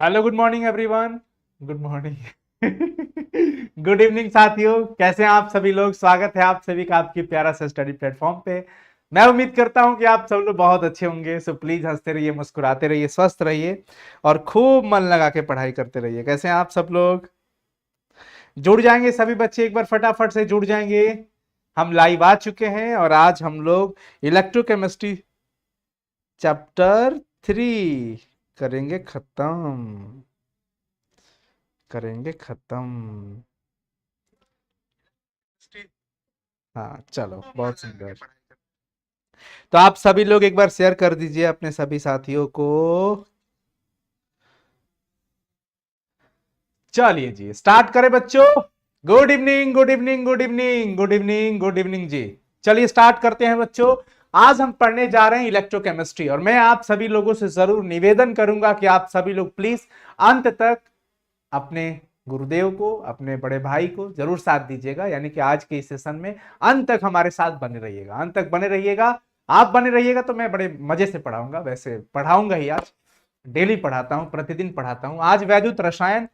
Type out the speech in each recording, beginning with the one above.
Hello, good morning everyone. Good morning. Good evening साथियों, कैसे हैं आप सभी लोग। स्वागत है आप सभी का आपकी प्यारा सा स्टडी प्लेटफॉर्म पे। मैं उम्मीद करता हूं कि आप सब लोग बहुत अच्छे होंगे। सो प्लीज हंसते रहिए, मुस्कुराते रहिए, स्वस्थ रहिए और खूब मन लगा के पढ़ाई करते रहिए। कैसे हैं आप सब लोग। जुड़ जाएंगे सभी बच्चे, एक बार फटाफट से जुड़ जाएंगे। हम लाइव आ चुके हैं और आज हम लोग इलेक्ट्रोकेमिस्ट्री चैप्टर 3 करेंगे खत्म। करेंगे खत्म। हाँ चलो, बहुत सुंदर। तो आप सभी लोग एक बार शेयर कर दीजिए अपने सभी साथियों को। चलिए जी, स्टार्ट करें बच्चों। Good evening, good evening, good evening, good evening, good evening जी। चलिए स्टार्ट करते हैं बच्चों। आज हम पढ़ने जा रहे हैं इलेक्ट्रोकेमिस्ट्री और मैं आप सभी लोगों से जरूर निवेदन करूंगा कि आप सभी लोग प्लीज अंत तक अपने गुरुदेव को, अपने बड़े भाई को जरूर साथ दीजिएगा। यानी कि आज के इस सेशन में अंत तक हमारे साथ बने रहिएगा, अंत तक बने रहिएगा। आप बने रहिएगा तो मैं बड़े मजे से पढ़ाऊंगा। वैसे पढ़ाऊंगा ही, आज डेली पढ़ाता हूं, प्रतिदिन पढ़ाता हूं। आज वैद्युत रसायन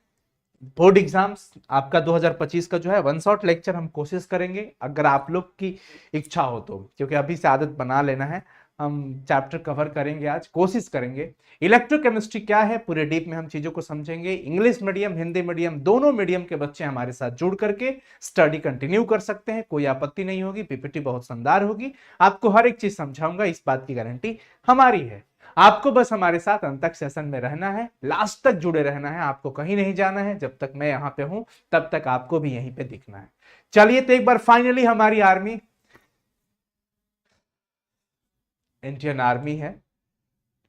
बोर्ड एग्जाम्स आपका 2025 का जो है वन शॉट लेक्चर हम कोशिश करेंगे, अगर आप लोग की इच्छा हो तो, क्योंकि अभी से आदत बना लेना है। हम चैप्टर कवर करेंगे, आज कोशिश करेंगे। इलेक्ट्रोकेमिस्ट्री क्या है पूरे डीप में हम चीजों को समझेंगे। इंग्लिश मीडियम, हिंदी मीडियम, दोनों मीडियम के बच्चे हमारे साथ जुड़ करके स्टडी कंटिन्यू कर सकते हैं, कोई आपत्ति नहीं होगी। पीपीटी बहुत शानदार होगी, आपको हर एक चीज समझाऊंगा, इस बात की गारंटी हमारी है। आपको बस हमारे साथ अंत तक सेशन में रहना है, लास्ट तक जुड़े रहना है, आपको कहीं नहीं जाना है। जब तक मैं यहां पे हूं तब तक आपको भी यहीं पे दिखना है। चलिए, तो एक बार फाइनली हमारी आर्मी, इंडियन आर्मी है,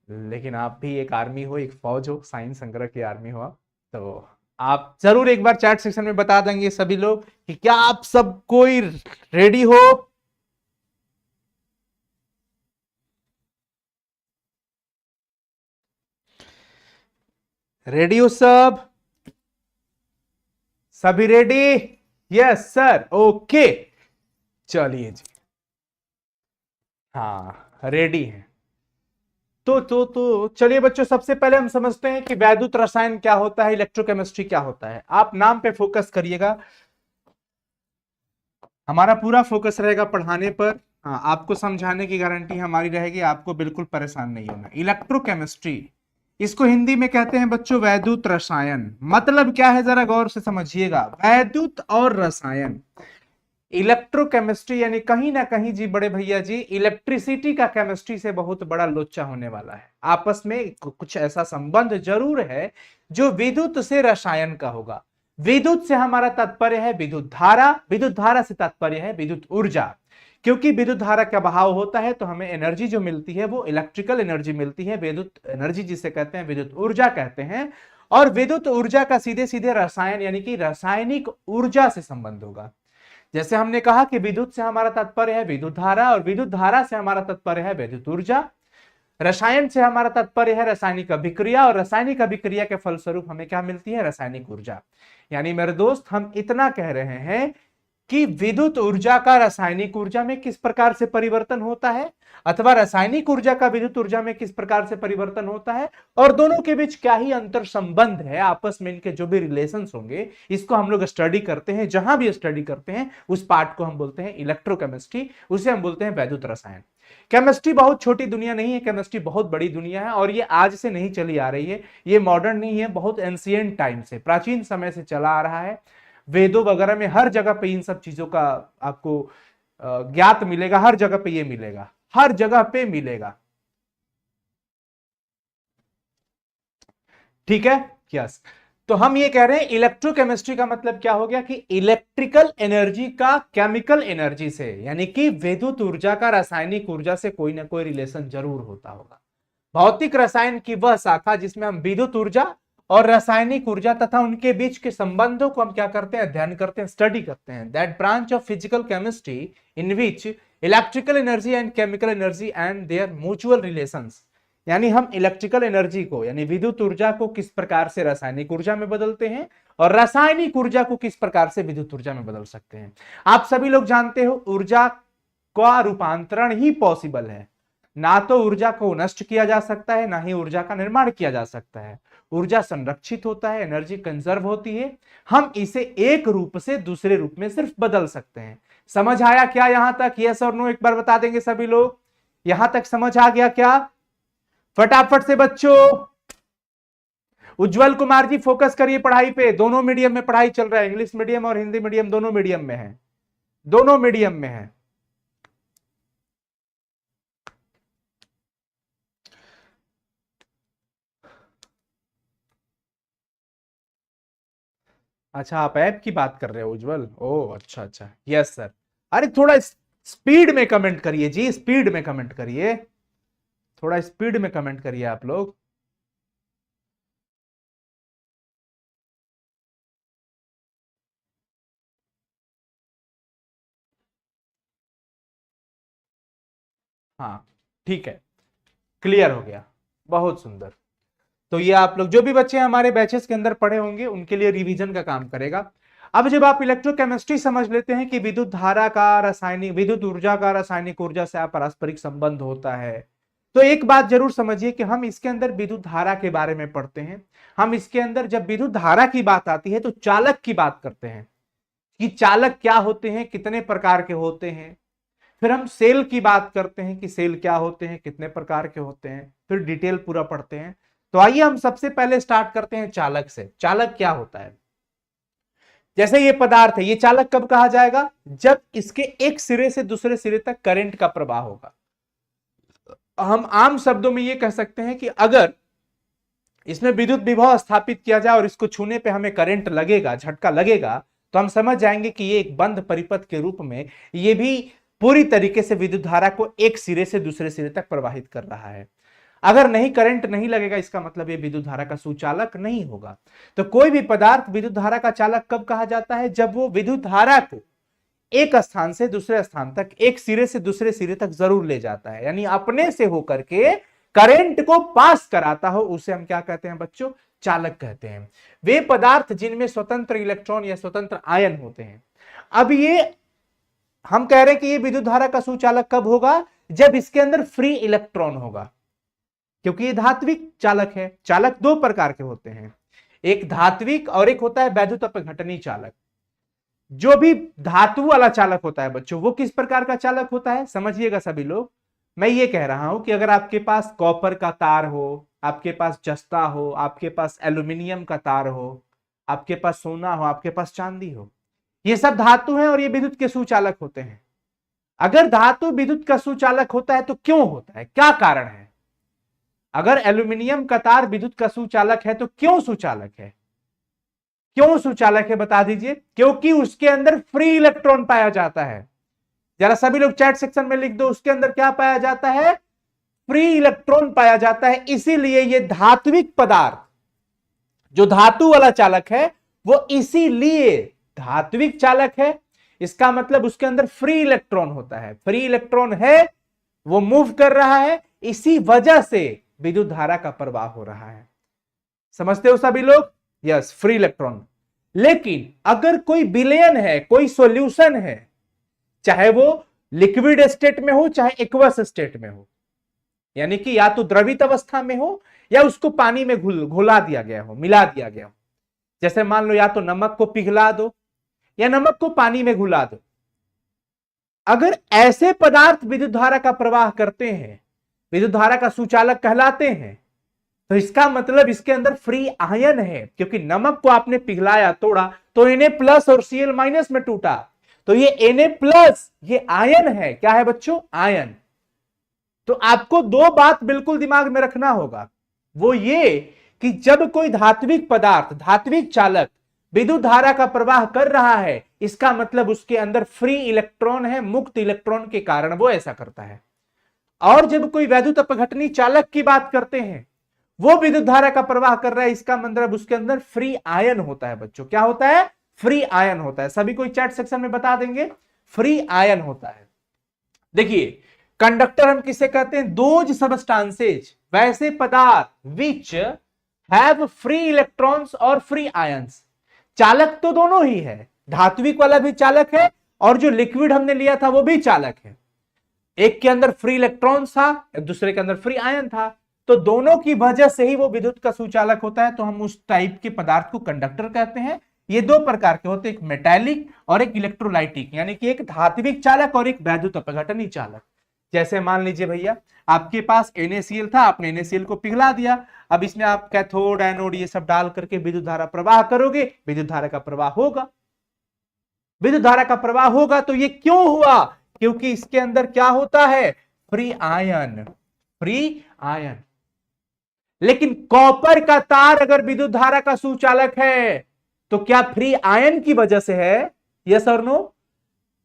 लेकिन आप भी एक आर्मी हो, एक फौज हो, साइंस संग्रह की आर्मी हो आप। तो आप जरूर एक बार चैट सेक्शन में बता देंगे सभी लोग कि क्या आप सब कोई रेडी हो। रेडी हो सब, सभी रेडी। Yes sir, okay. चलिए जी, हाँ रेडी है। तो चलिए बच्चों, सबसे पहले हम समझते हैं कि वैद्युत रसायन क्या होता है, इलेक्ट्रोकेमिस्ट्री क्या होता है। आप नाम पे फोकस करिएगा, हमारा पूरा फोकस रहेगा पढ़ाने पर। हाँ, आपको समझाने की गारंटी हमारी रहेगी, आपको बिल्कुल परेशान नहीं होना। इलेक्ट्रोकेमिस्ट्री, इसको हिंदी में कहते हैं बच्चों वैद्युत रसायन। मतलब क्या है जरा गौर से समझिएगा, वैद्युत और रसायन। इलेक्ट्रोकेमिस्ट्री यानी कहीं ना कहीं जी बड़े भैया जी, इलेक्ट्रिसिटी का केमिस्ट्री से बहुत बड़ा लोचा होने वाला है। आपस में कुछ ऐसा संबंध जरूर है जो विद्युत से रसायन का होगा। विद्युत से हमारा तात्पर्य है विद्युत धारा, विद्युत धारा से तात्पर्य है विद्युत ऊर्जा। क्योंकि विद्युत धारा का बहाव होता है तो हमें एनर्जी जो मिलती है वो इलेक्ट्रिकल एनर्जी मिलती है, विद्युत एनर्जी जिसे कहते हैं विद्युत ऊर्जा कहते हैं। और विद्युत ऊर्जा का सीधे सीधे रसायन यानी कि रासायनिक ऊर्जा से संबंध होगा। जैसे हमने कहा कि विद्युत से हमारा तात्पर्य है विद्युत धारा और विद्युत धारा से हमारा तात्पर्य है विद्युत ऊर्जा। रसायन से हमारा तात्पर्य है रासायनिक अभिक्रिया और रासायनिक अभिक्रिया के फलस्वरूप हमें क्या मिलती है, रासायनिक ऊर्जा। यानी मेरे दोस्त, हम इतना कह रहे हैं कि विद्युत ऊर्जा का रासायनिक ऊर्जा में किस प्रकार से परिवर्तन होता है, अथवा रासायनिक ऊर्जा का विद्युत ऊर्जा में किस प्रकार से परिवर्तन होता है, और दोनों के बीच क्या ही अंतर संबंध है, आपस में इनके जो भी रिलेशंस होंगे, इसको हम लोग स्टडी करते हैं। जहां भी स्टडी करते हैं उस पार्ट को हम बोलते हैं इलेक्ट्रोकेमिस्ट्री, उसे हम बोलते हैं वैद्युत रसायन। केमिस्ट्री बहुत छोटी दुनिया नहीं है, केमिस्ट्री बहुत बड़ी दुनिया है और ये आज से नहीं चली आ रही है, ये मॉडर्न नहीं है, बहुत एंशिएंट टाइम से, प्राचीन समय से चला आ रहा है। वेदों वगैरह में हर जगह पे इन सब चीजों का आपको ज्ञात मिलेगा, हर जगह पे ये मिलेगा, हर जगह पे मिलेगा। ठीक है, यस। तो हम ये कह रहे हैं इलेक्ट्रोकेमिस्ट्री का मतलब क्या हो गया कि इलेक्ट्रिकल एनर्जी का केमिकल एनर्जी से, यानी कि विद्युत ऊर्जा का रासायनिक ऊर्जा से कोई ना कोई रिलेशन जरूर होता होगा। भौतिक रसायन की वह शाखा जिसमें हम विद्युत ऊर्जा और रासायनिक ऊर्जा तथा उनके बीच के संबंधों को हम क्या करते हैं, अध्ययन करते हैं, स्टडी करते हैं। That branch of physical chemistry in which electrical energy and chemical energy and there mutual relations. यानी हम इलेक्ट्रिकल एनर्जी को यानी विद्युत ऊर्जा को किस प्रकार से रासायनिक ऊर्जा में बदलते हैं और रासायनिक ऊर्जा को किस प्रकार से विद्युत ऊर्जा में बदल सकते हैं। आप सभी लोग जानते हो ऊर्जा का रूपांतरण ही पॉसिबल है, ना तो ऊर्जा को नष्ट किया जा सकता है, ना ही ऊर्जा का निर्माण किया जा सकता है। ऊर्जा संरक्षित होता है, एनर्जी कंजर्व होती है। हम इसे एक रूप से दूसरे रूप में सिर्फ बदल सकते हैं। समझ आया क्या यहां तक? यस और नो एक बार बता देंगे सभी लोग। यहां तक समझ आ गया क्या? फटाफट से बच्चों। उज्जवल कुमार जी फोकस करिए पढ़ाई पे। दोनों मीडियम में पढ़ाई चल रहा है, इंग्लिश मीडियम और हिंदी मीडियम दोनों मीडियम में है, दोनों मीडियम में है। अच्छा आप ऐप की बात कर रहे हो उज्जवल? ओ अच्छा अच्छा, यस सर। अरे थोड़ा स्पीड में कमेंट करिए जी, स्पीड में कमेंट करिए, थोड़ा स्पीड में कमेंट करिए आप लोग। हाँ ठीक है, क्लियर हो गया, बहुत सुंदर। तो ये आप लोग जो भी बच्चे हमारे बैचेस के अंदर पढ़े होंगे उनके लिए रिवीजन का काम करेगा। अब जब आप इलेक्ट्रोकेमिस्ट्री समझ लेते हैं कि विद्युत धारा का रासायनिक, विद्युत ऊर्जा का रासायनिक ऊर्जा से पारस्परिक संबंध होता है, तो एक बात जरूर समझिए कि हम इसके अंदर विद्युत धारा के बारे में पढ़ते हैं। हम इसके अंदर जब विद्युत धारा की बात आती है तो चालक की बात करते हैं कि चालक क्या होते हैं, कितने प्रकार के होते हैं। फिर हम सेल की बात करते हैं कि सेल क्या होते हैं, कितने प्रकार के होते हैं, फिर डिटेल पूरा पढ़ते हैं। तो आइए हम सबसे पहले स्टार्ट करते हैं चालक से। चालक क्या होता है? जैसे ये पदार्थ है, ये चालक कब कहा जाएगा? जब इसके एक सिरे से दूसरे सिरे तक करंट का प्रवाह होगा। हम आम शब्दों में ये कह सकते हैं कि अगर इसमें विद्युत विभव स्थापित किया जाए और इसको छूने पे हमें करंट लगेगा, झटका लगेगा, तो हम समझ जाएंगे कि ये एक बंद परिपथ के रूप में ये भी पूरी तरीके से विद्युत धारा को एक सिरे से दूसरे सिरे तक प्रवाहित कर रहा है। अगर नहीं करंट नहीं लगेगा, इसका मतलब ये विद्युत धारा का सुचालक नहीं होगा। तो कोई भी पदार्थ विद्युत धारा का चालक कब कहा जाता है? जब वो विद्युत धारा को एक स्थान से दूसरे स्थान तक, एक सिरे से दूसरे सिरे तक जरूर ले जाता है, यानी अपने से होकर के करंट को पास कराता हो, उसे हम क्या कहते हैं बच्चों? चालक कहते हैं। वे पदार्थ जिनमें स्वतंत्र इलेक्ट्रॉन या स्वतंत्र आयन होते हैं। अब ये हम कह रहे हैं कि ये विद्युत धारा का सुचालक कब होगा? जब इसके अंदर फ्री इलेक्ट्रॉन होगा, क्योंकि ये धात्विक चालक है। चालक दो प्रकार के होते हैं, एक धात्विक और एक होता है वैद्युत अपघटनी चालक। जो भी धातु वाला चालक होता है बच्चों, वो किस प्रकार का चालक होता है समझिएगा सभी लोग। मैं ये कह रहा हूं कि अगर आपके पास कॉपर का तार हो, आपके पास जस्ता हो, आपके पास एल्यूमिनियम का तार हो, आपके पास सोना हो, आपके पास चांदी हो, ये सब धातु हैं और ये विद्युत के सुचालक होते हैं। अगर धातु विद्युत का सुचालक होता है तो क्यों होता है, क्या कारण है? अगर एल्यूमिनियम का तार विद्युत का सुचालक है तो क्यों सुचालक है? क्यों सुचालक है बता दीजिए। क्योंकि उसके अंदर फ्री इलेक्ट्रॉन पाया जाता है। जरा सभी लोग चैट सेक्शन में लिख दो, उसके अंदर क्या पाया जाता है? फ्री इलेक्ट्रॉन पाया जाता है। इसीलिए ये धात्विक पदार्थ, जो धातु वाला चालक है, वो इसीलिए धात्विक चालक है। इसका मतलब उसके अंदर फ्री इलेक्ट्रॉन होता है, फ्री इलेक्ट्रॉन है, वो मूव कर रहा है, इसी वजह से विद्युत धारा का प्रवाह हो रहा है। समझते हो सभी लोग? Yes, free electron. लेकिन अगर कोई विलयन है, कोई सॉल्यूशन है, चाहे वो लिक्विड स्टेट में हो चाहे एक्वस स्टेट में हो, यानी कि या तो द्रवित अवस्था में हो या उसको पानी में घुला दिया गया हो, मिला दिया गया हो। जैसे मान लो या तो नमक को पिघला दो या नमक को पानी में घुला दो। अगर ऐसे पदार्थ विद्युत धारा का प्रवाह करते हैं, विद्युत धारा का सुचालक कहलाते हैं, तो इसका मतलब इसके अंदर फ्री आयन है। क्योंकि नमक को आपने पिघलाया, तोड़ा, तो Na+ और Cl- में टूटा, तो ये Na+, ये आयन है। क्या है बच्चों? आयन। तो आपको दो बात बिल्कुल दिमाग में रखना होगा, वो ये कि जब कोई धात्विक पदार्थ, धात्विक चालक विद्युत धारा का प्रवाह कर रहा है, इसका मतलब उसके अंदर फ्री इलेक्ट्रॉन है, मुक्त इलेक्ट्रॉन के कारण वो ऐसा करता है। और जब कोई वैद्युत अपघटनी चालक की बात करते हैं, वो विद्युत धारा का प्रवाह कर रहा है, इसका मतलब उसके अंदर फ्री आयन होता है बच्चों। क्या होता है? फ्री आयन होता है। सभी कोई चैट सेक्शन में बता देंगे, फ्री आयन होता है। देखिए, कंडक्टर हम किसे कहते हैं? दोज सबस्टांसेज, वैसे पदार्थ विच हैव फ्री इलेक्ट्रॉन्स और फ्री आयंस। चालक तो दोनों ही है, धात्विक वाला भी चालक है और जो लिक्विड हमने लिया था वो भी चालक है। एक के अंदर फ्री इलेक्ट्रॉन्स था, दूसरे के अंदर फ्री आयन था। तो दोनों की वजह से ही वो विद्युत का सुचालक होता है, तो हम उस टाइप के पदार्थ को कंडक्टर कहते हैं। ये दो प्रकार के होते हैं, एक मेटालिक और एक इलेक्ट्रोलाइटिक, यानी कि एक धात्विक चालक और एक वैद्युत अपघटनी चालक। जैसे मान लीजिए भैया आपके पास NaCl था, आपने NaCl को पिघला दिया, अब इसमें आप कैथोड एनोड ये सब डाल करके विद्युत धारा प्रवाह करोगे, विद्युत धारा का प्रवाह होगा। विद्युत धारा का प्रवाह होगा तो ये क्यों हुआ? क्योंकि इसके अंदर क्या होता है? Free ion, free ion. लेकिन कॉपर का तार अगर विद्युत धारा का सुचालक है तो क्या फ्री आयन की वजह से है? यस और नो?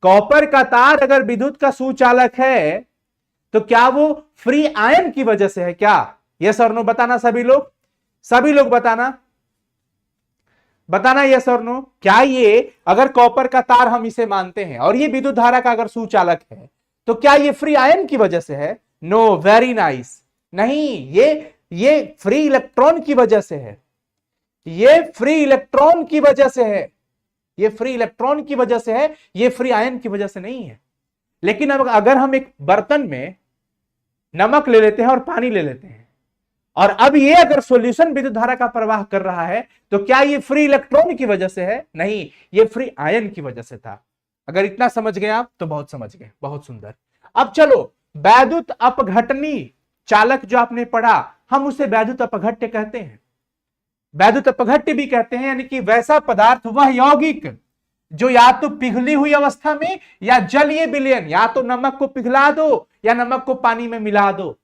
कॉपर का तार अगर विद्युत का सुचालक है तो क्या वो फ्री आयन की वजह से है क्या? यस और नो बताना सभी लोग, सभी लोग बताना, बताना यस और नो। क्या ये अगर कॉपर का तार हम इसे मानते हैं और ये विद्युत धारा का अगर सुचालक है तो क्या ये फ्री आयन की वजह से है? No, very nice. नहीं, ये फ्री इलेक्ट्रॉन की वजह से है, ये फ्री इलेक्ट्रॉन की वजह से है, ये फ्री इलेक्ट्रॉन की वजह से है, ये फ्री आयन की वजह से नहीं है। लेकिन अब अगर हम एक बर्तन में नमक ले लेते हैं और पानी ले लेते हैं और अब ये अगर सॉल्यूशन विद्युत धारा का प्रवाह कर रहा है तो क्या ये फ्री इलेक्ट्रॉन की वजह से है? नहीं, ये फ्री आयन की वजह से था। अगर इतना समझ गए आप तो बहुत समझ गए, बहुत सुंदर। अब चलो वैद्युत अपघटनी चालक जो आपने पढ़ा, हम उसे वैद्युत अपघट्य कहते हैं, वैद्युत अपघट्य भी कहते हैं, यानी कि वैसा पदार्थ, वह यौगिक जो या तो पिघली हुई अवस्था में या जलीय विलयन, या तो नमक को पिघला दो या नमक को पानी में मिला दो,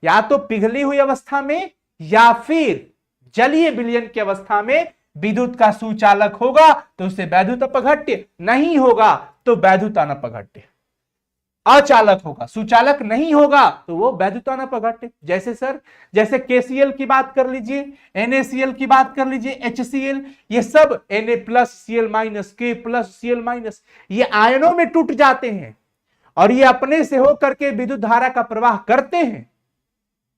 या तो पिघली हुई अवस्था में या फिर जलीय विलयन की अवस्था में विद्युत का सुचालक होगा तो उसे वैद्युत अपघट्य, नहीं होगा तो वैद्युत अनपघट्य। अचालक होगा, सुचालक नहीं होगा तो वो वैद्युत अनपघट्य। जैसे सर, जैसे KCl की बात कर लीजिए, NaCl की बात कर लीजिए, HCl, ये सब Na+Cl- K+Cl-, ये आयनों में टूट जाते हैं और ये अपने से होकर के विद्युत धारा का प्रवाह करते हैं,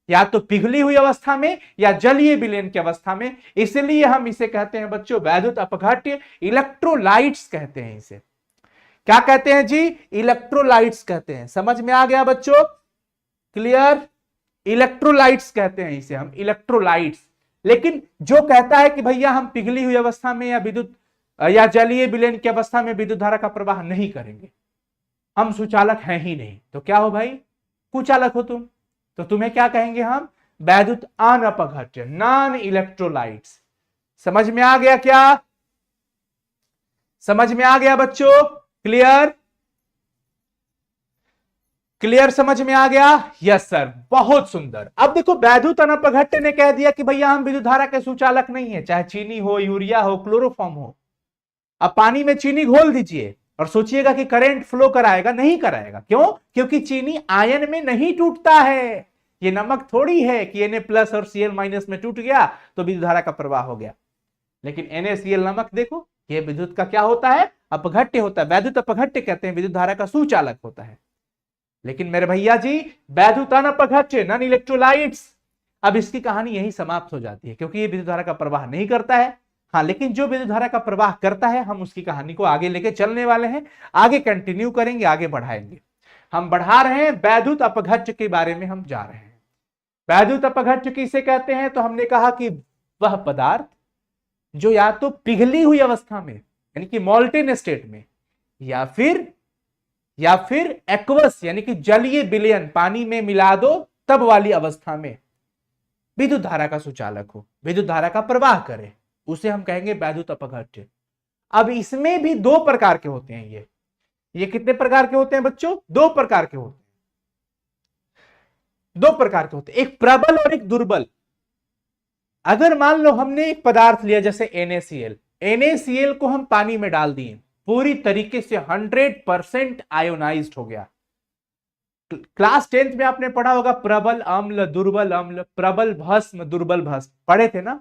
या तो पिघली हुई अवस्था में या जलीय विलयन की अवस्था में। इसलिए हम इसे कहते हैं बच्चों वैद्युत अपघट्य, इलेक्ट्रोलाइट्स कहते हैं इसे। क्या कहते हैं जी? इलेक्ट्रोलाइट्स कहते हैं। समझ में आ गया बच्चों? क्लियर? इलेक्ट्रोलाइट्स कहते हैं इसे हम, इलेक्ट्रोलाइट्स। लेकिन जो कहता है कि भैया हम पिघली हुई अवस्था में या विद्युत या जलीय विलयन की अवस्था में विद्युत धारा का प्रवाह नहीं करेंगे, हम सुचालक हैं ही नहीं, तो क्या हो भाई? कुचालक हो तुम, तो तुम्हें क्या कहेंगे हम? वैद्युत अनपघट्य, नॉन इलेक्ट्रोलाइट्स। समझ में आ गया क्या? समझ में आ गया बच्चों? क्लियर? क्लियर? समझ में आ गया? यस सर, बहुत सुंदर। अब देखो वैद्युत अनपघट्य ने कह दिया कि भैया हम विद्युत धारा के सुचालक नहीं है, चाहे चीनी हो, यूरिया हो, क्लोरोफॉर्म हो। अब पानी में चीनी घोल दीजिए और सोचिएगा कि करंट फ्लो कराएगा, नहीं कराएगा। क्यों? क्योंकि चीनी आयन में नहीं टूटता है। ये नमक थोड़ी है कि Na+ और Cl- में टूट गया तो विद्युत धारा का प्रवाह हो गया। लेकिन NaCl नमक देखो, ये विद्युत का क्या होता है? अपघट्य होता है। वैद्युत अपघट्य कहते हैं, विद्युत धारा का सुचालक होता है। लेकिन मेरे भैया जी वैद्युत अनपघट्य, नॉन इलेक्ट्रोलाइट्स, अब इसकी कहानी यही समाप्त हो जाती है, क्योंकि ये विद्युत धारा का प्रवाह नहीं करता है। हाँ, लेकिन जो विद्युत धारा का प्रवाह करता है, हम उसकी कहानी को आगे लेके चलने वाले हैं, आगे कंटिन्यू करेंगे, आगे बढ़ाएंगे। हम बढ़ा रहे हैं, वैद्युत अपघट्य के बारे में हम जा रहे हैं। वैद्युत अपघट्य किसे कहते हैं? तो हमने कहा कि वह पदार्थ जो या तो पिघली हुई अवस्था में, यानी कि मॉल्टेन स्टेट में, या फिर एक्वस यानी कि जलीय विलयन, पानी में मिला दो तब वाली अवस्था में विद्युत धारा का सुचालक हो, विद्युत धारा का प्रवाह करे, उसे हम कहेंगे वैद्युत अपघट्य। अब इसमें भी दो प्रकार के होते हैं। ये कितने प्रकार के होते हैं बच्चों? दो प्रकार के होते हैं, दो प्रकार के होते हैं, एक प्रबल और एक दुर्बल। अगर मान लो हमने एक पदार्थ लिया जैसे NaCl को हम पानी में डाल दिए, पूरी तरीके से 100% आयोनाइज्ड हो गया। क्लास 10th में आपने पढ़ा होगा प्रबल अम्ल, दुर्बल अम्ल, प्रबल भस्म, दुर्बल भस्म, पढ़े थे ना?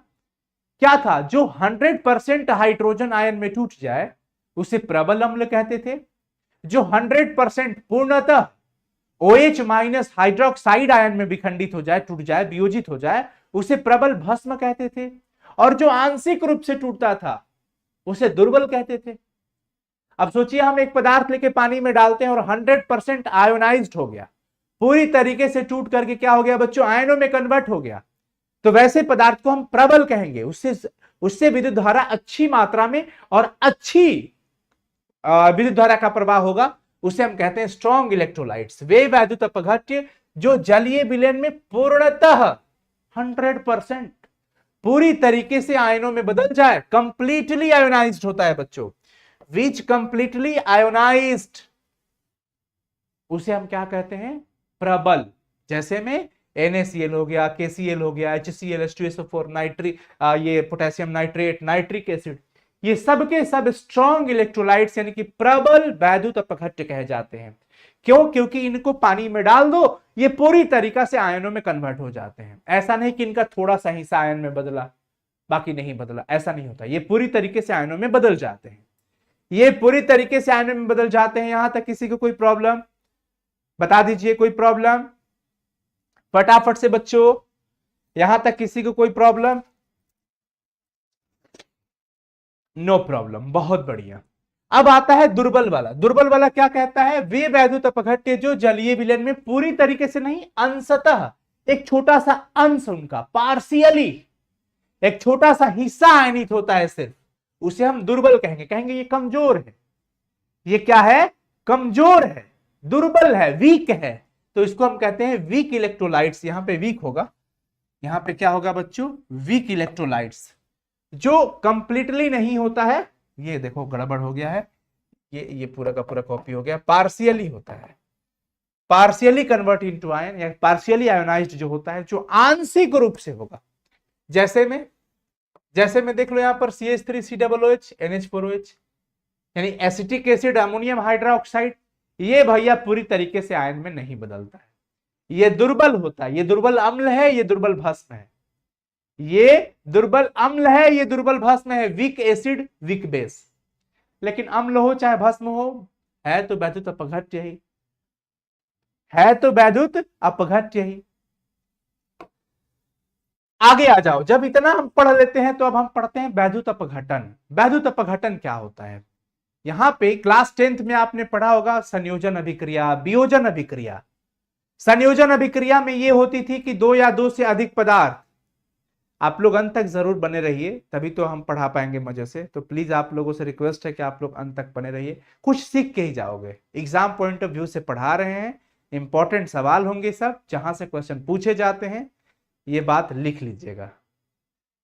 क्या था? जो 100% हाइड्रोजन आयन में टूट जाए उसे प्रबल अम्ल कहते थे। जो 100% पूर्णतः OH- हाइड्रोक्साइड आयन में विखंडित हो जाए, टूट जाए, वियोजित हो जाए, उसे प्रबल भस्म कहते थे। और जो आंशिक रूप से टूटता था उसे दुर्बल कहते थे। अब सोचिए हम एक पदार्थ लेके पानी में डालते हैं और 100% आयोनाइज्ड हो गया, पूरी तरीके से टूट करके क्या हो गया बच्चों, आयनों में कन्वर्ट हो गया। तो वैसे पदार्थ को हम प्रबल कहेंगे, उससे विद्युत धारा अच्छी मात्रा में और अच्छी विद्युत धारा का प्रवाह होगा, उसे हम कहते हैं स्ट्रॉन्ग इलेक्ट्रोलाइट्स। वे वैद्युत अपघट्य जो जलीय विलयन में पूर्णतः 100% पूरी तरीके से आयनों में बदल जाए, कंप्लीटली आयोनाइज्ड होता है बच्चों, विच कंप्लीटली आयोनाइज्ड, उसे हम क्या कहते हैं, प्रबल। जैसे में NaCl हो गया, KCl हो गया, HCl, H2SO4, ये पोटेशियम नाइट्रेट, नाइट्रिक एसिड, ये सब के सब स्ट्रॉन्ग इलेक्ट्रोलाइट्स यानी कि प्रबल वैद्युत अपघट्य कहे जाते हैं। क्यों? क्योंकि इनको पानी में डाल दो, ये पूरी तरीका से आयनों में कन्वर्ट हो जाते हैं। ऐसा नहीं कि इनका थोड़ा सा हिस्सा आयन में बदला बाकी नहीं बदला, ऐसा नहीं होता, ये पूरी तरीके से आयनों में बदल जाते हैं, ये पूरी तरीके से आयनों में बदल जाते हैं। यहां तक किसी को कोई प्रॉब्लम बता दीजिए, कोई प्रॉब्लम फटाफट से बच्चों, यहां तक किसी को कोई प्रॉब्लम? नो प्रॉब्लम, बहुत बढ़िया। अब आता है दुर्बल वाला। दुर्बल वाला क्या कहता है, वे वैद्युत अपघट्य जो जलीय विलयन में पूरी तरीके से नहीं, अंशतः एक छोटा सा अंश उनका पार्शियली, एक छोटा सा हिस्सा आयनित होता है सिर्फ, उसे हम दुर्बल कहेंगे। कहेंगे ये कमजोर है, ये क्या है, कमजोर है, दुर्बल है, वीक है, तो इसको हम कहते हैं वीक इलेक्ट्रोलाइट्स। यहां पे वीक होगा, यहां पे क्या होगा बच्चों, वीक इलेक्ट्रोलाइट्स। जो कंप्लीटली नहीं होता है, ये देखो गड़बड़ हो गया है, ये पूरा का पूरा कॉपी हो गया, पार्शियली होता है, पार्शियली कन्वर्ट इनटू आयन या पार्शियली आयोनाइज्ड जो होता है, जो आंशिक रूप से होगा। जैसे में देख लो यहां पर CH3COOH NH4OH यानी एसिटिक एसिड अमोनियम हाइड्रोक्साइड, ये भैया पूरी तरीके से आयन में नहीं बदलता है, ये दुर्बल होता है, ये दुर्बल अम्ल है, ये दुर्बल भस्म है, ये दुर्बल अम्ल है, ये दुर्बल भस्म है, वीक एसिड वीक बेस। लेकिन अम्ल हो चाहे भस्म हो, है तो वैद्युत अपघट्य ही, है तो वैद्युत अपघट्य ही। आगे आ जाओ, जब इतना हम पढ़ लेते हैं तो अब हम पढ़ते हैं वैद्युत अपघटन। वैद्युत अपघटन क्या होता है? यहां पे क्लास 10th में आपने पढ़ा होगा संयोजन अभिक्रिया, वियोजन अभिक्रिया। संयोजन अभिक्रिया में यह होती थी कि दो या दो से अधिक पदार्थ, आप लोग अंत तक जरूर बने रहिए, तभी तो हम पढ़ा पाएंगे मजे से। तो प्लीज आप लोगों से रिक्वेस्ट है कि आप लोग अंत तक बने रहिए, कुछ सीख के ही जाओगे। एग्जाम पॉइंट ऑफ व्यू से पढ़ा रहे हैं, इंपॉर्टेंट सवाल होंगे सब, जहां से क्वेश्चन पूछे जाते हैं, ये बात लिख लीजिएगा,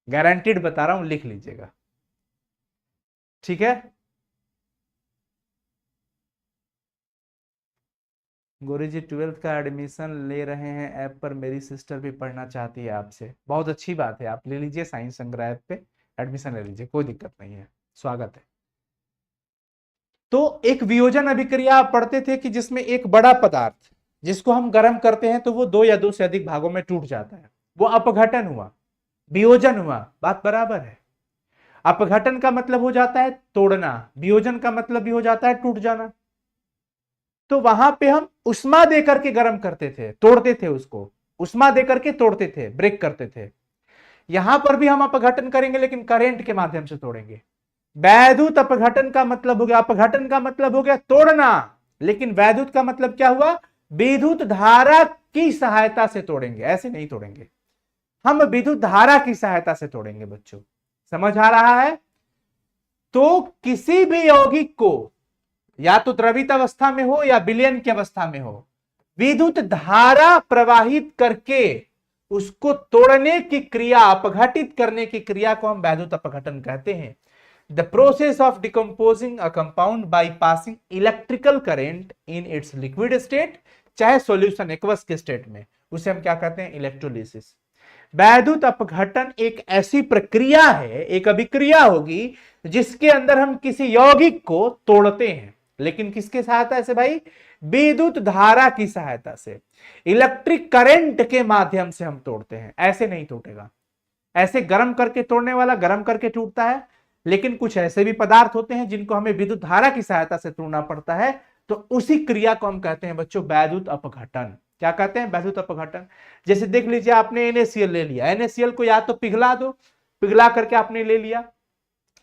गारंटीड बता रहा हूं, लिख लीजिएगा, ठीक है। गोरी जी 12th का एडमिशन ले रहे हैं ऐप पर, मेरी सिस्टर भी पढ़ना चाहती है आपसे। बहुत अच्छी बात है, आप ले लीजिए, साइंस संग्रह ऐप पे एडमिशन ले लीजिए, कोई दिक्कत नहीं है, स्वागत है। तो एक वियोजन अभिक्रिया आप पढ़ते थे कि जिसमें एक बड़ा पदार्थ जिसको हम गर्म करते हैं तो वो दो या दो से अधिक भागों में टूट जाता है, वो अपघटन हुआ, वियोजन हुआ, बात बराबर है। अपघटन का मतलब हो जाता है तोड़ना, वियोजन का मतलब भी हो जाता है टूट जाना। तो वहां पे हम उष्मा देकर के गर्म करते थे, तोड़ते थे उसको, उष्मा देकर के तोड़ते थे, ब्रेक करते थे। यहां पर भी हम अपघटन करेंगे, लेकिन करंट के माध्यम से तोड़ेंगे। वैद्युत अपघटन का मतलब हो गया, अपघटन का मतलब हो गया तोड़ना, लेकिन वैद्युत का मतलब क्या हुआ, विद्युत धारा की सहायता से तोड़ेंगे, ऐसे नहीं तोड़ेंगे, हम विद्युत धारा की सहायता से तोड़ेंगे। बच्चों समझ आ रहा है? तो किसी भी यौगिक को या तो द्रवित अवस्था में हो या विलयन की अवस्था में हो, विद्युत धारा प्रवाहित करके उसको तोड़ने की क्रिया, अपघटित करने की क्रिया को हम वैद्युत अपघटन कहते हैं। The process of decomposing a compound by passing electrical current in its liquid state, चाहे सॉल्यूशन एक्वस के स्टेट में, उसे हम क्या कहते हैं, इलेक्ट्रोलिसिस। वैद्युत अपघटन एक ऐसी प्रक्रिया है, एक अभिक्रिया होगी जिसके अंदर हम किसी यौगिक को तोड़ते हैं, लेकिन किसके सहायता से भाई, विद्युत धारा की सहायता से, इलेक्ट्रिक करंट के माध्यम से हम तोड़ते हैं। ऐसे नहीं टूटेगा, ऐसे गर्म करके तोड़ने वाला गर्म करके टूटता है, लेकिन कुछ ऐसे भी पदार्थ होते हैं जिनको हमें विद्युत धारा की सहायता से तोड़ना पड़ता है, तो उसी क्रिया को हम कहते हैं बच्चों वैद्युत अपघटन। क्या कहते हैं, वैद्युत अपघटन। जैसे देख लीजिए, आपने NaCl ले लिया, NaCl को या तो पिघला दो, पिघला करके आपने ले लिया,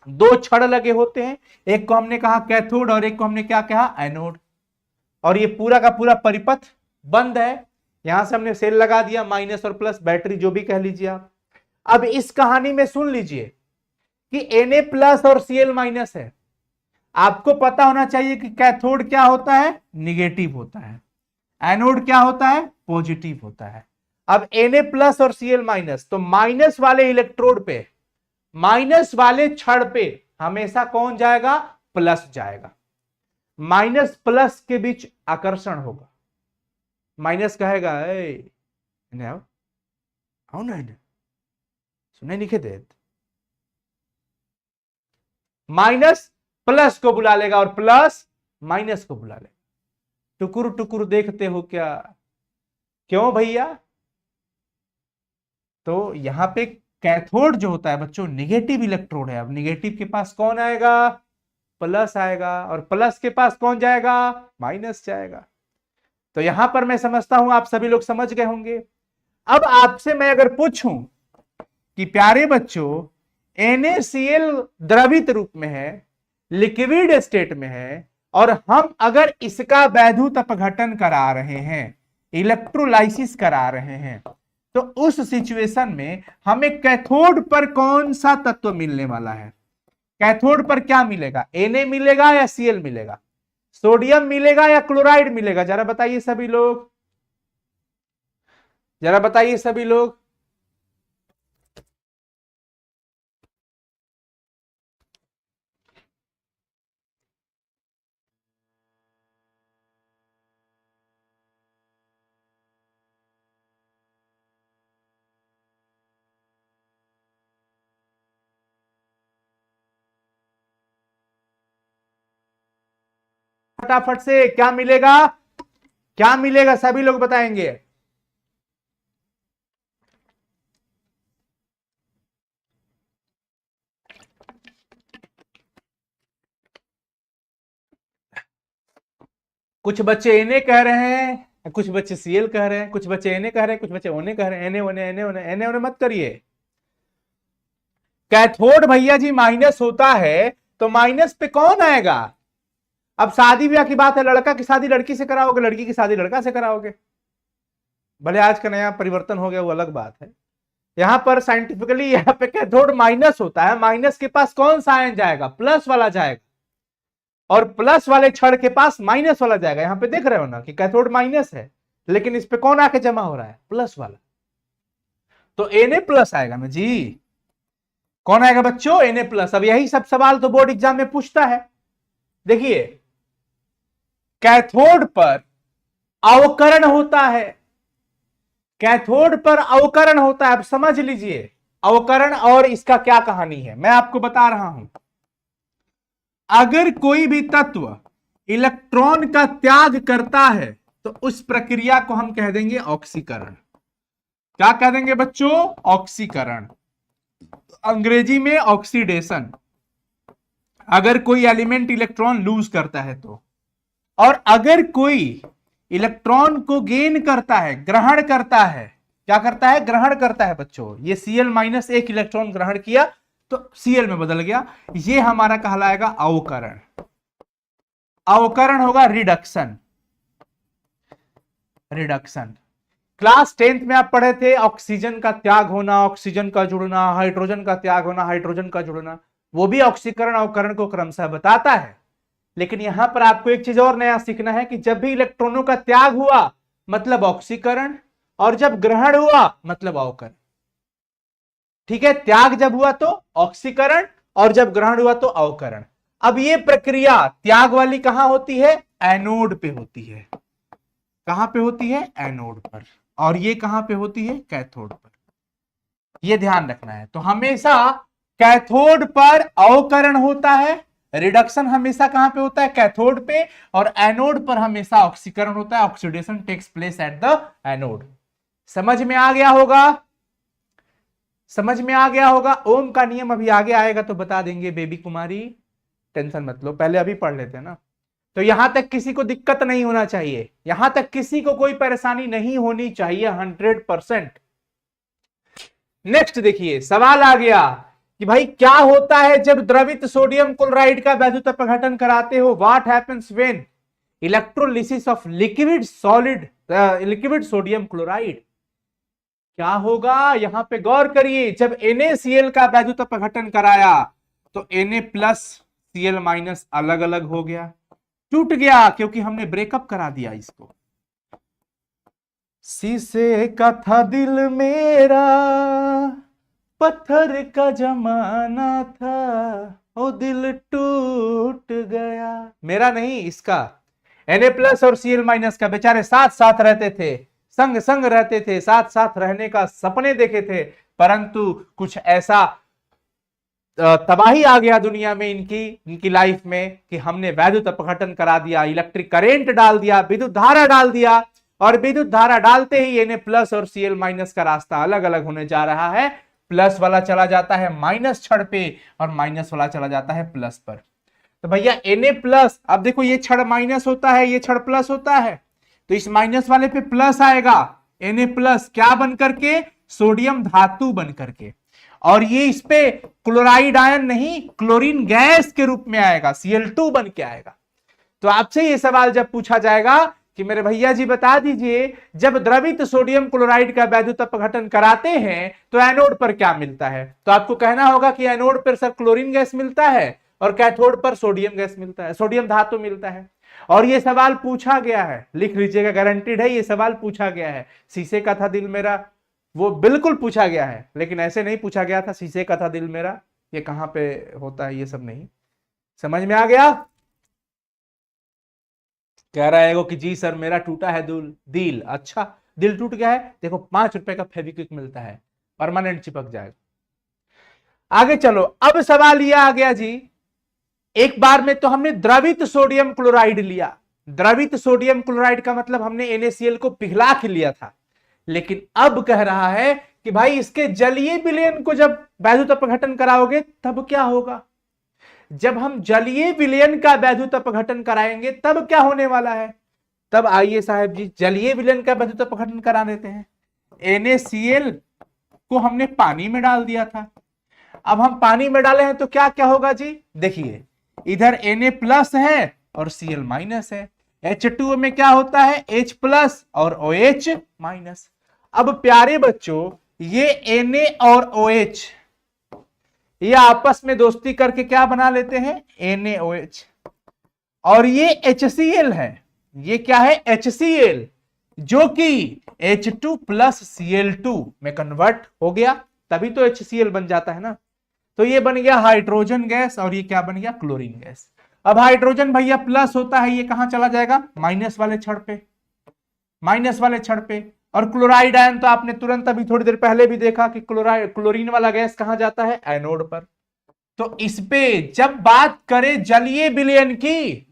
दो छड़ लगे होते हैं, एक को हमने कहा कैथोड और एक को हमने क्या कहा, एनोड, और ये पूरा का पूरा परिपथ बंद है, यहां से हमने सेल लगा दिया, माइनस और प्लस, बैटरी जो भी कह लीजिए आप। अब इस कहानी में सुन लीजिए कि Na प्लस और Cl माइनस है। आपको पता होना चाहिए कि कैथोड क्या होता है, निगेटिव होता है, एनोड क्या होता है, पॉजिटिव होता है। अब Na प्लस और Cl माइनस, तो माइनस वाले इलेक्ट्रोड पे, माइनस वाले छड़ पे हमेशा कौन जाएगा, प्लस जाएगा। माइनस प्लस के बीच आकर्षण होगा, माइनस कहेगा आओ आओ ना, सुने नहीं देते, माइनस प्लस को बुला लेगा और प्लस माइनस को बुला लेगा। टुकुर टुकुर देखते हो क्या, क्यों भैया? तो यहां पे कैथोड जो होता है बच्चों, निगेटिव इलेक्ट्रोड है। अब निगेटिव के पास कौन आएगा, प्लस आएगा, और प्लस के पास कौन जाएगा, माइनस जाएगा। तो यहां पर मैं समझता हूं आप सभी लोग समझ गए होंगे। अब आपसे मैं अगर पूछूं कि प्यारे बच्चों, NaCl द्रवित रूप में है, लिक्विड स्टेट में है, और हम अगर इसका वैद्युत अपघटन करा रहे हैं, इलेक्ट्रोलाइसिस करा रहे हैं, तो उस सिचुएशन में हमें कैथोड पर कौन सा तत्व मिलने वाला है? कैथोड पर क्या मिलेगा, Na मिलेगा या Cl मिलेगा, सोडियम मिलेगा या क्लोराइड मिलेगा? जरा बताइए सभी लोग, जरा बताइए सभी लोग। फटाफट से क्या मिलेगा, क्या मिलेगा, सभी लोग बताएंगे। कुछ बच्चे Na कह रहे हैं, कुछ बच्चे Cl कह रहे हैं, कुछ बच्चे Na कह रहे हैं, कुछ बच्चे ओने कह रहे हैं। Na मत करिए। कैथोड भैया जी माइनस होता है, तो माइनस पे कौन आएगा? अब शादी ब्याह की बात है, लड़का की शादी लड़की से कराओगे, लड़की की शादी लड़का से कराओगे, भले आज का नया परिवर्तन हो गया वो अलग बात है। यहां पर साइंटिफिकली यहां पे कैथोड माइनस होता है, माइनस के पास कौन सा आयन जाएगा, प्लस वाला जाएगा, और प्लस वाले छड़ के पास माइनस वाला जाएगा। यहां पे देख रहे हो ना कि कैथोड माइनस है, लेकिन इस पे कौन आके जमा हो रहा है, प्लस वाला। तो Na प्लस आएगा ना जी, कौन आएगा बच्चों, Na प्लस। अब यही सब सवाल तो बोर्ड एग्जाम में पूछता है। देखिए, कैथोड पर अवकरण होता है, कैथोड पर अवकरण होता है। अब समझ लीजिए अवकरण और इसका क्या कहानी है, मैं आपको बता रहा हूं। अगर कोई भी तत्व इलेक्ट्रॉन का त्याग करता है, तो उस प्रक्रिया को हम कह देंगे ऑक्सीकरण। क्या कह देंगे बच्चों, ऑक्सीकरण, अंग्रेजी में ऑक्सीडेशन। अगर कोई एलिमेंट इलेक्ट्रॉन लूज करता है तो, और अगर कोई इलेक्ट्रॉन को गेन करता है, ग्रहण करता है, क्या करता है, ग्रहण करता है बच्चों। ये Cl माइनस एक इलेक्ट्रॉन ग्रहण किया तो Cl में बदल गया, ये हमारा कहलाएगा अवकरण। अवकरण होगा रिडक्शन, रिडक्शन। क्लास 10th में आप पढ़े थे ऑक्सीजन का त्याग होना, ऑक्सीजन का जुड़ना, हाइड्रोजन का त्याग होना, हाइड्रोजन का जुड़ना, वो भी ऑक्सीकरण अवकरण को क्रमशः बताता है। लेकिन यहां पर आपको एक चीज और नया सीखना है कि जब भी इलेक्ट्रॉनों का त्याग हुआ मतलब ऑक्सीकरण, और जब ग्रहण हुआ मतलब अवकरण। ठीक है, त्याग जब हुआ तो ऑक्सीकरण, और जब ग्रहण हुआ तो अवकरण। अब ये प्रक्रिया त्याग वाली कहां होती है, एनोड पे होती है। कहां पे होती है, एनोड पर। और ये कहां पे होती है, कैथोड पर। ये ध्यान रखना है। तो हमेशा कैथोड पर अवकरण होता है, रिडक्शन हमेशा कहां पे होता है, कैथोड पे, और एनोड पर हमेशा ऑक्सीकरण होता है, oxidation takes place at the anode. समझ में आ गया होगा, समझ में आ गया होगा। ओम का नियम अभी आगे आएगा तो बता देंगे बेबी कुमारी, टेंशन मत लो, पहले अभी पढ़ लेते हैं ना। तो यहां तक किसी को दिक्कत नहीं होना चाहिए, यहां तक किसी को कोई परेशानी नहीं होनी चाहिए 100%। नेक्स्ट देखिए सवाल आ गया कि भाई क्या होता है जब द्रवित सोडियम क्लोराइड का वैद्युत अपघटन कराते हो, what happens when electrolysis of liquid solid liquid sodium chloride. क्या होगा यहां पे गौर करिए, जब NaCl का वैद्युत अपघटन कराया तो Na प्लस Cl माइनस अलग अलग हो गया, टूट गया, क्योंकि हमने ब्रेकअप करा दिया इसको। शीशे का था दिल मेरा, पत्थर का जमाना था, ओ दिल टूट गया। मेरा नहीं, इसका। Na प्लस और Cl माइनस का, बेचारे साथ साथ रहते थे, संग संग रहते थे, साथ साथ रहने का सपने देखे थे, परंतु कुछ ऐसा तबाही आ गया दुनिया में इनकी लाइफ में कि हमने वैद्युत अपघटन करा दिया, इलेक्ट्रिक करंट डाल दिया, विद्युत धारा डाल दिया, और विद्युत धारा डालते ही Na प्लस और Cl माइनस का रास्ता अलग अलग होने जा रहा है। प्लस वाला चला जाता है माइनस छड़ पे और माइनस वाला चला जाता है प्लस पर। तो भैया Na प्लस, अब देखो ये छड़ माइनस होता है, ये छड़ प्लस होता है, तो इस माइनस वाले पे प्लस आएगा, Na प्लस क्या बन करके, सोडियम धातु बन करके, और ये इस पे क्लोराइड आयन नहीं, क्लोरीन गैस के रूप में आएगा, Cl2 बन के आएगा। तो आपसे ये सवाल जब पूछा जाएगा कि मेरे भैया जी बता दीजिए, जब द्रवित सोडियम क्लोराइड का वैद्युत अपघटन कराते हैं तो एनोड पर क्या मिलता है, तो आपको कहना होगा कि एनोड पर सर क्लोरीन गैस मिलता है और कैथोड पर सोडियम गैस मिलता है, सोडियम धातु मिलता है। और ये सवाल पूछा गया है, लिख लीजिएगा, गारंटीड है ये सवाल पूछा गया है। शीशे का था दिल मेरा, वो बिल्कुल पूछा गया है, लेकिन ऐसे नहीं पूछा गया था शीशे का था दिल मेरा, ये कहां पे होता है, ये सब नहीं। समझ में आ गया? कह रहा है कि जी सर मेरा टूटा है दिल। अच्छा, दिल टूट गया है, देखो 5 रुपए का फेविक्विक मिलता है, परमानेंट चिपक जाएगा। आगे चलो, अब सवाल यह आ गया जी, एक बार में तो हमने द्रवित सोडियम क्लोराइड लिया, द्रवित सोडियम क्लोराइड का मतलब हमने NaCl को पिघला के लिया था, लेकिन अब कह रहा है कि भाई इसके जलीय विलयन को जब वैद्युत अपघटन कराओगे तब क्या होगा। जब हम जलीय विलयन का वैद्युत अपघटन कराएंगे तब क्या होने वाला है, तब आइए साहब जी जलीय विलयन का वैद्युत अपघटन करा देते हैं। NaCl को हमने पानी में डाल दिया था, अब हम पानी में डाले हैं तो क्या क्या होगा जी, देखिए इधर Na प्लस है और Cl माइनस है, H2O में क्या होता है, H प्लस और OH माइनस। अब प्यारे बच्चों ये Na और OH ये आपस में दोस्ती करके क्या बना लेते हैं, NaOH, और ये HCl है, ये क्या है HCl, जो कि H2 प्लस Cl2 में कन्वर्ट हो गया, तभी तो HCl बन जाता है ना। तो ये बन गया हाइड्रोजन गैस और ये क्या बन गया, क्लोरीन गैस। अब हाइड्रोजन भैया प्लस होता है, ये कहां चला जाएगा, माइनस वाले छड़ पे, माइनस वाले छड़ पे। और क्लोराइड आयन तो आपने तुरंत अभी थोड़ी देर पहले भी देखा कि क्लोरीन वाला गैस कहां जाता है, एनोड पर। तो इस पे जब बात करें जलीय विलयन की,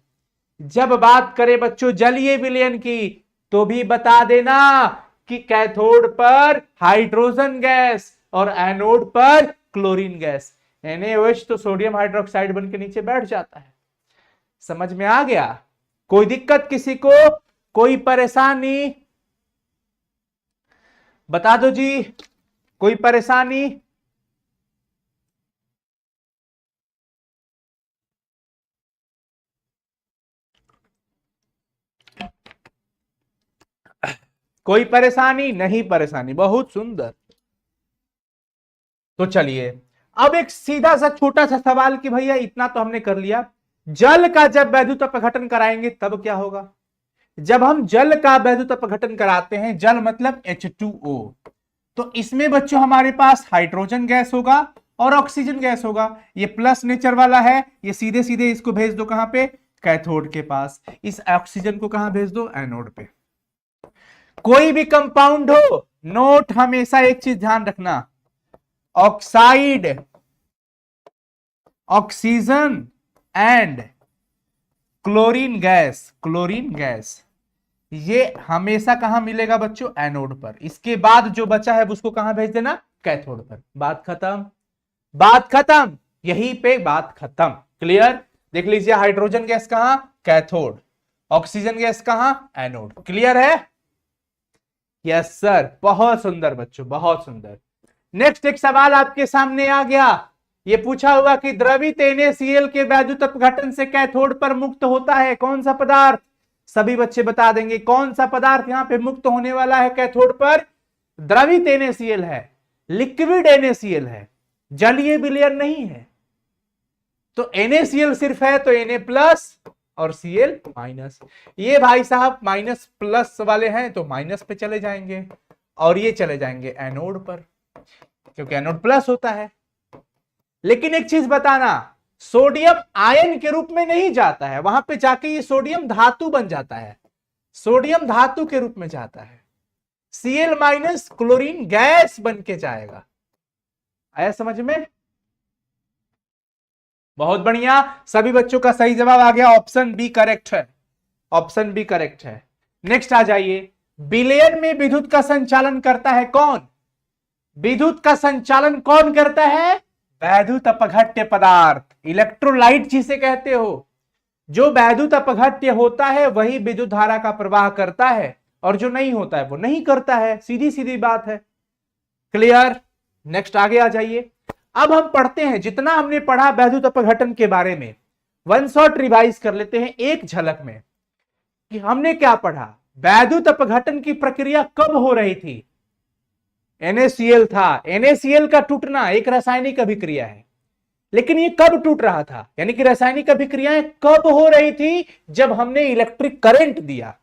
जब बात करें बच्चों जलीय विलयन की, तो भी बता देना कि कैथोड पर हाइड्रोजन गैस और एनोड पर क्लोरीन गैस। NaOH तो सोडियम हाइड्रोक्साइड बन के नीचे बैठ जाता है। समझ में आ गया? कोई दिक्कत किसी को, कोई परेशानी बता दो जी, कोई परेशानी? कोई परेशानी नहीं? परेशानी, बहुत सुंदर। तो चलिए अब एक सीधा सा छोटा सा सवाल कि भैया इतना तो हमने कर लिया, जल का जब वैद्युत अपघटन कराएंगे तब क्या होगा। जब हम जल का वैद्युत अपघटन कराते हैं, जल मतलब H2O, तो इसमें बच्चों हमारे पास हाइड्रोजन गैस होगा और ऑक्सीजन गैस होगा। ये प्लस नेचर वाला है, ये सीधे सीधे इसको भेज दो कहां पे, कैथोड के पास। इस ऑक्सीजन को कहां भेज दो, एनोड पे। कोई भी कंपाउंड हो, नोट हमेशा एक चीज ध्यान रखना, oxide, oxygen and chlorine gas, chlorine gas ये हमेशा कहां मिलेगा बच्चों, एनोड पर। इसके बाद जो बचा है उसको कहां भेज देना, कैथोड पर। बात खत्म, बात खत्म, यहीं पे बात खत्म। क्लियर? देख लीजिए हाइड्रोजन गैस कहां, कैथोड, ऑक्सीजन गैस कहां, एनोड। क्लियर है? यस सर, बहुत सुंदर बच्चों, बहुत सुंदर। नेक्स्ट एक सवाल आपके सामने आ गया, ये पूछा हुआ कि द्रवित NaCl के वैद्युत अपघटन से कैथोड पर मुक्त होता है कौन सा पदार्थ, सभी बच्चे बता देंगे कौन सा पदार्थ यहां पे मुक्त होने वाला है कैथोड पर? द्रवित NaCl है, लिक्विड NaCl है, जलीय विलयन नहीं है। तो NaCl सिर्फ है तो Na प्लस और Cl माइनस। ये भाई साहब माइनस प्लस वाले हैं तो माइनस पे चले जाएंगे और ये चले जाएंगे एनोड पर, क्योंकि एनोड प्लस होता है। लेकिन एक चीज बताना, सोडियम आयन के रूप में नहीं जाता है, वहां पे जाके ये सोडियम धातु बन जाता है, सोडियम धातु के रूप में जाता है। Cl माइनस क्लोरीन गैस बन के जाएगा। आया समझ में? बहुत बढ़िया, सभी बच्चों का सही जवाब आ गया, ऑप्शन बी करेक्ट है, ऑप्शन बी करेक्ट है। नेक्स्ट आ जाइए, विलयन में विद्युत का संचालन करता है कौन? विद्युत का संचालन कौन करता है? वैद्युत अपघट्य पदार्थ, इलेक्ट्रोलाइट जिसे कहते हो। जो वैद्युत अपघट्य होता है वही विद्युत धारा का प्रवाह करता है, और जो नहीं होता है वो नहीं करता है, सीधी सीधी बात है। क्लियर? नेक्स्ट आगे आ जाइए। अब हम पढ़ते हैं, जितना हमने पढ़ा वैद्युत अपघटन के बारे में, वन शॉट रिवाइज कर लेते हैं एक झलक में कि हमने क्या पढ़ा। वैद्युत अपघटन की प्रक्रिया कब हो रही थी? NaCl था, NaCl का टूटना एक रासायनिक अभिक्रिया है, लेकिन ये कब टूट रहा था? यानी कि रासायनिक अभिक्रियाएं कब हो रही थी? जब हमने इलेक्ट्रिक करंट दिया।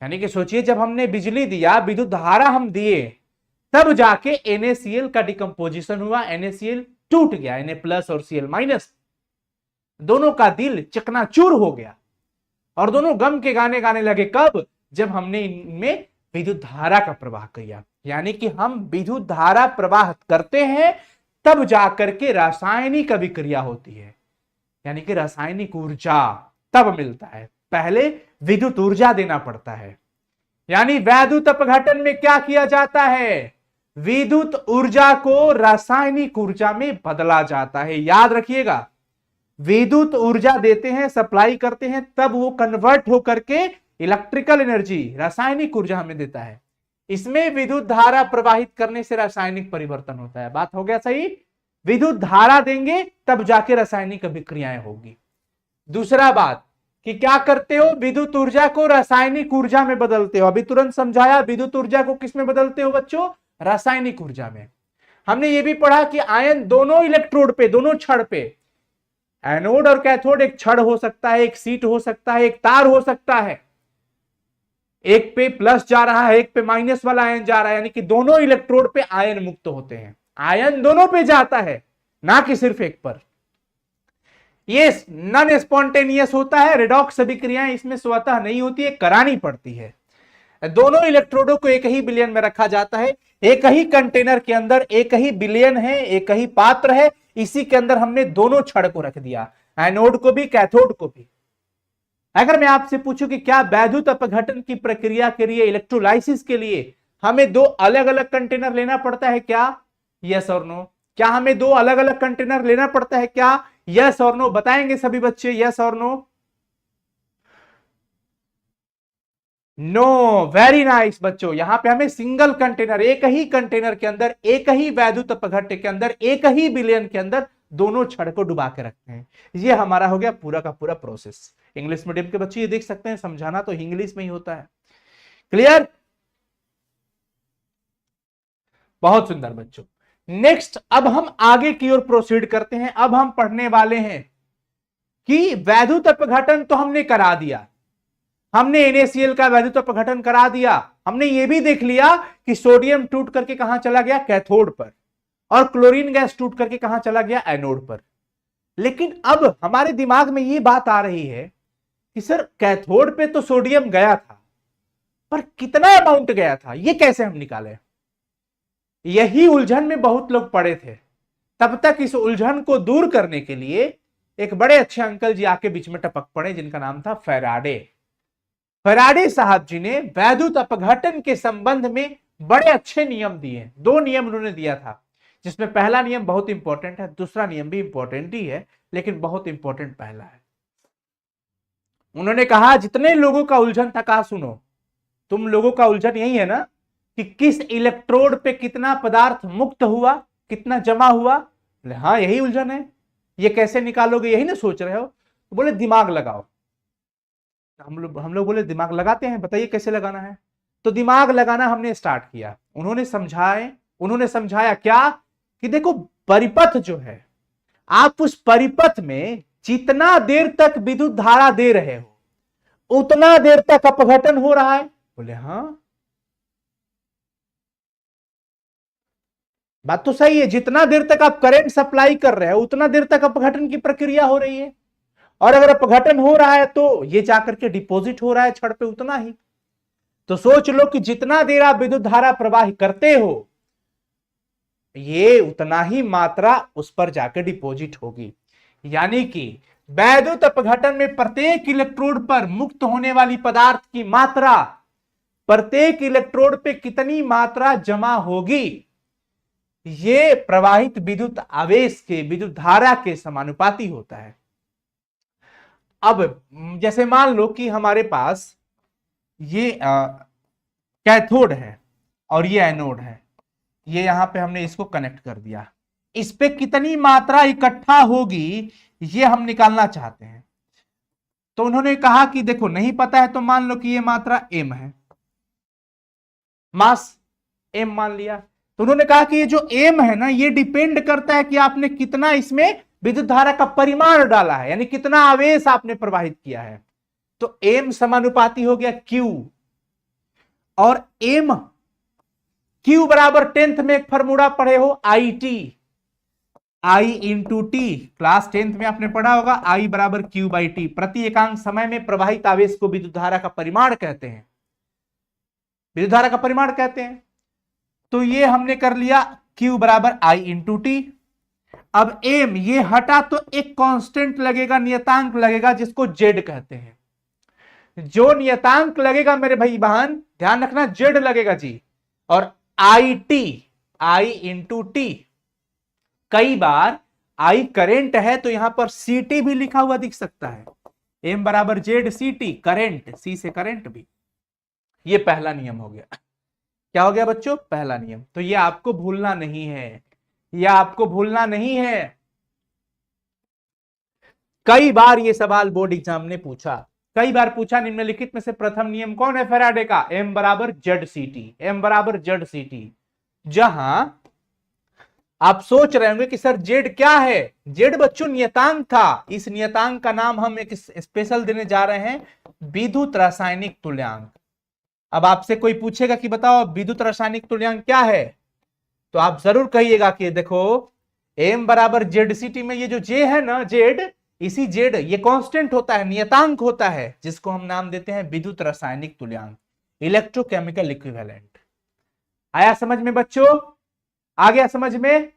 यानी कि सोचिए, जब हमने बिजली दिया, विद्युत धारा हम दिए, तब जाके NaCl का डिकम्पोजिशन हुआ, NaCl टूट गया, Na प्लस और Cl माइनस, दोनों का दिल चकनाचूर हो गया और दोनों गम के गाने गाने लगे। कब? जब हमने इनमें विद्युत धारा का प्रवाह किया। यानी कि हम विद्युत धारा प्रवाह करते हैं तब जाकर के रासायनिक अभिक्रिया होती है, यानी कि रासायनिक ऊर्जा तब मिलता है, पहले विद्युत ऊर्जा देना पड़ता है। यानी वैद्युत अपघटन में क्या किया जाता है? विद्युत ऊर्जा को रासायनिक ऊर्जा में बदला जाता है। याद रखिएगा, विद्युत ऊर्जा देते हैं, सप्लाई करते हैं, तब वो कन्वर्ट होकर के इलेक्ट्रिकल एनर्जी, रासायनिक ऊर्जा हमें देता है। इसमें विद्युत धारा प्रवाहित करने से रासायनिक परिवर्तन होता है। बात हो गया सही? विद्युत धारा देंगे तब जाके रासायनिक अभिक्रियाएं होगी। दूसरा बात कि क्या करते हो? विद्युत ऊर्जा को रासायनिक ऊर्जा में बदलते हो। अभी तुरंत समझाया, विद्युत ऊर्जा को किस में बदलते हो बच्चों? रासायनिक ऊर्जा में। हमने ये भी पढ़ा कि आयन दोनों इलेक्ट्रोड पे, दोनों छड़ पे, एनोड और कैथोड, एक छड़ हो सकता है, एक सीट हो सकता है, एक तार हो सकता है, एक पे प्लस जा रहा है, एक पे माइनस वाला आयन जा रहा है, यानी कि दोनों इलेक्ट्रोड पे आयन मुक्त होते हैं। आयन दोनों पे जाता है, ना कि सिर्फ एक पर। ये नॉन स्पॉन्टेनियस होता है, रिडॉक्स अभिक्रियाएं इसमें स्वतः नहीं होती है, करानी पड़ती है। दोनों इलेक्ट्रोडों को एक ही विलयन में रखा जाता है, एक ही कंटेनर के अंदर एक ही विलयन है, एक ही पात्र है, इसी के अंदर हमने दोनों छड़ को रख दिया, एनोड को भी कैथोड को भी। अगर मैं आपसे पूछूं कि क्या वैद्युत अपघटन की प्रक्रिया के लिए, इलेक्ट्रोलाइसिस के लिए हमें दो अलग अलग कंटेनर लेना पड़ता है क्या? यस और नो। क्या हमें दो अलग अलग कंटेनर लेना पड़ता है क्या? यस और नो। बताएंगे सभी बच्चे यस और नो? नो। वेरी नाइस बच्चों, यहां पे हमें सिंगल कंटेनर, एक ही कंटेनर के अंदर, एक ही वैद्युत अपघट्य के अंदर, एक ही विलयन के अंदर दोनों छड़ को डुबा के रखते हैं। ये हमारा हो गया पूरा का पूरा प्रोसेस। इंग्लिश मीडियम के बच्चे ये देख सकते हैं, समझाना तो इंग्लिश में ही होता है। क्लियर? बहुत सुंदर बच्चों। नेक्स्ट अब हम आगे की ओर प्रोसीड करते हैं। अब हम पढ़ने वाले हैं कि वैद्युत अपघटन तो हमने करा दिया, हमने NaCl का वैद्युत अपघटन करा दिया, हमने ये भी देख लिया कि सोडियम टूट करके कहां चला गया? कैथोड पर, और क्लोरीन गैस टूट करके कहां चला गया? एनोड पर। लेकिन अब हमारे दिमाग में ये बात आ रही है कि सर कैथोड पे तो सोडियम गया था, पर कितना अमाउंट गया था, ये कैसे हम निकालें? यही उलझन में बहुत लोग पड़े थे। तब तक इस उलझन को दूर करने के लिए एक बड़े अच्छे अंकल जी आके बीच में टपक पड़े, जिनका नाम था फैराडे। फैराडे साहब जी ने वैद्युत अपघटन के संबंध में बड़े अच्छे नियम दिए। दो नियम उन्होंने दिया था, जिसमें पहला नियम बहुत इंपॉर्टेंट है, दूसरा नियम भी इंपॉर्टेंट ही है, लेकिन बहुत इंपॉर्टेंट पहला है। उन्होंने कहा, जितने लोगों का उलझन था, कहा सुनो, तुम लोगों का उलझन यही है ना कि किस इलेक्ट्रोड पे कितना पदार्थ मुक्त हुआ, कितना जमा हुआ? हाँ, यही उलझन है। ये कैसे निकालोगे, यही ना सोच रहे हो? तो बोले दिमाग लगाओ। हम लोग बोले दिमाग लगाते हैं, बताइए कैसे लगाना है। तो दिमाग लगाना हमने स्टार्ट किया, उन्होंने समझाया क्या कि देखो परिपथ जो है, आप उस परिपथ में जितना देर तक विद्युत धारा दे रहे हो उतना देर तक अपघटन हो रहा है। बोले हाँ, बात तो सही है, जितना देर तक आप करंट सप्लाई कर रहे हो उतना देर तक अपघटन की प्रक्रिया हो रही है, और अगर अपघटन हो रहा है तो ये जाकर के डिपॉजिट हो रहा है छड़ पे उतना ही। तो सोच लो कि जितना देर आप विद्युत धारा प्रवाह करते हो ये उतना ही मात्रा उस पर जाकर डिपॉजिट होगी। यानी कि वैद्युत अपघटन में प्रत्येक इलेक्ट्रोड पर मुक्त होने वाली पदार्थ की मात्रा प्रत्येक इलेक्ट्रोड पे कितनी मात्रा जमा होगी, ये प्रवाहित विद्युत आवेश के, विद्युत धारा के समानुपाती होता है। अब जैसे मान लो कि हमारे पास ये कैथोड है और ये एनोड है, ये यहां पे हमने इसको कनेक्ट कर दिया, इस पे कितनी मात्रा इकट्ठा होगी ये हम निकालना चाहते हैं। तो उन्होंने कहा कि देखो नहीं पता है तो मान लो कि ये मात्रा m है, मास m मान लिया। तो उन्होंने कहा कि ये जो m है ना, ये डिपेंड करता है कि आपने कितना इसमें विद्युत धारा का परिमाण डाला है, यानी कितना आवेश आपने प्रवाहित किया है। तो m समानुपाती हो गया q, और m q बराबर 10th में एक फॉर्मूला पढ़े हो I into T, class 10th में आपने पढ़ा होगा, I बराबर Q बाई टी। प्रति एकांक समय में प्रवाहित आवेश को विद्युत धारा का परिमाण कहते हैं, विद्युत धारा का परिमाण कहते हैं। तो ये हमने कर लिया Q बराबर I इंटू टी। अब m ये हटा तो एक कांस्टेंट लगेगा, नियतांक लगेगा, जिसको z कहते हैं। जो नियतांक लगेगा मेरे भाई बहन ध्यान रखना, z लगेगा जी। और I इंटू टी, कई बार I करंट है तो यहां पर CT भी लिखा हुआ दिख सकता है, M बराबर जेड CT, करंट, C से करंट भी। ये पहला नियम हो गया। क्या हो गया बच्चों? पहला नियम। तो ये आपको भूलना नहीं है, यह आपको भूलना नहीं है। कई बार ये सवाल बोर्ड एग्जाम ने पूछा, कई बार पूछा। निम्नलिखित में से प्रथम नियम कौन है फैराडे का? M बराबर जेड CT, M बराबर जेड CT। जहां आप सोच रहे होंगे कि सर जेड क्या है? जेड बच्चों नियतांक था। इस नियतांक का नाम हम एक स्पेशल देने जा रहे हैं, विद्युत रासायनिक तुल्यांक। अब आपसे कोई पूछेगा कि बताओ विद्युत रासायनिक तुल्यांक क्या है, तो आप जरूर कहिएगा कि देखो M बराबर जेड CT में ये जो J है ना, जेड, इसी जेड ये कांस्टेंट होता है, नियतांक होता है, जिसको हम नाम देते हैं विद्युत रासायनिक तुल्यांक, इलेक्ट्रोकेमिकल इक्विवेलेंट। आया समझ में बच्चों? आ गया समझ में?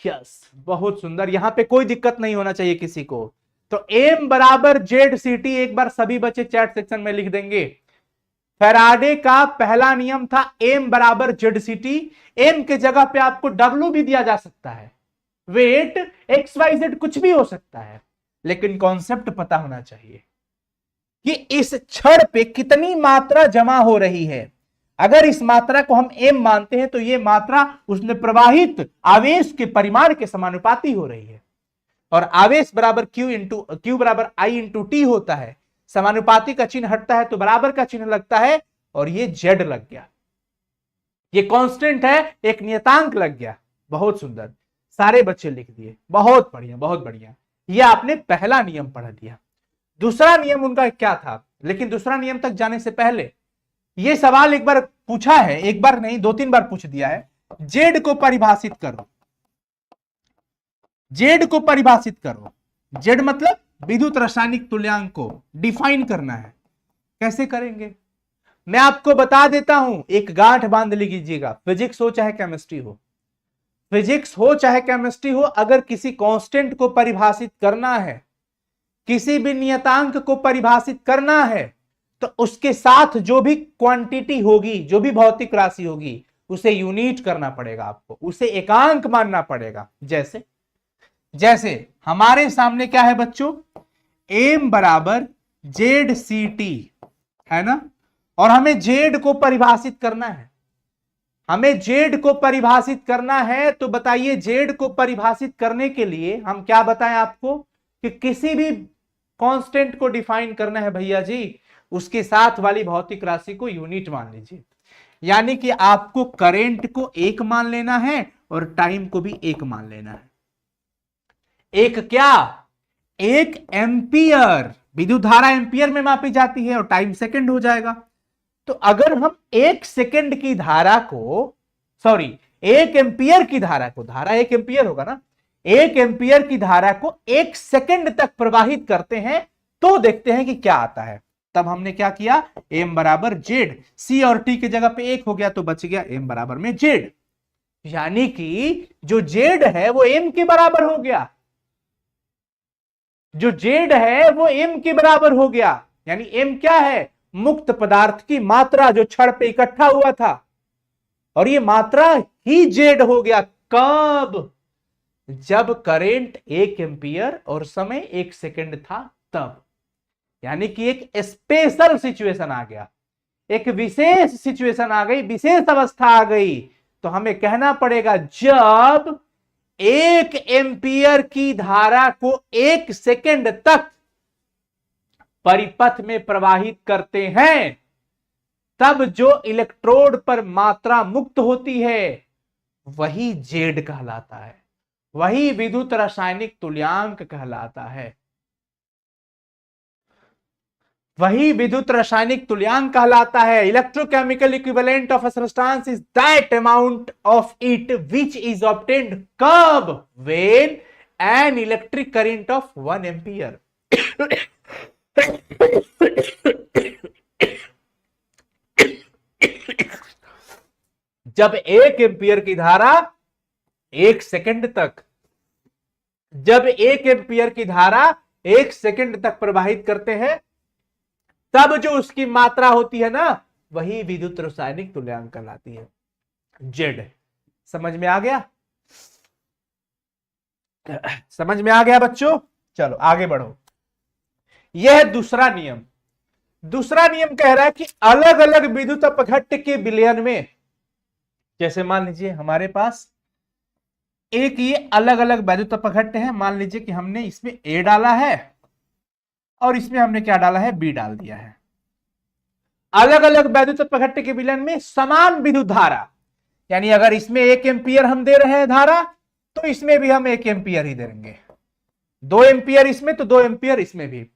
यस, बहुत सुंदर। यहां पे कोई दिक्कत नहीं होना चाहिए किसी को। तो M बराबर जेड CT, एक बार सभी बच्चे चैट सेक्शन में लिख देंगे। फैराडे का पहला नियम था M बराबर जेड CT। M के जगह पे आपको W भी दिया जा सकता है, वेट XYZ कुछ भी हो सकता है, लेकिन कॉन्सेप्ट पता होना चाहिए कि इस छड़ पे कितनी मात्रा जमा हो रही है। अगर इस मात्रा को हम M मानते हैं तो यह मात्रा उसमें प्रवाहित आवेश के परिमाण के समानुपाती हो रही है। और आवेश बराबर Q बराबर I इंटू टी होता है। समानुपाती का चिन्ह हटता है तो बराबर का चिन्ह लगता है, और ये Z लग गया। ये कांस्टेंट है, एक नियतांक लग गया। बहुत सुंदर, सारे बच्चे लिख दिए, बहुत बढ़िया बहुत बढ़िया। ये आपने पहला नियम पढ़ लिया। दूसरा नियम उनका क्या था? लेकिन दूसरा नियम तक जाने से पहले ये सवाल एक बार पूछा है, एक बार नहीं 2-3 बार पूछ दिया है। जेड को परिभाषित करो, जेड को परिभाषित करो। जेड मतलब विद्युत रासायनिक तुल्यांक को डिफाइन करना है। कैसे करेंगे मैं आपको बता देता हूं, एक गांठ बांध लीजिएगा। फिजिक्स हो चाहे केमिस्ट्री हो, फिजिक्स हो चाहे केमिस्ट्री हो, अगर किसी कांस्टेंट को परिभाषित करना है, किसी भी नियतांक को परिभाषित करना है, तो उसके साथ जो भी क्वांटिटी होगी, जो भी भौतिक राशि होगी, उसे यूनिट करना पड़ेगा आपको, उसे एकांक मानना पड़ेगा। जैसे जैसे हमारे सामने क्या है बच्चों? M बराबर जेड CT है ना, और हमें जेड को परिभाषित करना है। हमें जेड को परिभाषित करना है, तो बताइए जेड को परिभाषित करने के लिए हम क्या बताएं आपको कि किसी भी कांस्टेंट को डिफाइन करना है भैया जी, उसके साथ वाली भौतिक राशि को यूनिट मान लीजिए। यानी कि आपको करंट को एक मान लेना है और टाइम को भी एक मान लेना है। एक क्या? एक एम्पियर। विद्युत धारा एम्पियर में मापी जाती है और टाइम सेकंड हो जाएगा। तो अगर हम एक सेकंड की धारा को, सॉरी, एक एम्पियर की धारा को, धारा एक एम्पियर होगा ना, एक एम्पियर की धारा को एक सेकंड तक प्रवाहित करते हैं तो देखते हैं कि क्या आता है। तब हमने क्या किया, एम बराबर जेड, सी और टी की जगह पे एक हो गया तो बच गया एम बराबर में जेड। यानी कि जो जेड है वो एम के बराबर हो गया, जो जेड है वो एम के बराबर हो गया। यानी एम क्या है, मुक्त पदार्थ की मात्रा जो छड़ पे इकट्ठा हुआ था, और ये मात्रा ही जेड हो गया। कब? जब करंट एक एम्पियर और समय एक सेकंड था तब। यानी कि एक स्पेशल सिचुएशन आ गया, एक विशेष सिचुएशन आ गई, विशेष अवस्था आ गई। तो हमें कहना पड़ेगा जब एक एम्पियर की धारा को एक सेकंड तक परिपथ में प्रवाहित करते हैं तब जो इलेक्ट्रोड पर मात्रा मुक्त होती है वही जेड कहलाता है, वही विद्युत रासायनिक तुल्यांक कहलाता है, वही विद्युत रासायनिक तुल्यांक कहलाता है। Electrochemical equivalent of a substance is that amount of it which is obtained कब? When an electric current of 1 ampere. जब एक एम्पियर की धारा एक सेकंड तक, जब एक एम्पियर की धारा एक सेकंड तक प्रवाहित करते हैं तब जो उसकी मात्रा होती है ना वही विद्युत रासायनिक तुल्यांक कहलाती है, जेड। समझ में आ गया? समझ में आ गया बच्चों? चलो आगे बढ़ो। यह दूसरा नियम। दूसरा नियम कह रहा है कि अलग अलग विद्युत अपघट्ट के विलयन में, जैसे मान लीजिए हमारे पास एक ये अलग अलग वैद्युत अपघट्ट है, मान लीजिए कि हमने इसमें ए डाला है और इसमें हमने क्या डाला है, बी डाल दिया है। अलग अलग वैद्युत अपघट्ट के विलयन में समान विद्युत धारा, यानी अगर इसमें 1 एम्पियर हम दे रहे हैं धारा तो इसमें भी हम 1 एम्पियर ही देंगे, 2 एम्पियर इसमें तो 2 एम्पियर इसमें भी।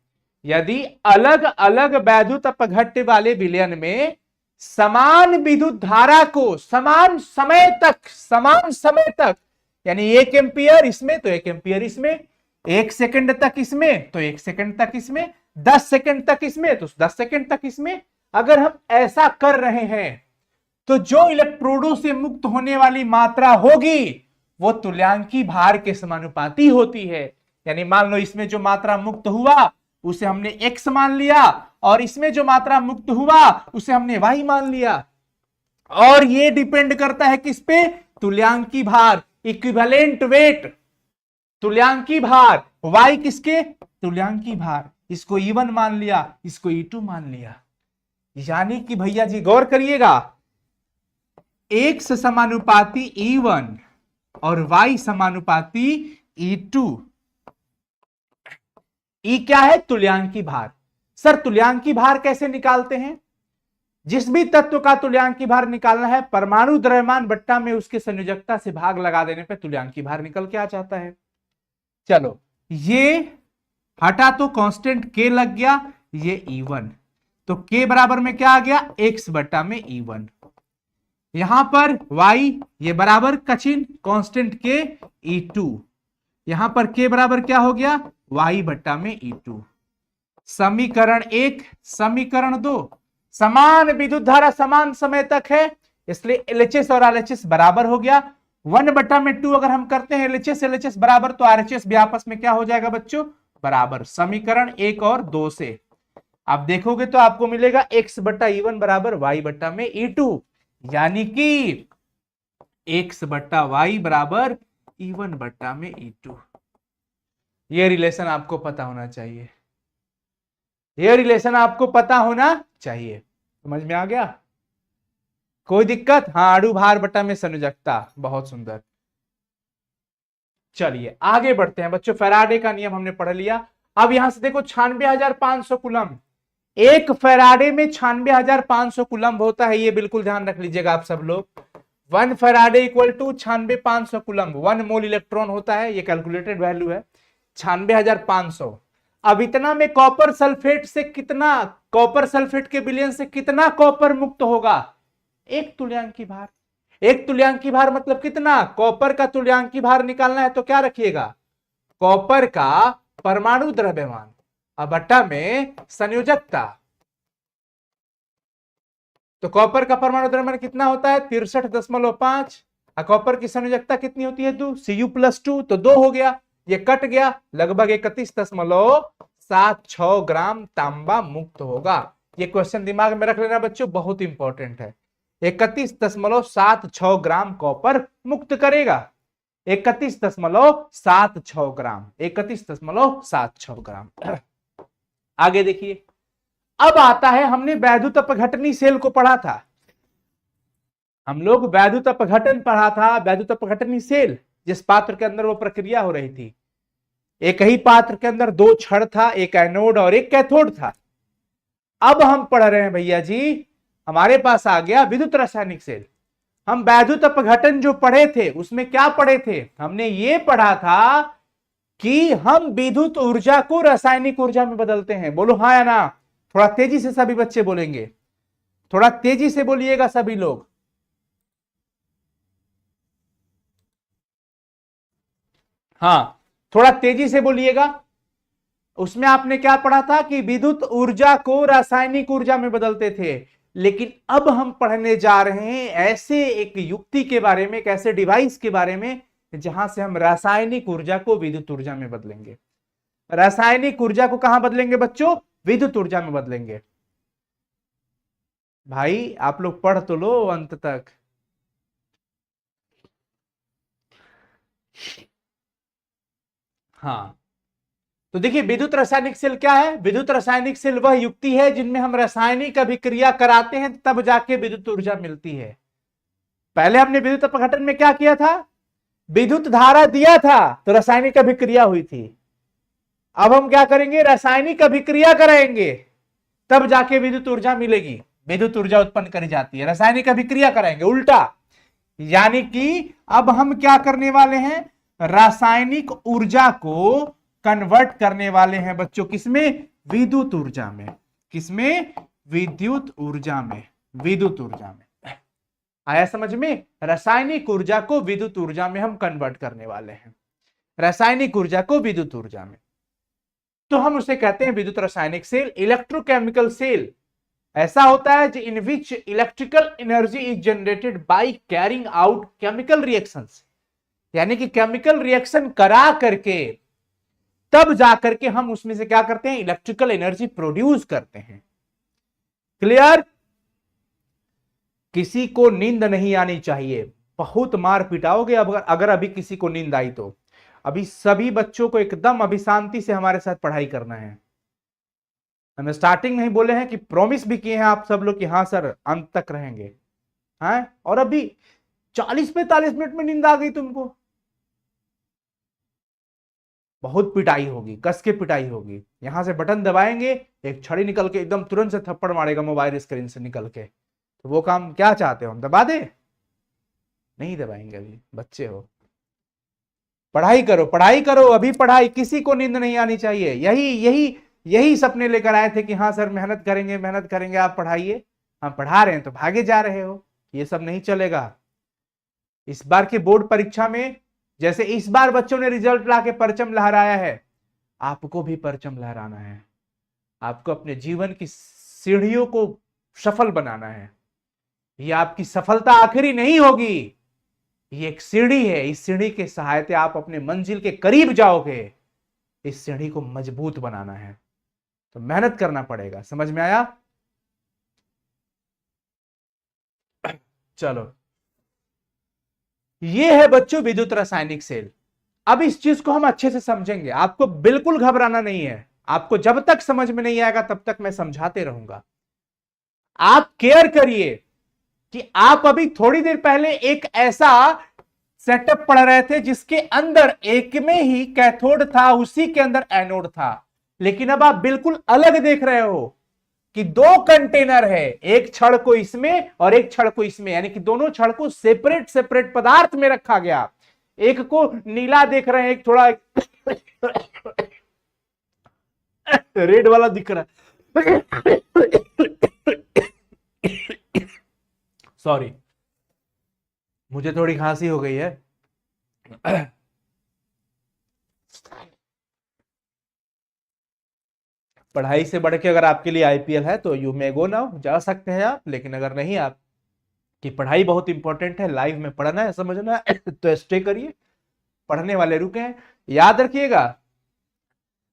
यदि अलग अलग वैद्युत अपघट्ट वाले विलयन में समान विद्युत धारा को समान समय तक, यानी 1 एम्पियर इसमें तो 1 एम्पियर इसमें, 1 सेकंड तक इसमें तो 1 सेकंड तक इसमें, 10 सेकंड तक इसमें तो 10 सेकंड तक इसमें, अगर हम ऐसा कर रहे हैं तो जो इलेक्ट्रोडों से मुक्त होने वाली मात्रा होगी वो तुल्यांकी भार के समानुपाती होती है। यानी मान लो इसमें जो मात्रा मुक्त हुआ उसे हमने x मान लिया और इसमें जो मात्रा मुक्त हुआ उसे हमने y मान लिया, और ये डिपेंड करता है किस पे, तुल्यांकी भार, इक्विवेलेंट वेट, तुल्यांकी भार। y किसके, तुल्यांकी भार। इसको E1 मान लिया, इसको E2 मान लिया। यानी कि भैया जी गौर करिएगा, x समानुपाती E1 और y समानुपाती E2। E क्या है, तुल्यांकी भार। सर तुल्यांकी भार कैसे निकालते हैं? जिस भी तत्व का तुल्यांकी भार निकालना है परमाणु द्रव्यमान बट्टा में उसके संयोजकता से भाग लगा देने पर तुल्यांकी भार निकल के आ जाता है। चलो ये हटा तो कांस्टेंट k लग गया, ये E1, तो k बराबर में क्या आ गया, x बट्टा में E1। यहां पर y ये बराबर कचिन कांस्टेंट k E2, यहां पर k बराबर क्या हो गया, y बट्टा में E2। समीकरण 1, समीकरण 2, समान विद्युत धारा समान समय तक है इसलिए LHS और RHS बराबर हो गया। 1/2 अगर हम करते हैं LHS LHS बराबर तो RHS भी आपस में क्या हो जाएगा बच्चों, बराबर। समीकरण 1 और 2 से आप देखोगे तो आपको मिलेगा x बट्टा E1 बराबर y बट्टा में E2, यानी कि x बट्टा y बराबर E1 बट्टा में E2। ये रिलेशन आपको पता होना चाहिए, ये रिलेशन आपको पता होना चाहिए। समझ में आ गया? कोई दिक्कत? हाँ, अणु भार बटा में संयोजकता, बहुत सुंदर। चलिए आगे बढ़ते हैं बच्चों। फैराडे का नियम हमने पढ़ लिया, अब यहां से देखो 96,500 कूलम, एक फैराडे में 96,500 कूलम होता है, ये बिल्कुल ध्यान रख लीजिएगा आप सब लोग। 1 faraday equal to 96,500 coulomb, 1 mole electron होता है, ये कैलकुलेटेड वैल्यू है 96,500। अब इतना में कॉपर सल्फेट से कितना, कॉपर सल्फेट के विलयन से कितना कॉपर मुक्त होगा? 1 तुल्यांकी भार। 1 तुल्यांकी भार मतलब कितना? कॉपर का तुल्यांकी भार निकालना है तो क्या रखिएगा? कॉपर का परमाणु द्रव्यमान अब बट्टा में संयोजकता। तो कॉपर का परमाणु द्रव्यमान कितना होता है? 63.5। कॉपर की संयोजकता कितनी होती है? 2 Cu+2, तो 2 हो गया, ये कट गया, लगभग 31.76 ग्राम तांबा मुक्त होगा। ये क्वेश्चन दिमाग में रख लेना बच्चों, बहुत इंपॉर्टेंट है। 31.76 ग्राम कॉपर मुक्त करेगा, 31.76 ग्राम, 31.76 ग्राम। आगे देखिए, अब आता है, हमने वैद्युत अपघटनी सेल को पढ़ा था, हम लोग वैद्युत अपघटन पढ़ा था, वैद्युत अपघटनी सेल, जिस पात्र के अंदर वो प्रक्रिया हो रही थी। एक ही पात्र के अंदर 2 छड़ था, एक एनोड और एक कैथोड था। अब हम पढ़ रहे हैं भैया जी, हमारे पास आ गया विद्युत रासायनिक सेल। हम वैद्युत अपघटन जो पढ़े थे उसमें क्या पढ़े थे? हमने ये पढ़ा था कि हम विद्युत ऊर्जा को रासायनिक ऊर्जा में बदलते हैं। बोलो हाँ या ना? थोड़ा तेजी से सभी बच्चे बोलेंगे, थोड़ा तेजी से बोलिएगा सभी लोग। हाँ, थोड़ा तेजी से बोलिएगा। उसमें आपने क्या पढ़ा था कि विद्युत ऊर्जा को रासायनिक ऊर्जा में बदलते थे। लेकिन अब हम पढ़ने जा रहे हैं ऐसे एक युक्ति के बारे में, एक ऐसे डिवाइस के बारे में जहां से हम रासायनिक ऊर्जा को विद्युत ऊर्जा में बदलेंगे। रासायनिक ऊर्जा को कहां बदलेंगे बच्चों? विद्युत ऊर्जा में बदलेंगे। भाई आप लोग पढ़ तो लो अंत तक। हाँ, तो देखिए विद्युत रासायनिक सेल क्या है? विद्युत रासायनिक सेल वह युक्ति है जिनमें हम रासायनिक अभिक्रिया कराते हैं तब जाके विद्युत ऊर्जा मिलती है। पहले हमने विद्युत अपघटन में क्या किया था? विद्युत धारा दिया था तो रासायनिक अभिक्रिया हुई थी। अब हम क्या करेंगे? रासायनिक अभिक्रिया कराएंगे तब जाके विद्युत ऊर्जा मिलेगी, विद्युत ऊर्जा उत्पन्न करी जाती है। रासायनिक अभिक्रिया कराएंगे उल्टा, यानी कि अब हम क्या करने वाले हैं? रासायनिक ऊर्जा को कन्वर्ट करने वाले हैं बच्चों, किसमें? विद्युत ऊर्जा में। किसमें? विद्युत ऊर्जा में। विद्युत ऊर्जा में आया समझ में? रासायनिक ऊर्जा को विद्युत ऊर्जा में हम कन्वर्ट करने वाले हैं, रासायनिक ऊर्जा को विद्युत ऊर्जा में। तो हम उसे कहते हैं विद्युत रासायनिक सेल। इलेक्ट्रोकेमिकल सेल ऐसा होता है in which electrical energy is generated by carrying out chemical reactions, यानी कि केमिकल रिएक्शन करा करके तब जाकर के हम उसमें से क्या करते हैं? इलेक्ट्रिकल एनर्जी प्रोड्यूस करते हैं। क्लियर? किसी को नींद नहीं आनी चाहिए, बहुत मार पिटाओगे अगर अभी किसी को नींद आई तो। अभी सभी बच्चों को एकदम अभी शांति से हमारे साथ पढ़ाई करना है। हमें स्टार्टिंग में ही बोले हैं कि प्रॉमिस भी किए हैं आप सब लोग कि हाँ सर अंत तक रहेंगे, हैं? और अभी 40-45 मिनट में नींद आ गई तुमको। बहुत पिटाई होगी, कस के पिटाई होगी। यहां से बटन दबाएंगे, एक छड़ी निकल के एकदम तुरंत से थप्पड़ मारेगा मोबाइल स्क्रीन से निकल के। तो वो काम क्या चाहते हो हम दबा दे? नहीं दबाएंगे, अभी बच्चे हो। पढ़ाई करो, पढ़ाई करो, अभी पढ़ाई। किसी को नींद नहीं आनी चाहिए। यही यही यही सपने लेकर आए थे कि हाँ सर मेहनत करेंगे, मेहनत करेंगे, आप पढ़ाइए। हम पढ़ा रहे हैं तो भागे जा रहे हो, ये सब नहीं चलेगा। इस बार के बोर्ड परीक्षा में जैसे इस बार बच्चों ने रिजल्ट लाके परचम लहराया है, आपको भी परचम लहराना है। आपको अपने जीवन की सीढ़ियों को सफल बनाना है। ये आपकी सफलता आखिरी नहीं होगी, ये एक सीढ़ी है। इस सीढ़ी के सहायता आप अपने मंजिल के करीब जाओगे। इस सीढ़ी को मजबूत बनाना है तो मेहनत करना पड़ेगा। समझ में आया? चलो, ये है बच्चों विद्युत रासायनिक सेल। अब इस चीज को हम अच्छे से समझेंगे, आपको बिल्कुल घबराना नहीं है। आपको जब तक समझ में नहीं आएगा तब तक मैं समझाते रहूंगा। आप केयर करिए कि आप अभी थोड़ी देर पहले एक ऐसा सेटअप पढ़ रहे थे जिसके अंदर एक में ही कैथोड था, उसी के अंदर एनोड था। लेकिन अब आप बिल्कुल अलग देख रहे हो कि दो कंटेनर है, एक छड़ को इसमें और एक छड़ को इसमें, यानी कि दोनों छड़ को सेपरेट सेपरेट पदार्थ में रखा गया। एक को नीला देख रहे हैं, एक थोड़ा रेड वाला दिख रहा है। सॉरी, मुझे थोड़ी खांसी हो गई है। पढ़ाई से बढ़ के अगर आपके लिए आईपीएल है तो यू मे गो नाउ, जा सकते हैं आप, लेकिन अगर नहीं, आप की पढ़ाई बहुत इंपॉर्टेंट है, लाइव में पढ़ना है, समझना है तो स्टे करिए, पढ़ने वाले रुके हैं। याद रखिएगा,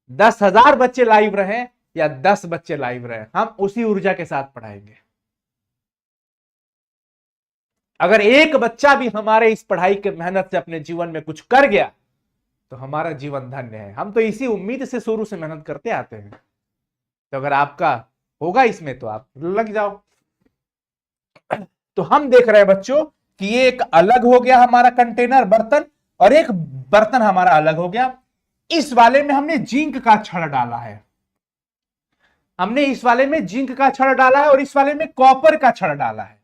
10,000 बच्चे लाइव रहे या 10 बच्चे लाइव रहे, हम उसी ऊर्जा के साथ पढ़ाएंगे। अगर एक बच्चा भी हमारे इस पढ़ाई के मेहनत से अपने जीवन में कुछ कर गया तो हमारा जीवन धन्य है। हम तो इसी उम्मीद से शुरू से मेहनत करते आते हैं, तो अगर आपका होगा इसमें तो आप लग जाओ। तो हम देख रहे हैं बच्चों कि ये एक अलग हो गया हमारा कंटेनर बर्तन, और एक बर्तन हमारा अलग हो गया। इस वाले में हमने जिंक का छड़ डाला है, हमने इस वाले में जिंक का छड़ डाला है और इस वाले में कॉपर का छड़ डाला है,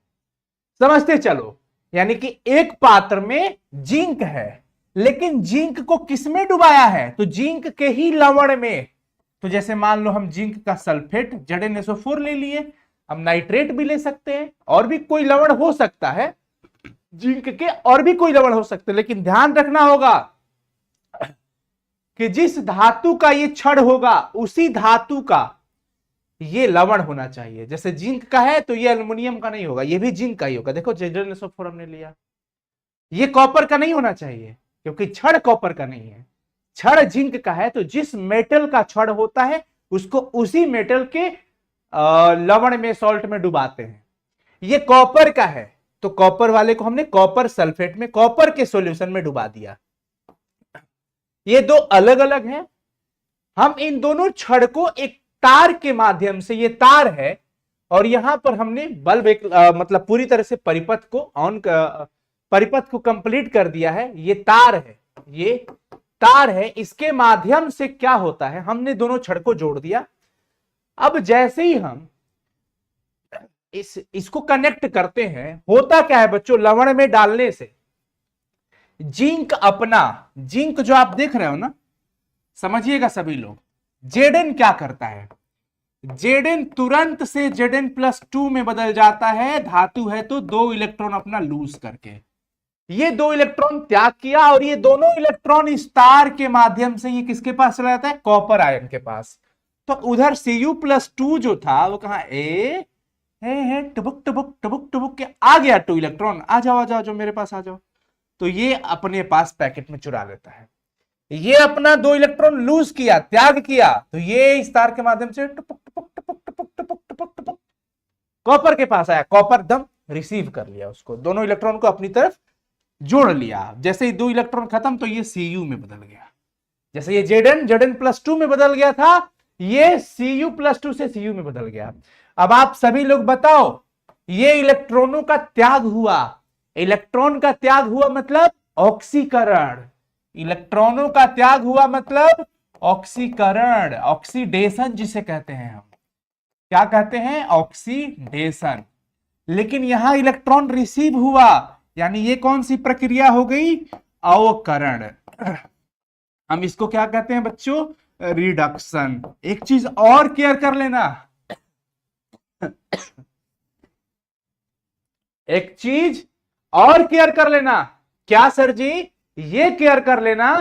समझते चलो। यानी कि एक पात्र में जिंक है, लेकिन जिंक को किसमें डुबाया है, तो जिंक के ही लवण में। तो जैसे मान लो हम जिंक का सल्फेट ZnSO4 ले लिए, हम नाइट्रेट भी ले सकते हैं, और भी कोई लवण हो सकता है जिंक के, और भी कोई लवण हो सकते हैं, लेकिन ध्यान रखना होगा कि जिस धातु का ये छड़ होगा उसी धातु का ये लवण होना चाहिए। जैसे जिंक का है तो ये एल्युमिनियम का नहीं होगा, ये भी जिंक का ही होगा। देखो ZnSO4 हमने लिया, ये कॉपर का नहीं होना चाहिए क्योंकि छड़ कॉपर का नहीं है, छड़ जिंक का है। तो जिस मेटल का छड़ होता है उसको उसी मेटल के लवण में, सॉल्ट में डुबाते हैं। ये कॉपर का है तो कॉपर वाले को हमने कॉपर सल्फेट में, कॉपर के सॉल्यूशन में डुबा दिया। ये दो अलग अलग हैं। हम इन दोनों छड़ को एक तार के माध्यम से, ये तार है और यहां पर हमने बल्ब एक मतलब पूरी तरह से परिपथ को ऑन, परिपथ को कंप्लीट कर दिया है। ये तार है, ये तार है, इसके माध्यम से क्या होता है, हमने दोनों छड़ को जोड़ दिया। अब जैसे ही हम इसको कनेक्ट करते हैं, होता क्या है बच्चों, लवण में डालने से जिंक अपना, जिंक जो आप देख रहे हो ना, समझिएगा सभी लोग, Zn क्या करता है, Zn तुरंत से Zn+2 में बदल जाता है। धातु है तो 2 इलेक्ट्रॉन अपना लूज करके, ये 2 इलेक्ट्रॉन त्याग किया और ये दोनों इलेक्ट्रॉन इस तार के माध्यम से ये किसके पास चला जाता है, कॉपर आयन के पास। तो उधर Cu+2 जो था वो कहा है टबुक टबुक टबुक टबुक के आ गया 2 इलेक्ट्रॉन, आ जाओ आ जाओ, जो मेरे पास आ जाओ। तो ये अपने पास पैकेट में चुरा लेता है। ये अपना 2 इलेक्ट्रॉन लूज किया, त्याग किया, तो ये इस तार के माध्यम से टपक टपक टपक टपक टपक टपक टपक कॉपर के पास आया, कॉपर दम रिसीव कर लिया उसको, दोनों इलेक्ट्रॉन को अपनी तरफ जोड़ लिया। जैसे ही 2 इलेक्ट्रॉन खत्म तो ये Cu में बदल गया। जैसे ये Zn+2 में बदल गया था, ये Cu+2 से Cu में बदल गया। अब आप सभी लोग बताओ, ये इलेक्ट्रॉनों का त्याग हुआ, इलेक्ट्रॉन का त्याग हुआ मतलब ऑक्सीकरण, इलेक्ट्रॉनों का त्याग हुआ मतलब ऑक्सीकरण, ऑक्सीडेशन जिसे कहते हैं हम, क्या कहते हैं, ऑक्सीडेशन। लेकिन यहां इलेक्ट्रॉन रिसीव हुआ, यानी ये कौन सी प्रक्रिया हो गई, अवकरण। हम इसको क्या कहते हैं बच्चों, रिडक्शन। एक चीज और केयर कर लेना, एक चीज और केयर कर लेना, क्या सर जी, ये केयर कर लेना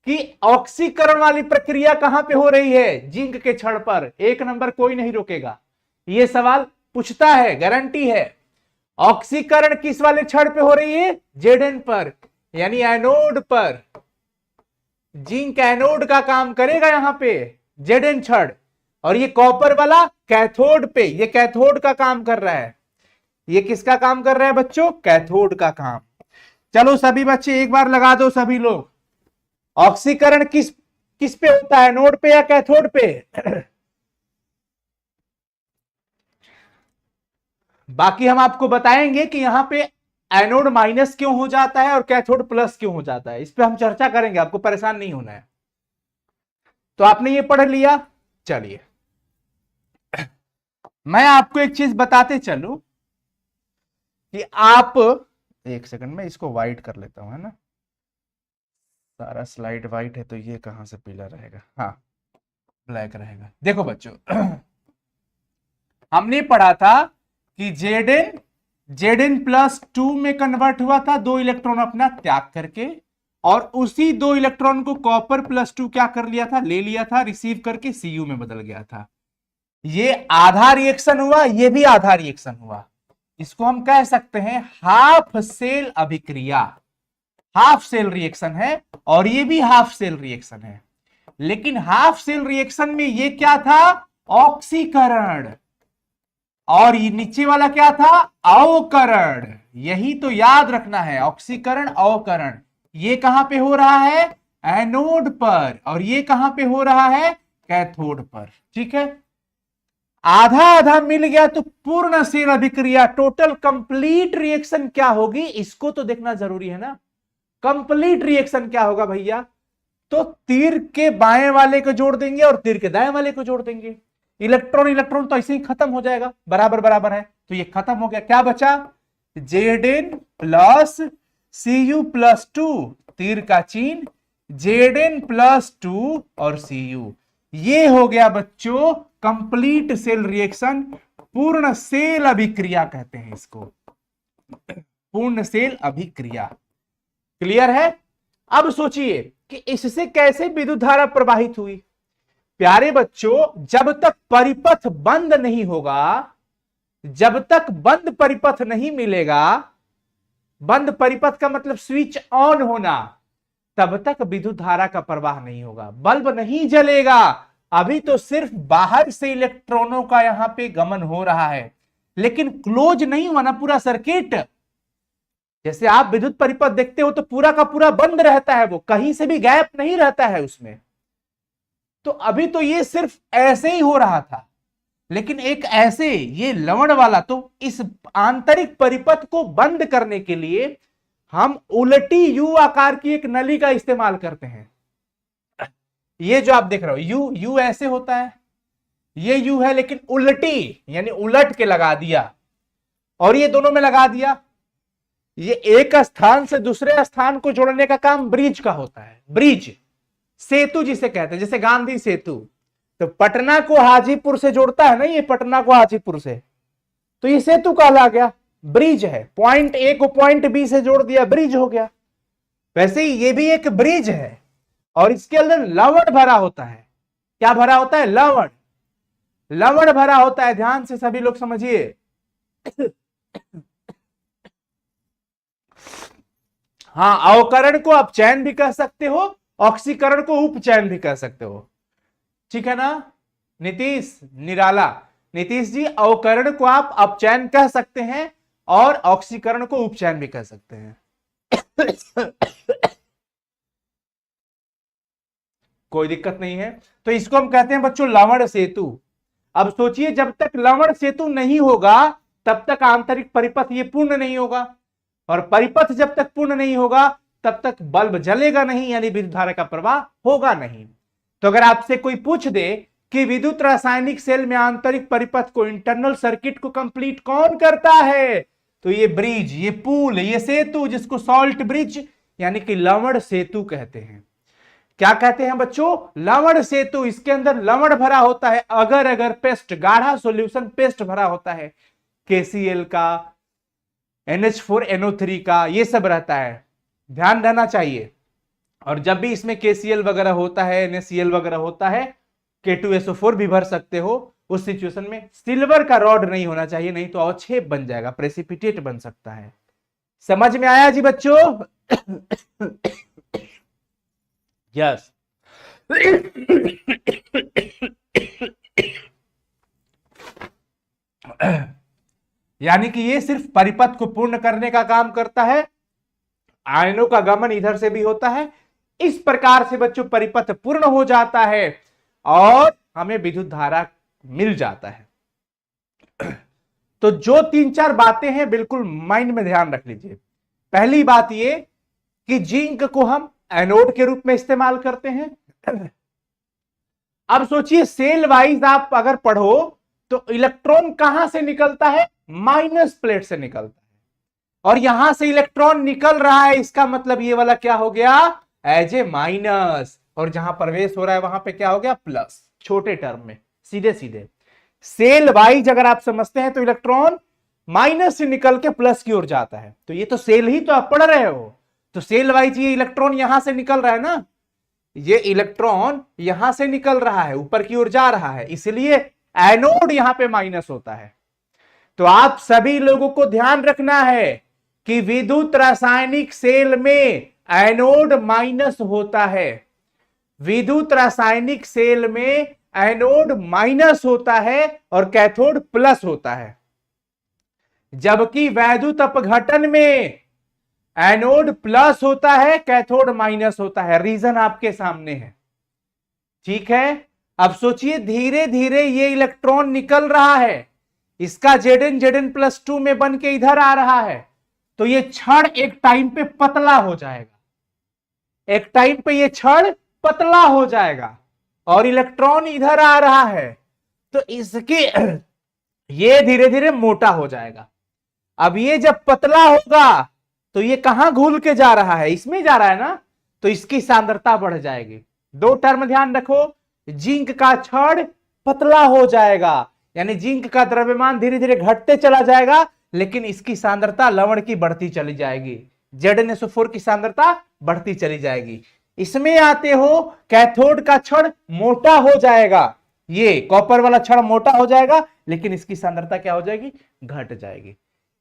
कि ऑक्सीकरण वाली प्रक्रिया कहां पे हो रही है, जिंक के छड़ पर। 1 नंबर कोई नहीं रोकेगा, ये सवाल पूछता है, गारंटी है। ऑक्सीकरण किस वाले छड़ पे हो रही है, Zn पर, यानी एनोड पर। जिंक एनोड का काम करेगा यहां पे, Zn छड़, और ये कॉपर वाला कैथोड पे, ये कैथोड का काम कर रहा है। ये किसका काम कर रहा है बच्चों, कैथोड का काम। चलो सभी बच्चे एक बार लगा दो सभी लोग, ऑक्सीकरण किस किस पे होता है, एनोड पे या कैथोड पे। बाकी हम आपको बताएंगे कि यहां पे एनोड माइनस क्यों हो जाता है और कैथोड प्लस क्यों हो जाता है, इस पे हम चर्चा करेंगे, आपको परेशान नहीं होना है। तो आपने ये पढ़ लिया। चलिए मैं आपको एक चीज बताते चलूं कि आप, एक सेकंड में इसको वाइट कर लेता हूं, है ना, सारा स्लाइड वाइट है तो ये कहां से पीला रहेगा, हाँ ब्लैक रहेगा। देखो बच्चों हमने पढ़ा था कि जेड एन प्लस 2 में कन्वर्ट हुआ था, 2 इलेक्ट्रॉन अपना त्याग करके, और उसी 2 इलेक्ट्रॉन को कॉपर प्लस 2 क्या कर लिया था, ले लिया था, रिसीव करके Cu में बदल गया था। ये आधा रिएक्शन हुआ, ये भी आधा रिएक्शन हुआ। इसको हम कह सकते हैं हाफ सेल अभिक्रिया, हाफ सेल रिएक्शन है, और ये भी हाफ सेल रिएक्शन है। लेकिन हाफ सेल रिएक्शन में ये क्या था, ऑक्सीकरण, और ये नीचे वाला क्या था, अवकरण। यही तो याद रखना है, ऑक्सीकरण अवकरण। ये कहां पे हो रहा है, एनोड पर, और ये कहां पे हो रहा है, कैथोड पर। ठीक है, आधा आधा मिल गया तो पूर्ण सेल अभिक्रिया, टोटल कंप्लीट रिएक्शन क्या होगी, इसको तो देखना जरूरी है ना। कंप्लीट रिएक्शन क्या होगा भैया, तो तीर के बाएं वाले को जोड़ देंगे और तीर के दाएं वाले को जोड़ देंगे। इलेक्ट्रॉन इलेक्ट्रॉन तो ऐसे ही खत्म हो जाएगा, बराबर बराबर है, तो ये खत्म हो गया। क्या बचा, Zn प्लस Cu प्लस 2, तीर का चिन्ह, Zn प्लस 2 और Cu। ये हो गया बच्चों कंप्लीट सेल रिएक्शन, पूर्ण सेल अभिक्रिया कहते हैं इसको, पूर्ण सेल अभिक्रिया। क्लियर है। अब सोचिए कि इससे कैसे विद्युत धारा प्रवाहित हुई। प्यारे बच्चों, जब तक परिपथ बंद नहीं होगा, जब तक बंद परिपथ नहीं मिलेगा, बंद परिपथ का मतलब स्विच ऑन होना, तब तक विद्युत धारा का प्रवाह नहीं होगा, बल्ब नहीं जलेगा। अभी तो सिर्फ बाहर से इलेक्ट्रॉनों का यहां पे गमन हो रहा है, लेकिन क्लोज नहीं हुआ ना पूरा सर्किट। जैसे आप विद्युत परिपथ देखते हो तो पूरा का पूरा बंद रहता है, वो कहीं से भी गैप नहीं रहता है उसमें। तो अभी तो ये सिर्फ ऐसे ही हो रहा था, लेकिन एक ऐसे ये लवण वाला, तो इस आंतरिक परिपथ को बंद करने के लिए हम उल्टी यू आकार की एक नली का इस्तेमाल करते हैं। ये जो आप देख रहे हो यू ऐसे होता है, ये यू है लेकिन उल्टी, यानी उलट के लगा दिया, और ये दोनों में लगा दिया। ये एक स्थान से दूसरे स्थान को जोड़ने का काम ब्रिज का होता है, ब्रिज, सेतु जिसे कहते हैं, जैसे गांधी सेतु। तो पटना को हाजीपुर से जोड़ता है ना, ये पटना को हाजीपुर से, तो ये सेतु कहला गया, ब्रिज है। पॉइंट ए को पॉइंट बी से जोड़ दिया, ब्रिज हो गया। वैसे ही ये भी एक ब्रिज है, और इसके अंदर लवण भरा होता है। क्या भरा होता है, लवण, लवण भरा होता है। ध्यान से सभी लोग समझिए। हाँ, अवकरण को आप चयन भी कह सकते हो, ऑक्सीकरण को उपचयन भी कह सकते हो। ठीक है ना नीतीश निराला, नीतीश जी, अवकरण को आप अपचयन कह सकते हैं और ऑक्सीकरण को उपचयन भी कह सकते हैं। कोई दिक्कत नहीं है। तो इसको हम कहते हैं बच्चों लवण सेतु। अब सोचिए, जब तक लवण सेतु नहीं होगा तब तक आंतरिक परिपथ ये पूर्ण नहीं होगा, और परिपथ जब तक पूर्ण नहीं होगा तब तक बल्ब जलेगा नहीं, यानी विद्युत धारा का प्रवाह होगा नहीं। तो अगर आपसे कोई पूछ दे कि विद्युत रासायनिक सेल में आंतरिक परिपथ को, इंटरनल सर्किट को कंप्लीट कौन करता है, तो ये ब्रिज, ये पुल, ये सेतु, जिसको सॉल्ट ब्रिज यानी कि लवण सेतु कहते हैं। क्या कहते हैं बच्चों, लवण सेतु। इसके अंदर लवण भरा होता है, अगर अगर पेस्ट, गाढ़ा सॉल्यूशन पेस्ट भरा होता है, KCl का, NH4NO3 का, ये सब रहता है, ध्यान रहना चाहिए। और जब भी इसमें KCl वगैरह होता है, NaCl वगैरह होता है, K2SO4 भी भर सकते हो। उस सिचुएशन में सिल्वर का रॉड नहीं होना चाहिए, नहीं तो अवक्षेप बन जाएगा, प्रेसिपिटेट बन सकता है। समझ में आया जी बच्चों? यस। यानी कि ये सिर्फ परिपथ को पूर्ण करने का काम करता है, आयनों का गमन इधर से भी होता है। इस प्रकार से बच्चों परिपथ पूर्ण हो जाता है और हमें विद्युत धारा मिल जाता है। तो जो 3-4 बातें हैं बिल्कुल माइंड में ध्यान रख लीजिए। पहली बात ये कि जिंक को हम एनोड के रूप में इस्तेमाल करते हैं, अब सोचिए सेल वाइज आप अगर पढ़ो तो इलेक्ट्रॉन कहां से निकलता है, माइनस प्लेट से निकलता है, और यहां से इलेक्ट्रॉन निकल रहा है, इसका मतलब ये वाला क्या हो गया, एज ए माइनस, और जहां प्रवेश हो रहा है वहां पे क्या हो गया, प्लस। छोटे टर्म में सीधे सीधे सेल वाइज अगर आप समझते हैं तो इलेक्ट्रॉन माइनस से निकल के प्लस की ओर जाता है, तो ये तो सेल ही तो आप पढ़ रहे हो, तो सेल वाइज ये इलेक्ट्रॉन यहां से निकल रहा है ना, ये इलेक्ट्रॉन यहां से निकल रहा है, ऊपर की ओर जा रहा है, इसलिए एनोड यहां पे माइनस होता है। तो आप सभी लोगों को ध्यान रखना है कि विद्युत रासायनिक सेल में एनोड माइनस होता है, विद्युत रासायनिक सेल में एनोड माइनस होता है और कैथोड प्लस होता है, जबकि वैद्युत अपघटन में एनोड प्लस होता है, कैथोड माइनस होता है। रीजन आपके सामने है, ठीक है। अब सोचिए धीरे धीरे ये इलेक्ट्रॉन निकल रहा है, इसका Zn+2 में बन के इधर आ रहा है, तो ये छड़ एक टाइम पे पतला हो जाएगा, एक टाइम पे ये छड़ पतला हो जाएगा, और इलेक्ट्रॉन इधर आ रहा है, तो इसके ये धीरे धीरे मोटा हो जाएगा। अब ये जब पतला होगा तो ये कहां घुल के जा रहा है, इसमें जा रहा है ना, तो इसकी सांद्रता बढ़ जाएगी। दो टर्म ध्यान रखो, जिंक का छड़ पतला हो जाएगा, यानी जिंक का द्रव्यमान धीरे धीरे घटते चला जाएगा, लेकिन इसकी सांद्रता लवण की बढ़ती चली जाएगी, ZnSO4 की सांद्रता बढ़ती चली जाएगी। इसमें आते हो कैथोड का छड़ मोटा हो जाएगा, ये कॉपर वाला छड़ मोटा हो जाएगा, लेकिन इसकी सांद्रता क्या हो जाएगी, घट जाएगी।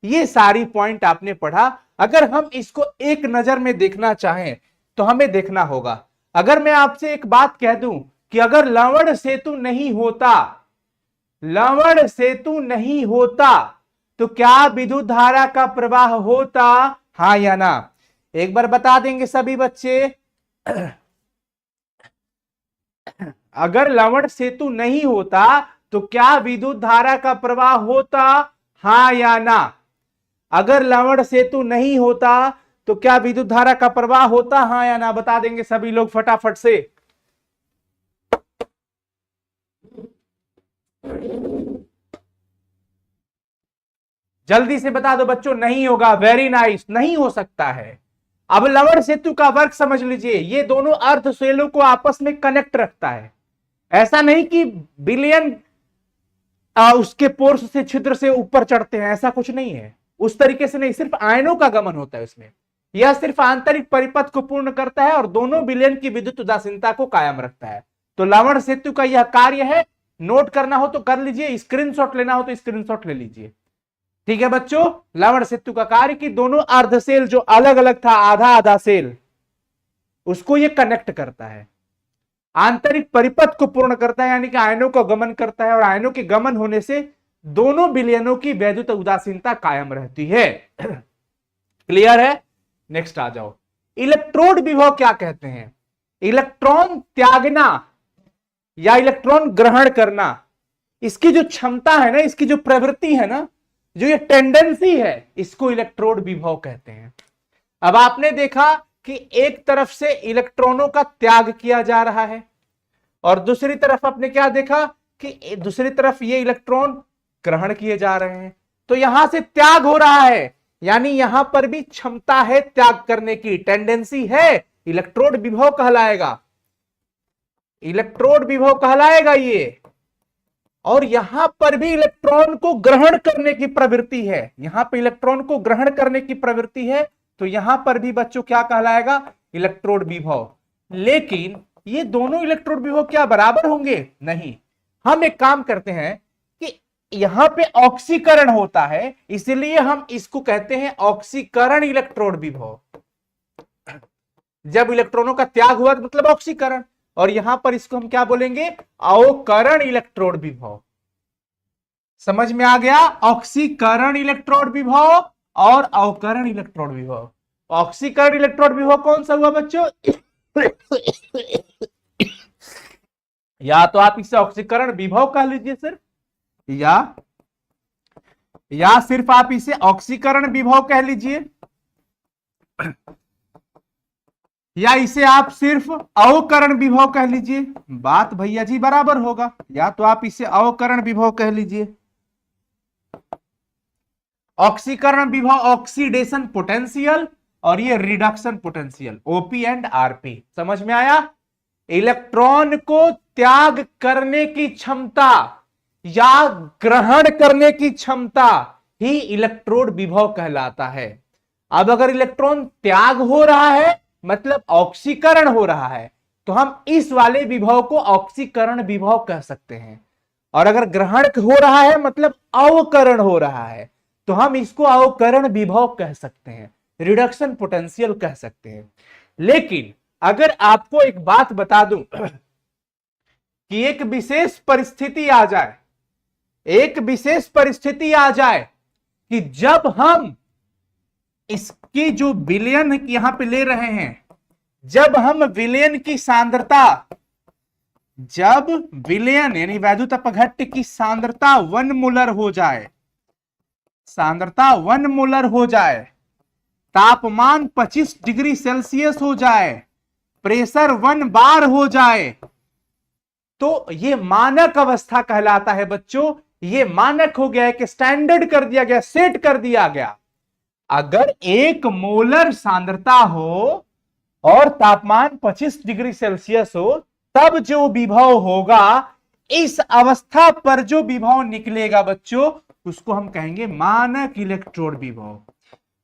ये सारी पॉइंट आपने पढ़ा। अगर हम इसको एक नजर में देखना चाहें तो हमें देखना होगा, अगर मैं आपसे एक बात कह दूं कि अगर लवण सेतु नहीं होता, लवण सेतु नहीं होता तो क्या विद्युत धारा का प्रवाह होता, हां या ना, एक बार बता देंगे सभी बच्चे। अगर लवण सेतु नहीं होता तो क्या विद्युत धारा का प्रवाह होता, हां या ना, अगर लवण सेतु नहीं होता तो क्या विद्युत धारा का प्रवाह होता, हां या ना, बता देंगे सभी लोग फटाफट से। जल्दी से बता दो बच्चों, नहीं होगा, वेरी नाइस, नहीं हो सकता है। अब लवण सेतु का वर्क समझ लीजिए, ये दोनों अर्ध सेलों को आपस में कनेक्ट रखता है, ऐसा नहीं कि बिलियन उसके पोर्स से छिद्र से ऊपर चढ़ते हैं, ऐसा कुछ नहीं है, उस तरीके से नहीं, सिर्फ आयनों का गमन होता है उसमें, यह सिर्फ आंतरिक परिपथ को पूर्ण करता है और दोनों विलयन की विद्युत उदासीनता को कायम रखता है। तो लवण सेतु का यह कार्य है, नोट करना हो तो कर लीजिए, स्क्रीनशॉट लेना हो तो स्क्रीनशॉट ले लीजिए, ठीक है बच्चों। लवण सेतु का कार्य कि दोनों अर्ध सेल जो अलग अलग था, आधा आधा सेल, उसको यह कनेक्ट करता है, आंतरिक परिपथ को पूर्ण करता है, यानी कि आयनों का गमन करता है, और आयनों के गमन होने से दोनों विलयनों की वैद्युत उदासीनता कायम रहती है। क्लियर है, नेक्स्ट आ जाओ। इलेक्ट्रोड विभव क्या कहते हैं, इलेक्ट्रॉन त्यागना या इलेक्ट्रॉन ग्रहण करना, इसकी जो क्षमता है ना, इसकी जो प्रवृत्ति है ना, जो ये टेंडेंसी है, इसको इलेक्ट्रोड विभव कहते हैं। अब आपने देखा कि एक तरफ से इलेक्ट्रॉनों का त्याग किया जा रहा है, और दूसरी तरफ आपने क्या देखा कि दूसरी तरफ ये इलेक्ट्रॉन ग्रहण किए जा रहे हैं, तो यहां से त्याग हो रहा है, यानी यहां पर भी क्षमता है त्याग करने की, टेंडेंसी है, इलेक्ट्रोड विभव कहलाएगा, इलेक्ट्रोड विभव कहलाएगा ये। और यहां पर भी इलेक्ट्रॉन को ग्रहण करने की प्रवृत्ति है, यहां पर इलेक्ट्रॉन को ग्रहण करने की प्रवृत्ति है, तो यहां पर भी बच्चों क्या कहलाएगा, इलेक्ट्रोड विभव। लेकिन ये दोनों इलेक्ट्रोड विभव क्या बराबर होंगे, नहीं। हम एक काम करते हैं कि यहां पे ऑक्सीकरण होता है, इसलिए हम इसको कहते हैं ऑक्सीकरण इलेक्ट्रोड विभव। जब इलेक्ट्रॉनों का त्याग हुआ मतलब ऑक्सीकरण, और यहां पर इसको हम क्या बोलेंगे, अवकरण इलेक्ट्रोड विभव। समझ में आ गया, ऑक्सीकरण इलेक्ट्रोड विभव और अवकरण इलेक्ट्रोड विभव। ऑक्सीकरण इलेक्ट्रोड विभव कौन सा हुआ बच्चों, या तो आप इसे ऑक्सीकरण विभव कह लीजिए सिर्फ, या सिर्फ आप इसे ऑक्सीकरण विभव कह लीजिए। या इसे आप सिर्फ अवकरण विभव कह लीजिए, बात भैया जी बराबर होगा, या तो आप इसे अवकरण विभव कह लीजिए। ऑक्सीकरण विभव ऑक्सीडेशन पोटेंशियल, और ये reduction potential, OP and RP. समझ में आया? इलेक्ट्रॉन को त्याग करने की क्षमता या ग्रहण करने की क्षमता ही इलेक्ट्रोड विभव कहलाता है। अब अगर इलेक्ट्रॉन त्याग हो रहा है मतलब ऑक्सीकरण हो रहा है, तो हम इस वाले विभव को ऑक्सीकरण विभव कह सकते हैं। और अगर ग्रहण हो रहा है मतलब अवकरण हो रहा है, तो हम इसको अवकरण विभव कह सकते हैं, रिडक्शन पोटेंशियल कह सकते हैं। लेकिन अगर आपको एक बात बता दूं कि एक विशेष परिस्थिति आ जाए, एक विशेष परिस्थिति आ जाए कि जब हम इसकी जो विलयन यहां पे ले रहे हैं, जब हम विलयन की सांद्रता, जब विलयन यानी वैद्युत अपघट्य की सांद्रता 1 मोलर हो जाए, सांद्रता 1 मोलर हो जाए, तापमान 25 डिग्री सेल्सियस हो जाए, प्रेशर 1 बार हो जाए, तो ये मानक अवस्था कहलाता है बच्चों। ये मानक हो गया है कि स्टैंडर्ड कर दिया गया, सेट कर दिया गया। अगर 1 मोलर सांद्रता हो और तापमान 25 डिग्री सेल्सियस हो, तब जो विभव होगा, इस अवस्था पर जो विभव निकलेगा बच्चों, उसको हम कहेंगे मानक इलेक्ट्रोड विभव।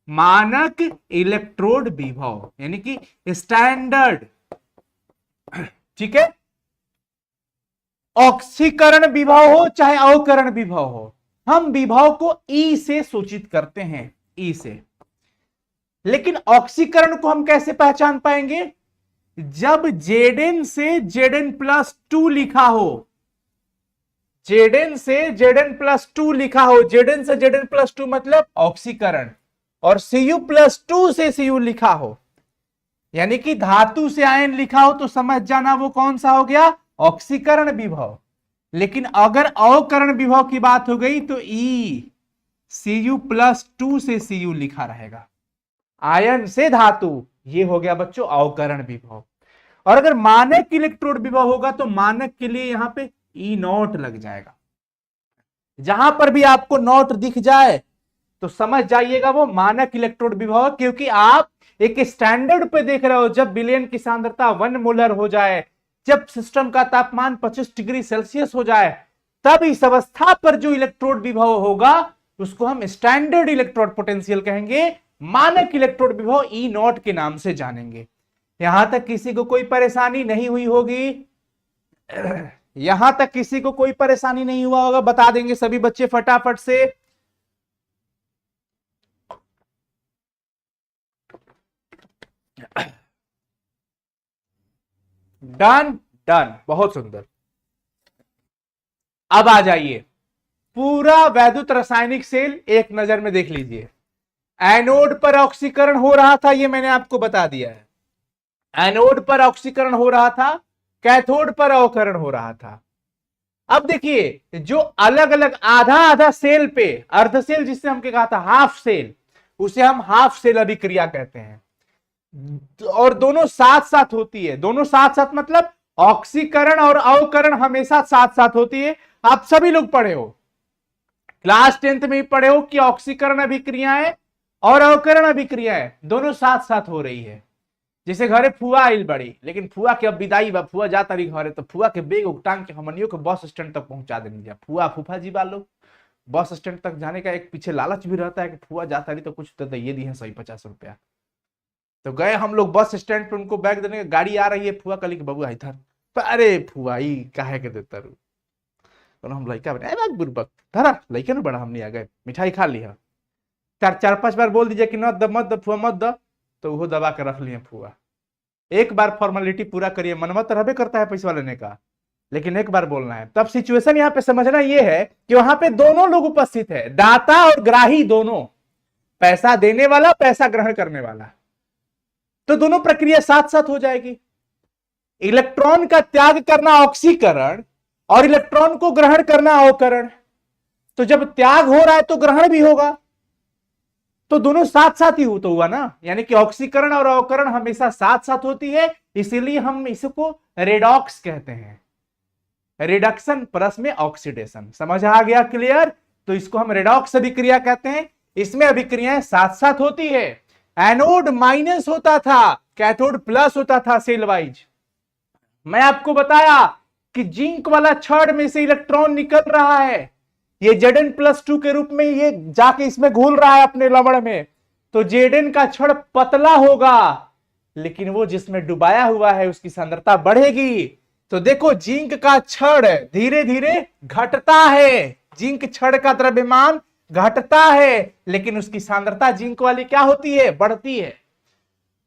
मानक इलेक्ट्रोड विभव यानी कि स्टैंडर्ड। ठीक है? ऑक्सीकरण विभव हो चाहे अवकरण विभव हो, हम विभव को ई से सूचित करते हैं, ई से। लेकिन ऑक्सीकरण को हम कैसे पहचान पाएंगे? जब Zn से Zn+2 लिखा हो, Zn से Zn+2 लिखा हो, Zn से Zn+2 मतलब ऑक्सीकरण, और Cu+2 से Cu लिखा हो, यानी कि धातु से आयन लिखा हो, तो समझ जाना वो कौन सा हो गया? ऑक्सीकरण विभव। लेकिन अगर अवकरण विभव की बात हो गई तो ई Cu+2 से Cu लिखा रहेगा, आयन से धातु, ये हो गया बच्चों अवकरण विभव। और अगर मानक इलेक्ट्रोड विभव होगा तो मानक के लिए यहां पे ई नॉट लग जाएगा। जहां पर भी आपको नॉट दिख जाए तो समझ जाइएगा वो मानक इलेक्ट्रोड विभव, क्योंकि आप एक स्टैंडर्ड पे देख रहे हो। जब विलयन की सांद्रता 1 मोलर हो जाए, जब सिस्टम का तापमान 25 डिग्री सेल्सियस हो जाए, तब इस अवस्था पर जो इलेक्ट्रोड विभव होगा उसको हम स्टैंडर्ड इलेक्ट्रोड पोटेंशियल कहेंगे, मानक इलेक्ट्रोड विभव ई नॉट के नाम से जानेंगे। यहां तक किसी को कोई परेशानी नहीं हुई होगी? यहां तक किसी को कोई परेशानी नहीं हुआ होगा? बता देंगे सभी बच्चे फटाफट से। डन डन, बहुत सुंदर। अब आ जाइए, पूरा वैद्युत रासायनिक सेल एक नजर में देख लीजिए। एनोड पर ऑक्सीकरण हो रहा था, ये मैंने आपको बता दिया है। एनोड पर ऑक्सीकरण हो रहा था, कैथोड पर अवकरण हो रहा था। अब देखिए, जो अलग अलग आधा आधा सेल पे, अर्ध सेल जिससे हम कहा था हाफ सेल, उसे हम हाफ सेल अभिक्रिया कहते हैं। और दोनों साथ साथ होती है। दोनों साथ साथ मतलब ऑक्सीकरण और अवकरण हमेशा साथ साथ होती है। आप सभी लोग पढ़े हो, क्लास 10th में भी पढ़े हो कि ऑक्सीकरण अभिक्रियाएं और अवकरण अभिक्रियाएं दोनों साथ साथ हो रही है। जैसे घरे फुआ आइल बड़ी, लेकिन फुआ के अब विदाई बा, फुआ जा तारी घरे, तो फुआ के बेग उटांग के हमनियों के बस स्टैंड तक पहुंचा देंगे। फुआ फूफा जी वालों बस स्टैंड तक जाने का एक पीछे लालच भी रहता है कि फुआ जा तारी तो कुछ तो दे दी है 150 रुपया। तो गए हम लोग बस स्टैंड पे, उनको बैग देने, गाड़ी आ रही है, फुआ कली के बबू आई था, अरे फुआ ई काहे के देता रू, तो हम लड़का बने बुर्बक धरा लड़के ना बड़ा, हमने आ गए मिठाई खा लिया। चार 5 बार बोल दीजिए कि न द मत द फुआ मत द, तो वो दबा के रख लिए फुआ। एक बार फॉर्मेलिटी पूरा करिए, मनवा तो रहबे करता है पैसा लेने का, लेकिन एक बार बोलना है। तब सिचुएशन यहाँ पे समझना ये है कि वहां पे दोनों लोग उपस्थित है, दाता और ग्राही दोनों, पैसा देने वाला पैसा ग्रहण करने वाला, तो दोनों प्रक्रिया साथ साथ हो जाएगी। इलेक्ट्रॉन का त्याग करना ऑक्सीकरण और इलेक्ट्रॉन को ग्रहण करना अवकरण। तो जब त्याग हो रहा है तो ग्रहण भी होगा, तो दोनों साथ साथ ही तो हुआ ना, यानी कि ऑक्सीकरण और अवकरण हमेशा साथ साथ होती है, इसीलिए हम इसको रेडॉक्स कहते हैं। रिडक्शन प्लस में ऑक्सीडेशन, समझ आ गया? क्लियर? तो इसको हम रेडॉक्स अभिक्रिया कहते हैं। इसमें अभिक्रियाएं साथ साथ होती है। एनोड माइनस होता था, कैथोड प्लस होता था सेल वाइज। मैं आपको बताया कि जिंक वाला छड़ में से इलेक्ट्रॉन निकल रहा है, ये Zn+2 के रूप में ये जाके इसमें घुल रहा है अपने लवण में, तो Zn का छड़ पतला होगा, लेकिन वो जिसमें डुबाया हुआ है उसकी सांद्रता बढ़ेगी। तो देखो जिंक का छड़ धीरे धीरे घटता है, जिंक छड़ का द्रव्यमान घटता है, लेकिन उसकी सांद्रता जिंक वाली क्या होती है? बढ़ती है।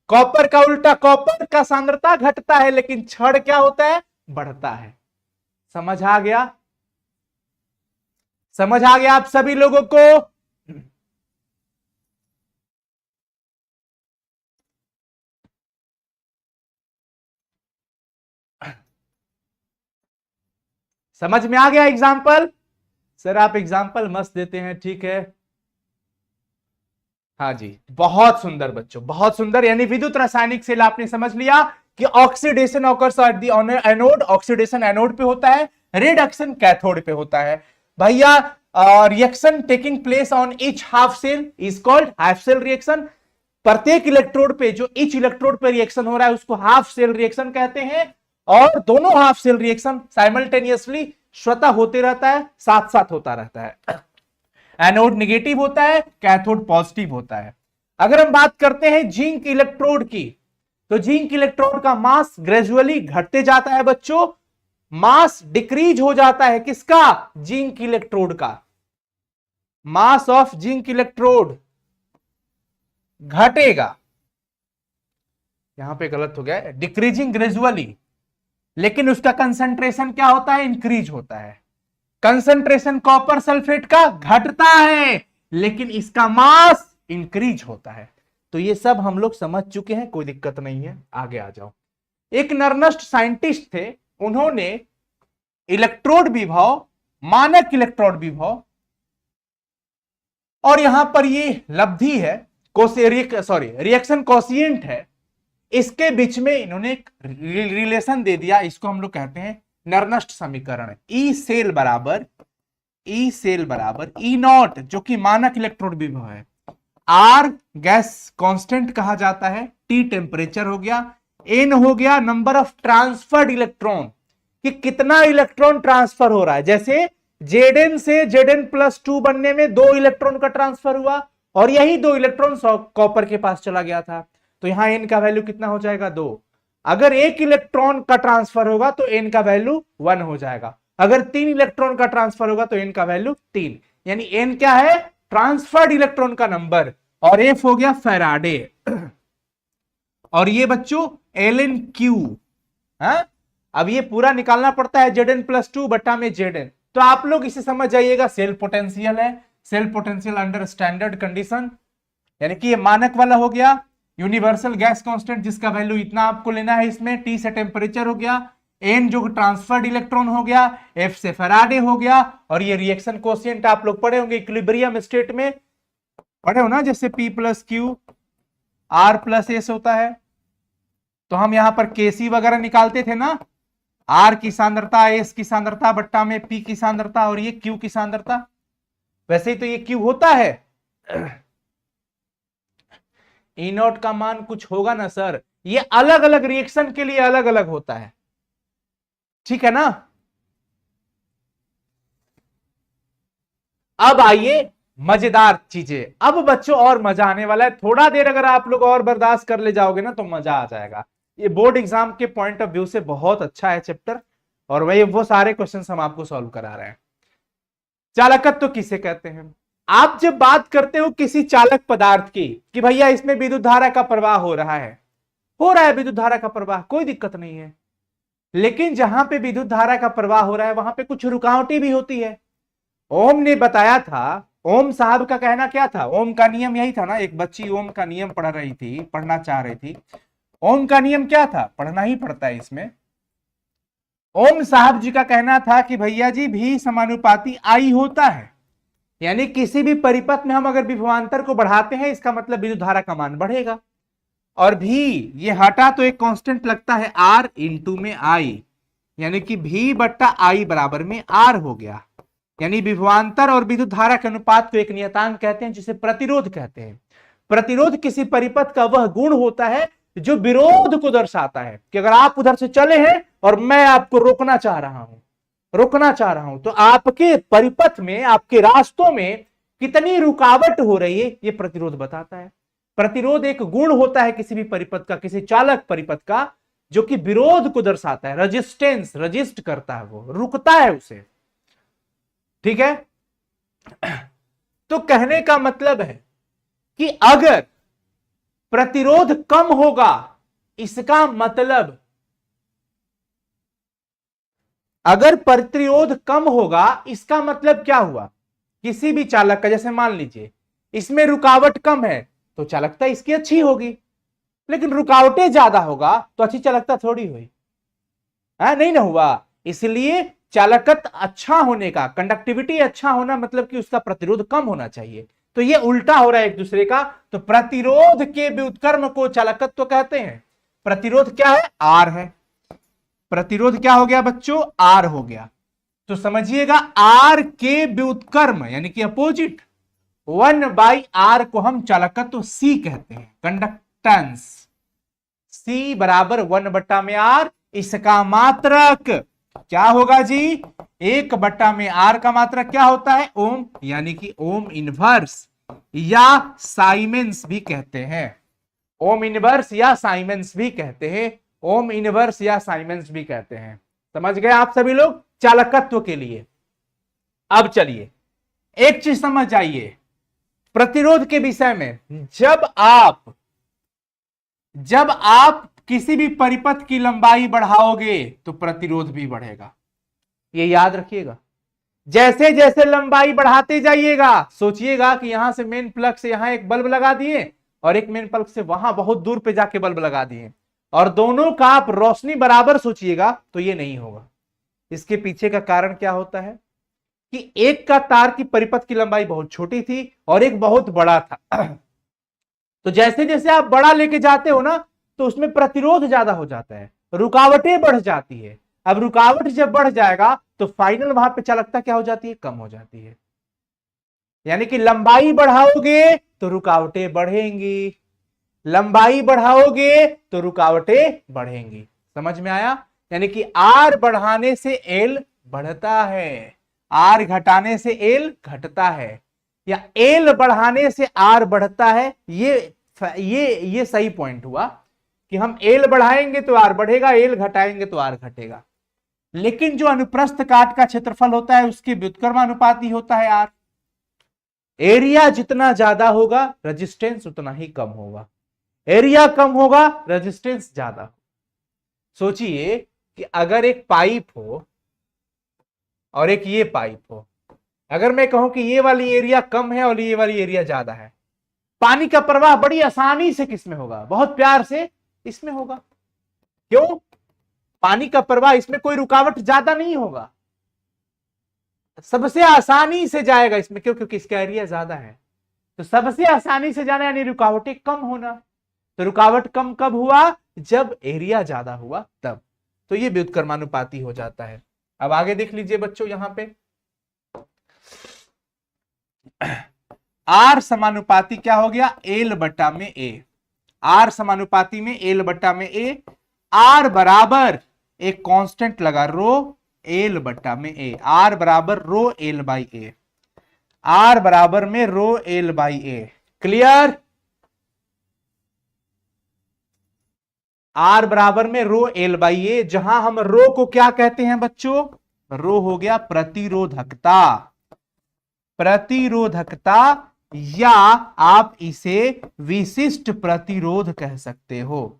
कॉपर का उल्टा, कॉपर का सांद्रता घटता है, लेकिन छड़ क्या होता है? बढ़ता है। समझ आ गया? समझ आ गया आप सभी लोगों को? समझ में आ गया एग्जाम्पल? सर आप एग्जाम्पल मस्त देते हैं, ठीक है। हाँ जी, बहुत सुंदर बच्चों, बहुत सुंदर। यानी विद्युत रासायनिक सेल आपने समझ लिया कि oxidation occurs at the anode, oxidation anode पे होता है, रिडक्शन कैथोड पे होता है। भैया reaction taking place on each half cell is called half cell reaction. प्रत्येक इलेक्ट्रोड पे, जो ईच इलेक्ट्रोड पे रिएक्शन हो रहा है उसको हाफ सेल रिएक्शन कहते हैं। और दोनों हाफ सेल रिएक्शन साइमल्टेनियसली स्वतः होते रहता है, साथ साथ होता रहता है। एनोड नेगेटिव होता है, कैथोड पॉजिटिव होता है। अगर हम बात करते हैं जिंक इलेक्ट्रोड की, तो जिंक इलेक्ट्रोड का मास ग्रेजुअली घटते जाता है बच्चों, मास डिक्रीज हो जाता है। किसका? जिंक इलेक्ट्रोड का। मास ऑफ जिंक इलेक्ट्रोड घटेगा, यहां पे गलत हो गया, डिक्रीजिंग ग्रेजुअली, लेकिन उसका कंसंट्रेशन क्या होता है? इंक्रीज होता है। कंसंट्रेशन कॉपर सल्फेट का घटता है, लेकिन इसका मास इंक्रीज होता है। तो ये सब हम लोग समझ चुके हैं, कोई दिक्कत नहीं है। आगे आ जाओ। एक नरनस्ट साइंटिस्ट थे, उन्होंने इलेक्ट्रोड विभव, मानक इलेक्ट्रोड विभव, और यहां पर ये लब्धि है, रिएक्शन कोशिएंट है, इसके बीच में इन्होंने एक रिलेशन दे दिया। इसको हम लोग कहते हैं नरनस्ट समीकरण। ई सेल बराबर ई नॉट, जो कि मानक इलेक्ट्रोड विभव है, आर गैस कांस्टेंट कहा जाता है, टी टेम्परेचर हो गया, एन हो गया नंबर ऑफ ट्रांसफर्ड इलेक्ट्रॉन, कि कितना इलेक्ट्रॉन ट्रांसफर हो रहा है। जैसे Zn से Zn+2 बनने में 2 इलेक्ट्रॉन का ट्रांसफर हुआ, और यही 2 इलेक्ट्रॉन कॉपर के पास चला गया था, तो यहां एन का वैल्यू कितना हो जाएगा? 2। अगर 1 इलेक्ट्रॉन का ट्रांसफर होगा तो एन का वैल्यू 1 हो जाएगा। अगर 3 इलेक्ट्रॉन का ट्रांसफर होगा तो एन का वैल्यू 3। यानी एन क्या है? ट्रांसफर्ड इलेक्ट्रॉन का नंबर। और एफ हो गया फैराडे। और ये बच्चों एलन क्यू। अब ये पूरा निकालना पड़ता है Zn+2 बटा में Zn। तो आप लोग इसे समझ जाइएगा, सेल पोटेंशियल है, cell potential under standard condition, यानी कि ये मानक वाला हो गया। यूनिवर्सल गैस कांस्टेंट जिसका वैल्यू इतना आपको लेना है, इसमें टी से टेम्परेचर हो गया, एन जो ट्रांसफर्ड इलेक्ट्रॉन हो गया, एफ से फैराडे हो गया, और ये रिएक्शन कोशिएंट आप लोग पढ़े होंगे इक्विलिब्रियम स्टेट में, पढ़े हो ना, जैसे P+Q R+S होता है। तो हम यहां पर Kc वगैरह निकालते थे ना, R की सांद्रता, S की सांद्रता बट्टा में P की सांद्रता, और ये Q की सांद्रता। वैसे ही तो ये Q होता है। ई नॉट का मान कुछ होगा ना सर, ये अलग अलग रिएक्शन के लिए अलग अलग होता है, ठीक है ना। अब आइए मजेदार चीजें, अब बच्चों और मजा आने वाला है। थोड़ा देर अगर आप लोग और बर्दाश्त कर ले जाओगे ना तो मजा आ जाएगा। ये बोर्ड एग्जाम के पॉइंट ऑफ व्यू से बहुत अच्छा है चैप्टर, और वही वो सारे क्वेश्चंस हम आपको सॉल्व करा रहे हैं। चालकत्व किसे कहते हैं? आप जब बात करते हो किसी चालक पदार्थ की कि भैया इसमें विद्युत धारा का प्रवाह हो रहा है विद्युत धारा का प्रवाह, कोई दिक्कत नहीं है, लेकिन जहां पे विद्युत धारा का प्रवाह हो रहा है वहां पे कुछ रुकावटें भी होती है। ओम ने बताया था, ओम साहब का कहना क्या था? ओम का नियम यही था ना, एक बच्ची ओम का नियम पढ़ रही थी, पढ़ना चाह रही थी। ओम का नियम क्या था? पढ़ना ही पड़ता है इसमें। ओम साहब जी का कहना था कि भैया जी भी समानुपाती आई होता है, यानी किसी भी परिपथ में हम अगर विभवांतर को बढ़ाते हैं इसका मतलब विद्युत धारा का मान बढ़ेगा। और भी ये हटा तो एक कांस्टेंट लगता है R इंटू में I, यानी कि V बट्टा I बराबर में R हो गया। यानी विभवांतर और विद्युत धारा के अनुपात को एक नियतांक कहते हैं जिसे प्रतिरोध कहते हैं। प्रतिरोध किसी परिपथ का वह गुण होता है जो विरोध को दर्शाता है कि अगर आप उधर से चले हैं और मैं आपको रोकना चाह रहा हूं तो आपके परिपथ में, आपके रास्तों में कितनी रुकावट हो रही है ये प्रतिरोध बताता है। प्रतिरोध एक गुण होता है किसी भी परिपथ का, किसी चालक परिपथ का, जो कि विरोध को दर्शाता है। रेजिस्टेंस, रजिस्ट करता है, वो रुकता है उसे। ठीक है, तो कहने का मतलब है कि अगर प्रतिरोध कम होगा, इसका मतलब अगर प्रतिरोध कम होगा इसका मतलब क्या हुआ, किसी भी चालक का, जैसे मान लीजिए इसमें रुकावट कम है तो चालकता इसकी अच्छी होगी, लेकिन रुकावटें ज्यादा होगा तो अच्छी चालकता थोड़ी हुई, नहीं ना हुआ। इसलिए चालकत्व अच्छा होने का, कंडक्टिविटी अच्छा होना मतलब कि उसका प्रतिरोध कम होना चाहिए। तो ये उल्टा हो रहा है एक दूसरे का। तो प्रतिरोध के व्युत्क्रम को चालकत्व कहते हैं। प्रतिरोध क्या है, R है। प्रतिरोध क्या हो गया बच्चों, R हो गया। तो समझिएगा R के व्युत्क्रम यानी कि अपोजिट 1/R को हम चालकत्व C कहते हैं, कंडक्टेंस। C बराबर 1/R। इसका मात्रक क्या होगा जी, 1/R का मात्रक क्या होता है, ओम, यानी कि ओम इनवर्स या साइमेंस भी कहते हैं। ओम इनवर्स या साइमेंस भी कहते हैं, ओम इनवर्स या साइमेंस भी कहते हैं। समझ गए आप सभी लोग चालकत्व के लिए। अब चलिए एक चीज समझ जाइए प्रतिरोध के विषय में। जब आप किसी भी परिपथ की लंबाई बढ़ाओगे तो प्रतिरोध भी बढ़ेगा, ये याद रखिएगा। जैसे जैसे लंबाई बढ़ाते जाइएगा, सोचिएगा कि यहां से मेन प्लग से यहां एक बल्ब लगा दिए और एक मेन प्लग से वहां बहुत दूर पे जाके बल्ब लगा दिए, और दोनों का आप रोशनी बराबर सोचिएगा, तो ये नहीं होगा। इसके पीछे का कारण क्या होता है कि एक का तार की परिपथ की लंबाई बहुत छोटी थी और एक बहुत बड़ा था। तो जैसे जैसे आप बड़ा लेके जाते हो ना तो उसमें प्रतिरोध ज्यादा हो जाता है, रुकावटें बढ़ जाती है। अब रुकावट जब बढ़ जाएगा तो फाइनल वहां पे चालकता क्या हो जाती है, कम हो जाती है। यानी कि लंबाई बढ़ाओगे तो रुकावटें बढ़ेंगी, लंबाई बढ़ाओगे तो रुकावटें बढ़ेंगी। समझ में आया? यानी कि R बढ़ाने से L बढ़ता है, R घटाने से L घटता है, या L बढ़ाने से R बढ़ता है। ये सही पॉइंट हुआ कि हम L बढ़ाएंगे तो R बढ़ेगा, L घटाएंगे तो R घटेगा। लेकिन जो अनुप्रस्थ काट का क्षेत्रफल होता है उसके व्युत्क्रमानुपाती होता है R। एरिया जितना ज्यादा होगा रेजिस्टेंस उतना ही कम होगा, एरिया कम होगा रेजिस्टेंस ज्यादा। सोचिए कि अगर एक पाइप हो और एक ये पाइप हो, अगर मैं कहूं कि ये वाली एरिया कम है और ये वाली एरिया ज्यादा है, पानी का प्रवाह बड़ी आसानी से किसमें होगा, बहुत प्यार से इसमें होगा। क्यों? पानी का प्रवाह इसमें कोई रुकावट ज्यादा नहीं होगा, सबसे आसानी से जाएगा इसमें। क्यों? क्योंकि इसका एरिया ज्यादा है, तो सबसे आसानी से जाना यानी रुकावटें कम होना। तो रुकावट कम कब हुआ, जब एरिया ज्यादा हुआ तब। तो ये व्युत्क्रमानुपाती हो जाता है। अब आगे देख लीजिए बच्चों, यहां पे R समानुपाती क्या हो गया, L बट्टा में A। R समानुपाती में L बट्टा में A। R बराबर एक कांस्टेंट लगा रो L बट्टा में A। R बराबर रो L बाई A। R बराबर में रो L by A। Clear? R बराबर में रो L बाई A, जहां हम रो को क्या कहते हैं बच्चों, रो हो गया प्रतिरोधकता। प्रतिरोधकता या आप इसे विशिष्ट प्रतिरोध कह सकते हो,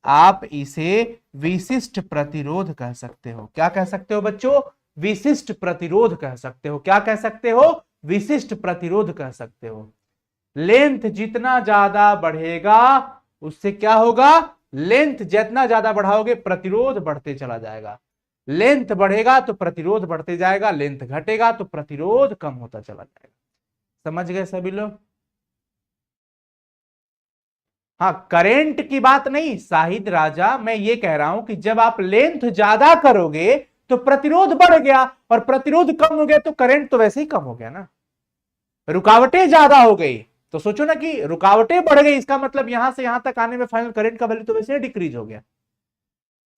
आप इसे विशिष्ट प्रतिरोध कह सकते हो। क्या कह सकते हो बच्चों, विशिष्ट प्रतिरोध कह सकते हो। क्या कह सकते हो, विशिष्ट प्रतिरोध कह सकते हो। लेंथ जितना ज्यादा बढ़ेगा उससे क्या होगा, लेंथ जितना ज्यादा बढ़ाओगे प्रतिरोध बढ़ते चला जाएगा। लेंथ बढ़ेगा तो प्रतिरोध बढ़ते जाएगा, लेंथ घटेगा तो प्रतिरोध कम होता चला जाएगा। समझ गए सभी लोग? हाँ, करंट की बात नहीं शाहिद राजा, मैं ये कह रहा हूं कि जब आप लेंथ ज्यादा करोगे तो प्रतिरोध बढ़ गया, और प्रतिरोध कम हो गया तो करंट तो वैसे ही कम हो गया ना। रुकावटें ज्यादा हो गई तो सोचो ना कि रुकावटें बढ़ गई, इसका मतलब यहां से यहां तक आने में फाइनल करंट का वैल्यू तो वैसे ही डिक्रीज हो गया।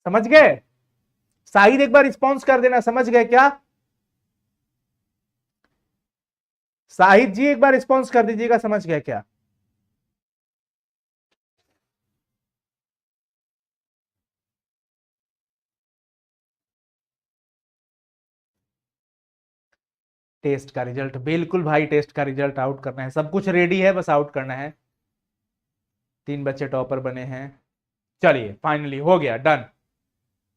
समझ गए? शाहिद एक बार रिस्पॉन्स कर देना, समझ गए क्या? शाहिद जी एक बार रिस्पॉन्स कर दीजिएगा, समझ गए क्या? टेस्ट का रिजल्ट, बिल्कुल भाई, टेस्ट का रिजल्ट आउट करना है, सब कुछ रेडी है, बस आउट करना है। 3 बच्चे टॉपर बने हैं, चलिए फाइनली हो गया, डन।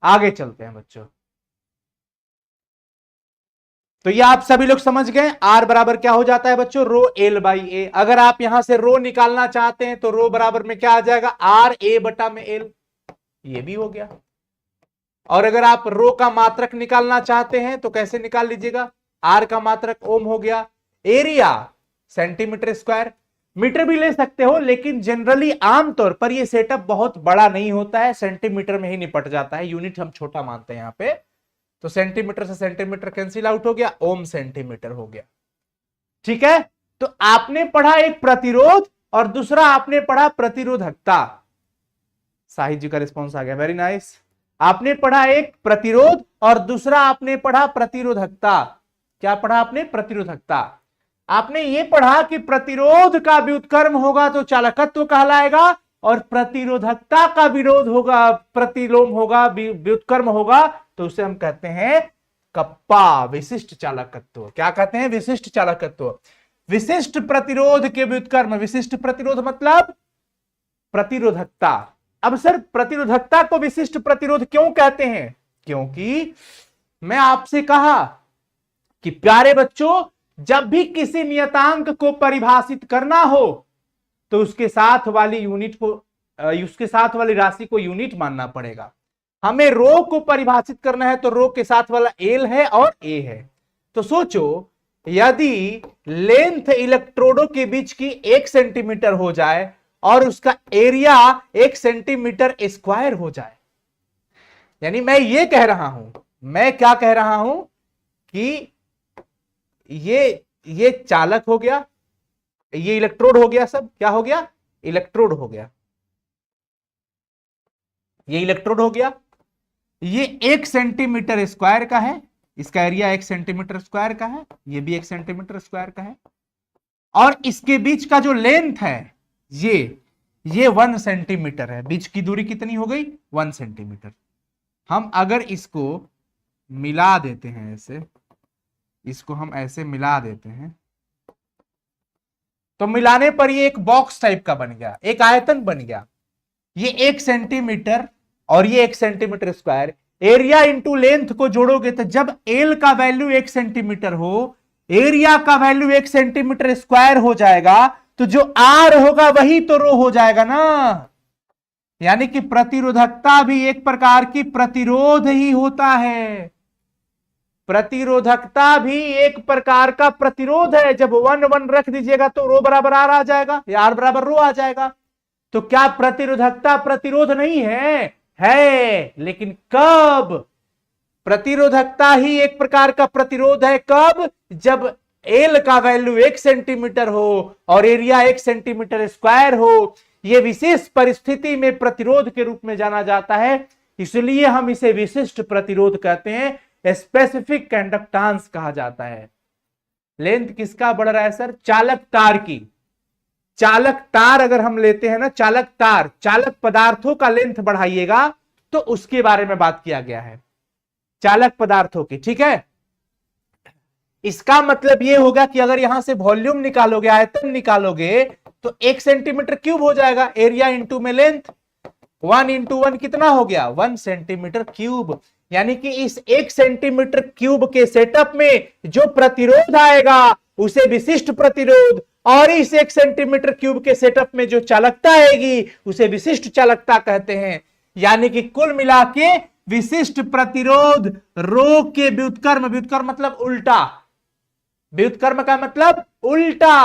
आगे चलते हैं बच्चों। तो ये आप सभी लोग समझ गए, आर बराबर क्या हो जाता है बच्चों, रो एल बाई ए। अगर आप यहां से रो निकालना चाहते हैं तो रो बराबर में क्या आ जाएगा, आर ए बटा में एल, ये भी हो गया। और अगर आप रो का मात्रक निकालना चाहते हैं तो कैसे निकाल लीजिएगा, आर का मात्रक ओम हो गया, एरिया सेंटीमीटर स्क्वायर, मीटर भी ले सकते हो, लेकिन जनरली आमतौर पर ये सेटअप बहुत बड़ा नहीं होता है, सेंटीमीटर में ही निपट जाता है, यूनिट हम छोटा मानते हैं यहां पे। तो सेंटीमीटर से सेंटीमीटर कैंसिल आउट हो गया, ओम सेंटीमीटर हो गया। ठीक है, तो आपने पढ़ा एक प्रतिरोध और दूसरा आपने पढ़ा प्रतिरोधकता। साहिद जी का रिस्पॉन्स आ गया, वेरी नाइस। आपने पढ़ा एक प्रतिरोध और दूसरा आपने पढ़ा प्रतिरोधकता। क्या पढ़ा आपने, प्रतिरोधकता। आपने ये पढ़ा कि प्रतिरोध का व्युत्क्रम होगा तो चालकत्व कहलाएगा, और प्रतिरोधकता का विरोध होगा, प्रतिलोम होगा, व्युत्क्रम होगा, तो उसे हम कहते हैं कप्पा, विशिष्ट चालकत्व। क्या कहते हैं, विशिष्ट चालकत्व। विशिष्ट प्रतिरोध के व्युत्क्रम, विशिष्ट प्रतिरोध मतलब प्रतिरोधकता। अब सर प्रतिरोधकता को विशिष्ट प्रतिरोध क्यों कहते हैं, क्योंकि मैं आपसे कहा कि प्यारे बच्चों, जब भी किसी नियतांक को परिभाषित करना हो तो उसके साथ वाली यूनिट को, उसके साथ वाली राशि को यूनिट मानना पड़ेगा। हमें रो को परिभाषित करना है तो रो के साथ वाला एल है और ए है। तो सोचो, यदि लेंथ इलेक्ट्रोडों के बीच की 1 सेंटीमीटर हो जाए और उसका एरिया 1 सेंटीमीटर स्क्वायर हो जाए, यानी मैं ये कह रहा हूं, मैं क्या कह रहा हूं कि ये चालक हो गया, ये इलेक्ट्रोड हो गया, सब क्या हो गया, इलेक्ट्रोड हो गया, ये इलेक्ट्रोड हो गया, ये 1 सेंटीमीटर स्क्वायर का है, इसका एरिया 1 सेंटीमीटर स्क्वायर का है, ये भी 1 सेंटीमीटर स्क्वायर का है, और इसके बीच का जो लेंथ है ये 1 सेंटीमीटर है। बीच की दूरी कितनी हो गई, 1 सेंटीमीटर। हम अगर इसको मिला देते हैं ऐसे, इसको हम ऐसे मिला देते हैं तो मिलाने पर ये एक बॉक्स टाइप का बन गया, एक आयतन बन गया। ये 1 सेंटीमीटर और ये 1 centimetre square, area into length को जोड़ोगे तो जब एल का वैल्यू 1 सेंटीमीटर हो, एरिया का वैल्यू 1 सेंटीमीटर स्क्वायर हो जाएगा, तो जो आर होगा वही तो रो हो जाएगा ना। यानी कि प्रतिरोधकता भी एक प्रकार की प्रतिरोध ही होता है, प्रतिरोधकता भी एक प्रकार का प्रतिरोध है। जब 1 1 रख दीजिएगा तो रो बराबर आर आ जाएगा, या आर बराबर रो आ जाएगा। तो क्या प्रतिरोधकता प्रतिरोध नहीं है, लेकिन कब, प्रतिरोधकता ही एक प्रकार का प्रतिरोध है, कब, जब एल का वैल्यू 1 सेंटीमीटर हो और एरिया 1 सेंटीमीटर स्क्वायर हो। यह विशेष परिस्थिति में प्रतिरोध के रूप में जाना जाता है, इसलिए हम इसे विशिष्ट प्रतिरोध कहते हैं, स्पेसिफिक कंडक्टेंस कहा जाता है। लेंथ किसका बढ़ रहा है सर, चालक तार की। चालक तार अगर हम लेते हैं ना, चालक तार, चालक पदार्थों का लेंथ बढ़ाइएगा तो उसके बारे में बात किया गया है, चालक पदार्थों की। ठीक है, इसका मतलब यह होगा कि अगर यहां से वॉल्यूम निकालोगे, आयतन निकालोगे, तो 1 सेंटीमीटर क्यूब हो जाएगा, एरिया इंटू में लेंथ, 1 इंटू 1 कितना हो गया, 1 सेंटीमीटर क्यूब। यानी कि इस 1 सेंटीमीटर क्यूब के सेटअप में जो प्रतिरोध आएगा उसे विशिष्ट प्रतिरोध, और इस 1 सेंटीमीटर क्यूब के सेटअप में जो चालकता आएगी उसे विशिष्ट चालकता कहते हैं। यानी कि कुल मिला के विशिष्ट प्रतिरोध रो के व्युत्क्रम, व्युत्क्रम मतलब उल्टा, व्युत्क्रम का मतलब उल्टा।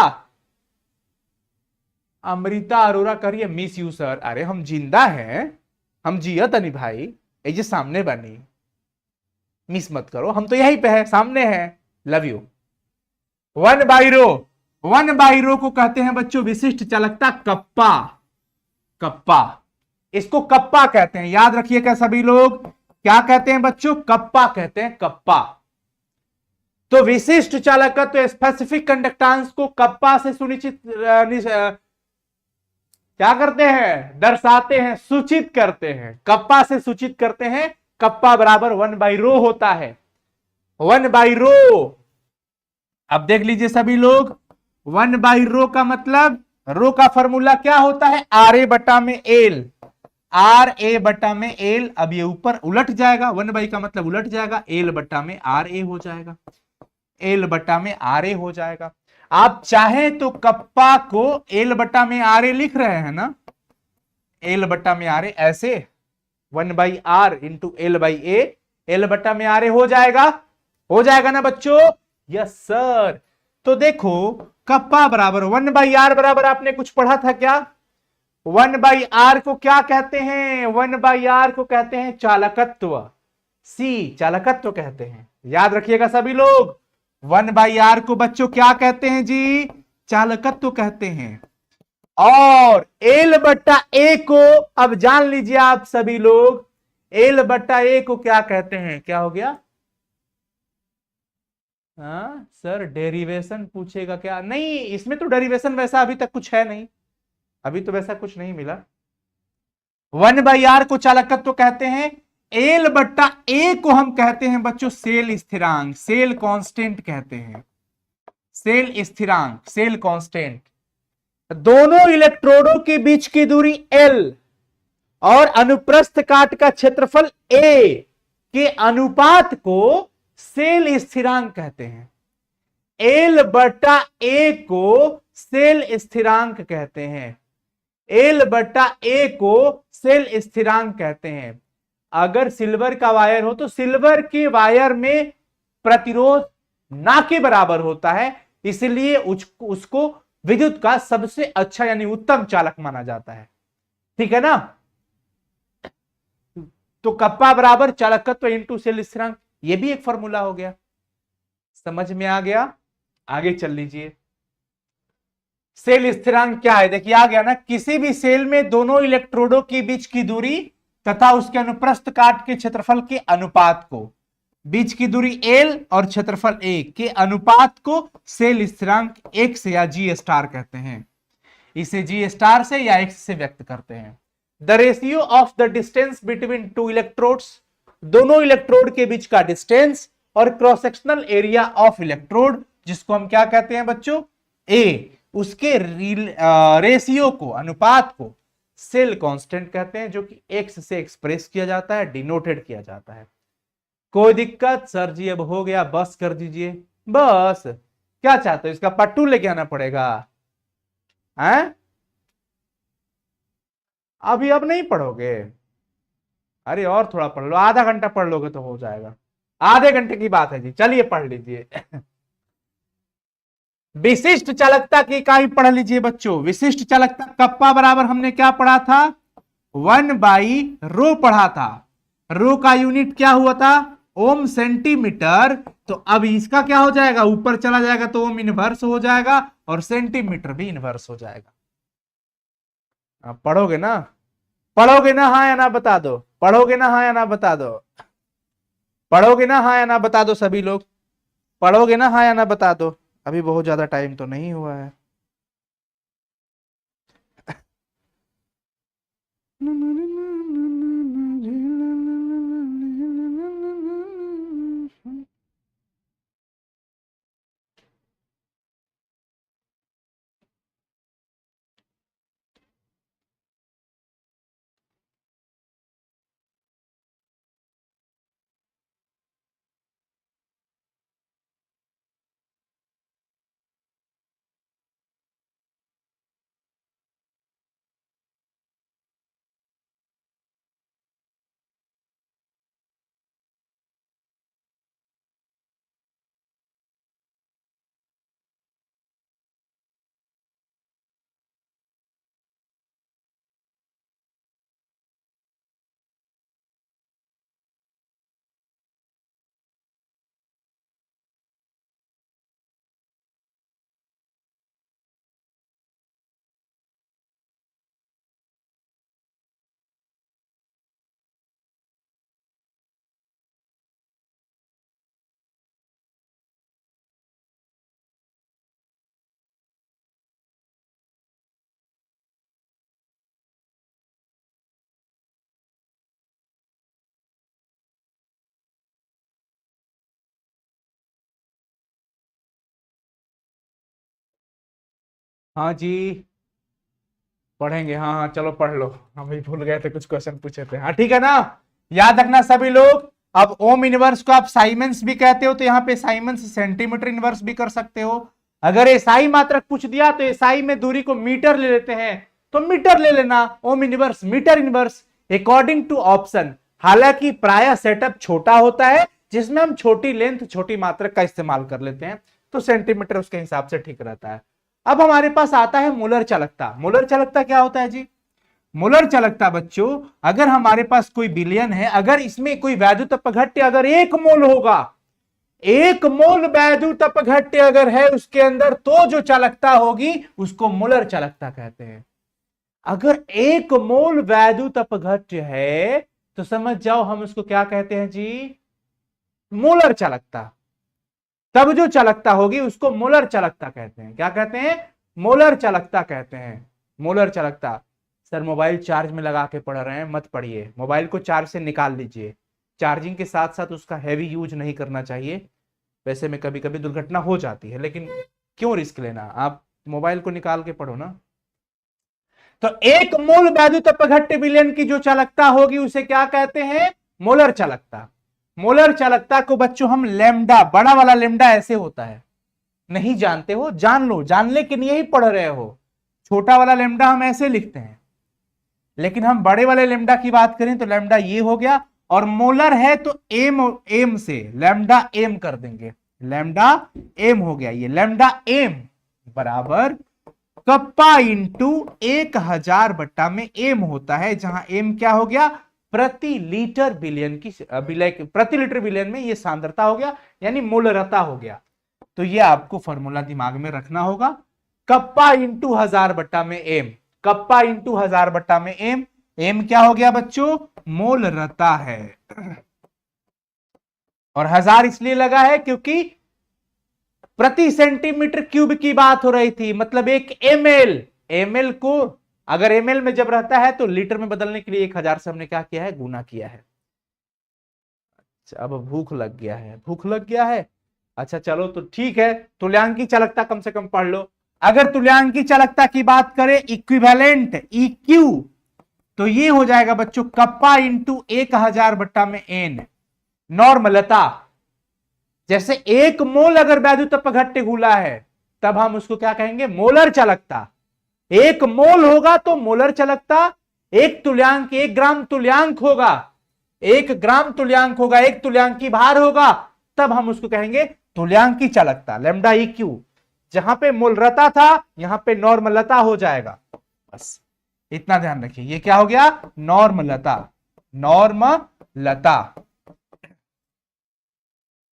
अमृता अरोरा करिए मिस यू सर। अरे हम जिंदा हैं, हम जिया तनी भाई, ये जे सामने बनी, मिस मत करो, हम तो यहीं पे है, सामने है। Love you. One by rho, one by rho को कहते हैं बच्चों विशिष्ट चालकता कप्पा। कप्पा, इसको कप्पा कहते हैं, याद रखिएगा सभी लोग, क्या कहते हैं बच्चों? कप्पा कहते हैं, कप्पा। तो विशिष्ट चालकत्व तो स्पेसिफिक कंडक्टेंस को कप्पा से सुनिश्चित क्या करते हैं? दर्शाते हैं, सूचित करते हैं, कप्पा से सूचित करते हैं। कप्पा बराबर 1/रो होता है, 1/रो। अब देख लीजिए सभी लोग, 1/रो का मतलब, रो का फॉर्मूला क्या होता है? आर ए बटा में एल, आर ए बटा में एल। अब ये ऊपर उलट जाएगा, 1/, का मतलब उलट जाएगा, एल बटा में आर ए हो जाएगा, एल बटा में आर ए हो जाएगा। आप चाहे तो कप्पा को एल बटा में आर ए लिख रहे हैं ना, एल बटा में आर ए ऐसे, 1/r into L by A, L बटा में आर ए हो जाएगा, हो जाएगा ना बच्चों? Yes sir. तो देखो कप्पा बराबर 1/r बराबर आपने कुछ पढ़ा था क्या? 1/r को क्या कहते हैं? 1/r को कहते हैं चालकत्व, सी चालकत्व कहते हैं। याद रखिएगा सभी लोग, 1/r को बच्चों क्या कहते हैं जी? चालकत्व कहते हैं। और एल बट्टा ए को अब जान लीजिए आप सभी लोग, एल बट्टा ए को क्या कहते हैं? क्या हो गया? हाँ सर डेरिवेशन पूछेगा क्या? नहीं, इसमें तो डेरिवेशन वैसा अभी तक कुछ है नहीं, अभी तो वैसा कुछ नहीं मिला। 1/r को चालकत्व कहते हैं, एल बट्टा ए को हम कहते हैं बच्चों सेल स्थिरांक, सेल कांस्टेंट कहते हैं, सेल स्थिरांक, सेल कांस्टेंट। दोनों इलेक्ट्रोडों के बीच की दूरी L और अनुप्रस्थ काट का क्षेत्रफल A के अनुपात को सेल स्थिरांक कहते हैं। L बटा A को सेल स्थिरांक कहते हैं, L बटा A को सेल स्थिरांक कहते हैं। अगर सिल्वर का वायर हो तो सिल्वर के वायर में प्रतिरोध ना के बराबर होता है, इसलिए उसको विद्युत का सबसे अच्छा यानी उत्तम चालक माना जाता है। ठीक है ना? तो कप्पा बराबर चालकत्व इंटू सेल स्थिरांक, ये भी एक फॉर्मूला हो गया। समझ में आ गया? आगे चल लीजिए। सेल स्थिरांक क्या है? देखिए आ गया ना, किसी भी सेल में दोनों इलेक्ट्रोडों के बीच की दूरी तथा उसके अनुप्रस्थ काट के क्षेत्रफल के अनुपात को, बीच की दूरी L और क्षेत्रफल A के अनुपात को सेल स्थिरांक X या G स्टार कहते हैं। इसे G स्टार से या X से व्यक्त करते हैं। The ratio of the distance between two electrodes, दोनों इलेक्ट्रोड के बीच का डिस्टेंस, और cross sectional area of electrode, जिसको हम क्या कहते हैं बच्चों? A, उसके रेशियो को, अनुपात को सेल कांस्टेंट कहते हैं, जो कि X से एक्सप्रेस किया जाता है, डिनोटेड किया जाता है। कोई दिक्कत? सर जी अब हो गया, बस कर दीजिए। बस क्या चाहते हो, इसका पार्ट 2 लेके आना पड़ेगा? हैं? अभी अब नहीं पढ़ोगे? अरे और थोड़ा पढ़ लो, आधा घंटा पढ़ लोगे तो हो जाएगा, आधे घंटे की बात है जी, चलिए पढ़ लीजिए। विशिष्ट चालकता की इकाई पढ़ लीजिए बच्चों। विशिष्ट चालकता कप्पा बराबर हमने क्या पढ़ा था? 1/रो पढ़ा था। रो का यूनिट क्या हुआ था? ओम सेंटीमीटर। तो अब इसका क्या हो जाएगा? ऊपर चला जाएगा तो ओम इनवर्स हो जाएगा और सेंटीमीटर भी इनवर्स हो जाएगा। आप पढ़ोगे ना? पढ़ोगे ना? हाँ या ना बता दो। पढ़ोगे ना? हाँ या ना बता दो। पढ़ोगे ना? हाँ या ना बता दो सभी लोग। पढ़ोगे ना? हाँ या ना बता दो। अभी बहुत ज्यादा टाइम तो नहीं हुआ है। हाँ जी पढ़ेंगे, हाँ हाँ चलो पढ़ लो, हम भी भूल गए थे कुछ क्वेश्चन पूछे थे। हाँ ठीक है ना, याद रखना सभी लोग। अब ओम इनवर्स को आप साइमेंस भी कहते हो, तो यहाँ पे साइमेंस सेंटीमीटर इनवर्स भी कर सकते हो। अगर एसआई मात्रक पूछ दिया तो एसआई में दूरी को मीटर ले लेते हैं, तो मीटर ले लेना, ohm inverse metre inverse according to option. हालांकि प्राय सेटअप छोटा होता है जिसमें हम छोटी लेंथ छोटी मात्रक का इस्तेमाल कर लेते हैं, तो सेंटीमीटर उसके हिसाब से ठीक रहता है। अब हमारे पास आता है मोलर चालकता। मोलर चालकता क्या होता है जी? मोलर चालकता बच्चों, अगर हमारे पास कोई विलयन है, अगर इसमें कोई वैद्युत अपघट्य अगर 1 मोल होगा, 1 मोल वैद्युत अपघट्य अगर है उसके अंदर, तो जो चालकता होगी उसको मोलर चालकता कहते हैं। अगर 1 मोल वैद्युत अपघट्य है तो समझ जाओ हम उसको क्या कहते हैं जी? मोलर चालकता। तब जो चालकता होगी उसको मोलर चालकता कहते हैं। क्या कहते हैं? मोलर चालकता कहते हैं। मोलर चालकता। सर मोबाइल चार्ज में लगा के पढ़ रहे हैं, मत पढ़िए, मोबाइल को चार्ज से निकाल लीजिए। चार्जिंग के साथ साथ उसका हैवी यूज नहीं करना चाहिए। वैसे में कभी कभी दुर्घटना हो जाती है, लेकिन क्यों रिस्क लेना, आप मोबाइल को निकाल के पढ़ो ना। तो 1 मोल वैद्युत अपघट्य विलयन की जो चालकता होगी उसे क्या कहते हैं? मोलर चालकता। मोलर चालकता को बच्चों हम लैम्डा, बड़ा वाला लैम्डा ऐसे होता है, नहीं जानते हो जान लो, जानने के लिए ही पढ़ रहे हो। छोटा वाला लैम्डा हम ऐसे लिखते हैं, लेकिन हम बड़े वाले लैम्डा की बात करें तो लैम्डा ये हो गया, और मोलर है तो एम, एम से लैम्डा एम कर देंगे, लैम्डा एम हो गया। ये लैम्डा एम बराबर कप्पा इंटू 1000 बट्टा में एम होता है, जहां एम क्या हो गया? प्रति लीटर बिलियन की, प्रति लीटर बिलियन में ये सांद्रता हो गया, यानी मोलरता हो गया। तो ये आपको फॉर्मूला दिमाग में रखना होगा, कप्पा इंटू 1000 बट्टा में एम, कप्पा इंटू 1000 बट्टा में एम। एम क्या हो गया बच्चों? मोलरता है। और 1000 इसलिए लगा है क्योंकि प्रति सेंटीमीटर क्यूब की बात हो रही थी, मतलब एक एमएल, एमएल को अगर एमएल में जब रहता है तो लीटर में बदलने के लिए 1000 से हमने क्या किया है? गुना किया है। अच्छा अब भूख लग गया है, भूख लग गया है। अच्छा चलो तो ठीक है, तुल्यांकी चालकता कम से कम पढ़ लो। अगर तुल्यांकी चालकता की बात करें, इक्विवेलेंट इक्यू, तो ये हो जाएगा बच्चों कप्पा इंटू 1000 बट्टा में एन। नॉर्मलता, जैसे 1 मोल अगर वैद्युत अपघट्य घुला है तब हम उसको क्या कहेंगे? मोलर चालकता। 1 मोल होगा तो मोलर चालकता, 1 ग्राम तुल्यांक होगा, 1 ग्राम तुल्यांक होगा, 1 तुल्यांकी भार होगा, तब हम उसको कहेंगे तुल्यांकी चालकता, लैम्डा इक्यू। जहां पे मोलरता था यहां पे नॉर्मलता हो जाएगा, बस इतना ध्यान रखिए। ये क्या हो गया? नॉर्मलता, नॉर्मलता।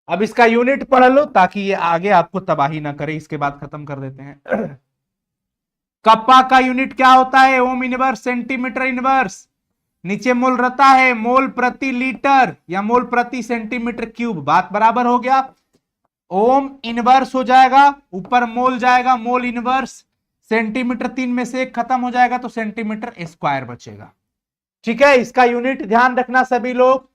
अब इसका यूनिट पढ़ लो ताकि ये आगे आपको तबाही ना करे, इसके बाद खत्म कर देते हैं। कप्पा का यूनिट क्या होता है? Ohm inverse centimetre inverse. नीचे मोल रहता है मोल प्रति लीटर या मोल प्रति सेंटीमीटर क्यूब, बात बराबर हो गया। ओम इनवर्स हो जाएगा, ऊपर मोल जाएगा, मोल इनवर्स, सेंटीमीटर 3 में से 1 खत्म हो जाएगा तो सेंटीमीटर स्क्वायर बचेगा। ठीक है, इसका यूनिट ध्यान रखना सभी लोग,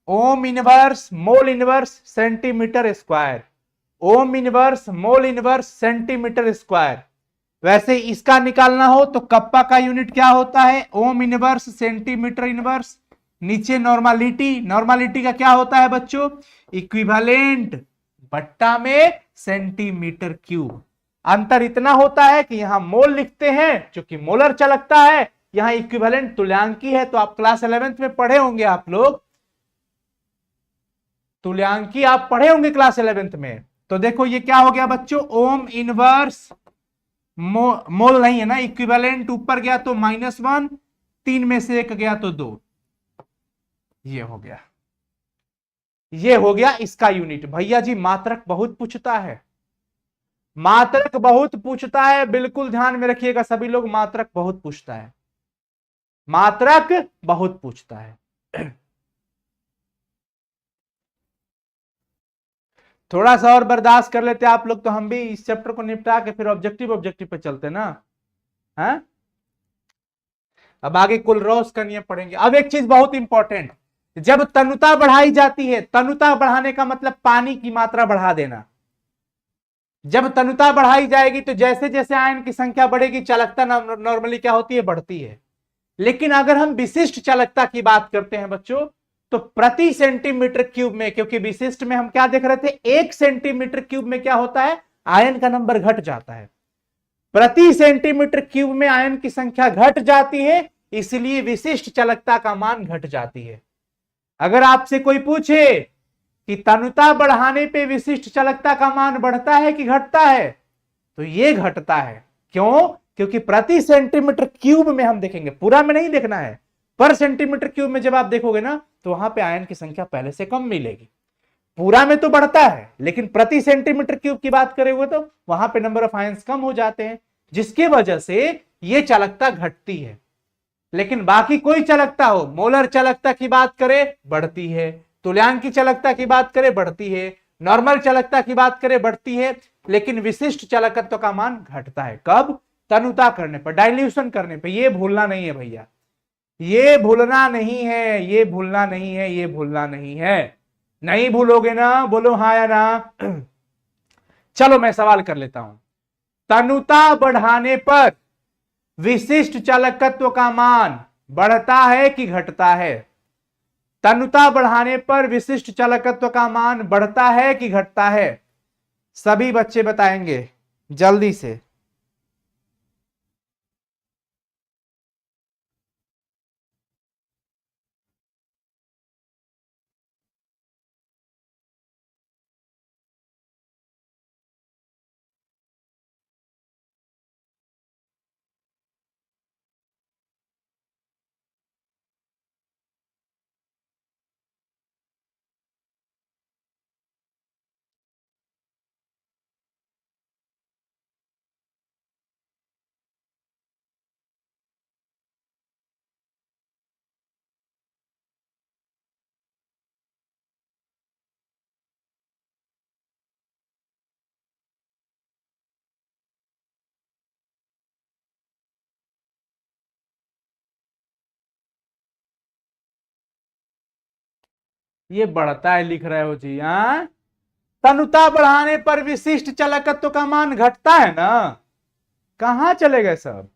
ohm inverse mole inverse centimetre square, ohm inverse mole inverse centimetre square. वैसे इसका निकालना हो तो कप्पा का यूनिट क्या होता है? ओम इनवर्स सेंटीमीटर इनवर्स, नीचे नॉर्मालिटी, नॉर्मालिटी का क्या होता है बच्चों? इक्विवेलेंट बट्टा में सेंटीमीटर क्यूब। अंतर इतना होता है कि यहां मोल लिखते हैं क्योंकि मोलर चालकता है, यहां इक्विवेलेंट तुल्यांकी है। तो आप क्लास 11th में पढ़े होंगे, आप लोग तुल्यांकी आप पढ़े होंगे क्लास 11th में। तो देखो ये क्या हो गया बच्चों? ओम इनवर्स, मोल नहीं है ना, इक्विवेलेंट ऊपर गया तो -1, 3 में से 1 गया तो 2, ये हो गया, ये हो गया इसका यूनिट। भैया जी मात्रक बहुत पूछता है, मात्रक बहुत पूछता है, बिल्कुल ध्यान में रखिएगा सभी लोग, मात्रक बहुत पूछता है, मात्रक बहुत पूछता है। थोड़ा सा और बर्दाश्त कर लेते आप लोग तो हम भी इस चैप्टर को निपटा के फिर ऑब्जेक्टिव पे चलते ना, हैं? अब आगे कुलरॉस का नियम पढ़ेंगे। अब एक चीज बहुत इंपॉर्टेंट, जब तनुता बढ़ाई जाती है, तनुता बढ़ाने का मतलब पानी की मात्रा बढ़ा देना, जब तनुता बढ़ाई जाएगी तो जैसे जैसे आयन की संख्या बढ़ेगी चालकता नॉर्मली क्या होती है, बढ़ती है। लेकिन अगर हम विशिष्ट चालकता की बात करते हैं बच्चों, तो प्रति सेंटीमीटर क्यूब में, क्योंकि विशिष्ट में हम क्या देख रहे थे, 1 सेंटीमीटर क्यूब में क्या होता है, आयन का नंबर घट जाता है। प्रति सेंटीमीटर क्यूब में आयन की संख्या घट जाती है, इसलिए विशिष्ट चालकता का मान घट जाती है। अगर आपसे कोई पूछे कि तनुता बढ़ाने पे विशिष्ट चालकता का मान बढ़ता है कि घटता है, तो ये घटता है। क्यों? क्योंकि प्रति सेंटीमीटर क्यूब में हम देखेंगे, पूरा में नहीं देखना है, पर सेंटीमीटर क्यूब में जब आप देखोगे ना, तो वहां पे आयन की संख्या पहले से कम मिलेगी। पूरा में तो बढ़ता है, लेकिन प्रति सेंटीमीटर क्यूब की बात करेंगे तो वहां पे नंबर ऑफ आयंस कम हो जाते हैं, जिसकी वजह से ये चालकता घटती है। लेकिन बाकी कोई चालकता हो, मोलर चालकता की बात करें बढ़ती है, तुल्यांक की चालकता की बात करें बढ़ती है, नॉर्मल चालकता की बात करें बढ़ती है, लेकिन विशिष्ट चालकत्व का मान घटता है। कब? तनुता करने पर, डाइल्यूशन करने पर। ये भूलना नहीं है भैया, ये भूलना नहीं है, ये भूलना नहीं है, ये भूलना नहीं है। नहीं भूलोगे ना, बोलो हाँ या ना। चलो मैं सवाल कर लेता हूं, तनुता बढ़ाने पर विशिष्ट चालकत्व का मान बढ़ता है कि घटता है? तनुता बढ़ाने पर विशिष्ट चालकत्व का मान बढ़ता है कि घटता है? सभी बच्चे बताएंगे जल्दी से। ये बढ़ता है लिख रहे हो जी? हाँ, तनुता बढ़ाने पर विशिष्ट चालकत्व का मान घटता है ना? कहां चले गए सब?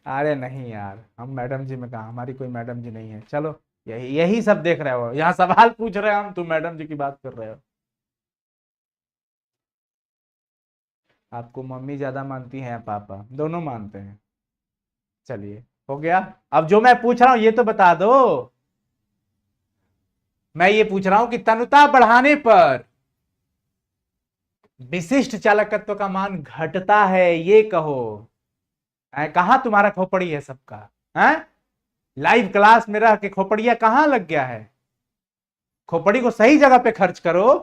अरे नहीं यार, हम मैडम जी में कहा, हमारी कोई मैडम जी नहीं है। चलो, यही यही सब देख रहे हो, यहाँ सवाल पूछ रहे हो हम, तुम मैडम जी की बात कर रहे हो। आपको मम्मी ज्यादा मानती हैं या पापा? दोनों मानते हैं। चलिए, हो गया। अब जो मैं पूछ रहा हूं ये तो बता दो। मैं ये पूछ रहा हूं कि तनुता बढ़ाने पर विशिष्ट चालकत्व का मान घटता है, ये कहो। कहां तुम्हारा खोपड़ी है सबका? है लाइव क्लास में रह के खोपड़िया कहां लग गया है? खोपड़ी को सही जगह पे खर्च करो।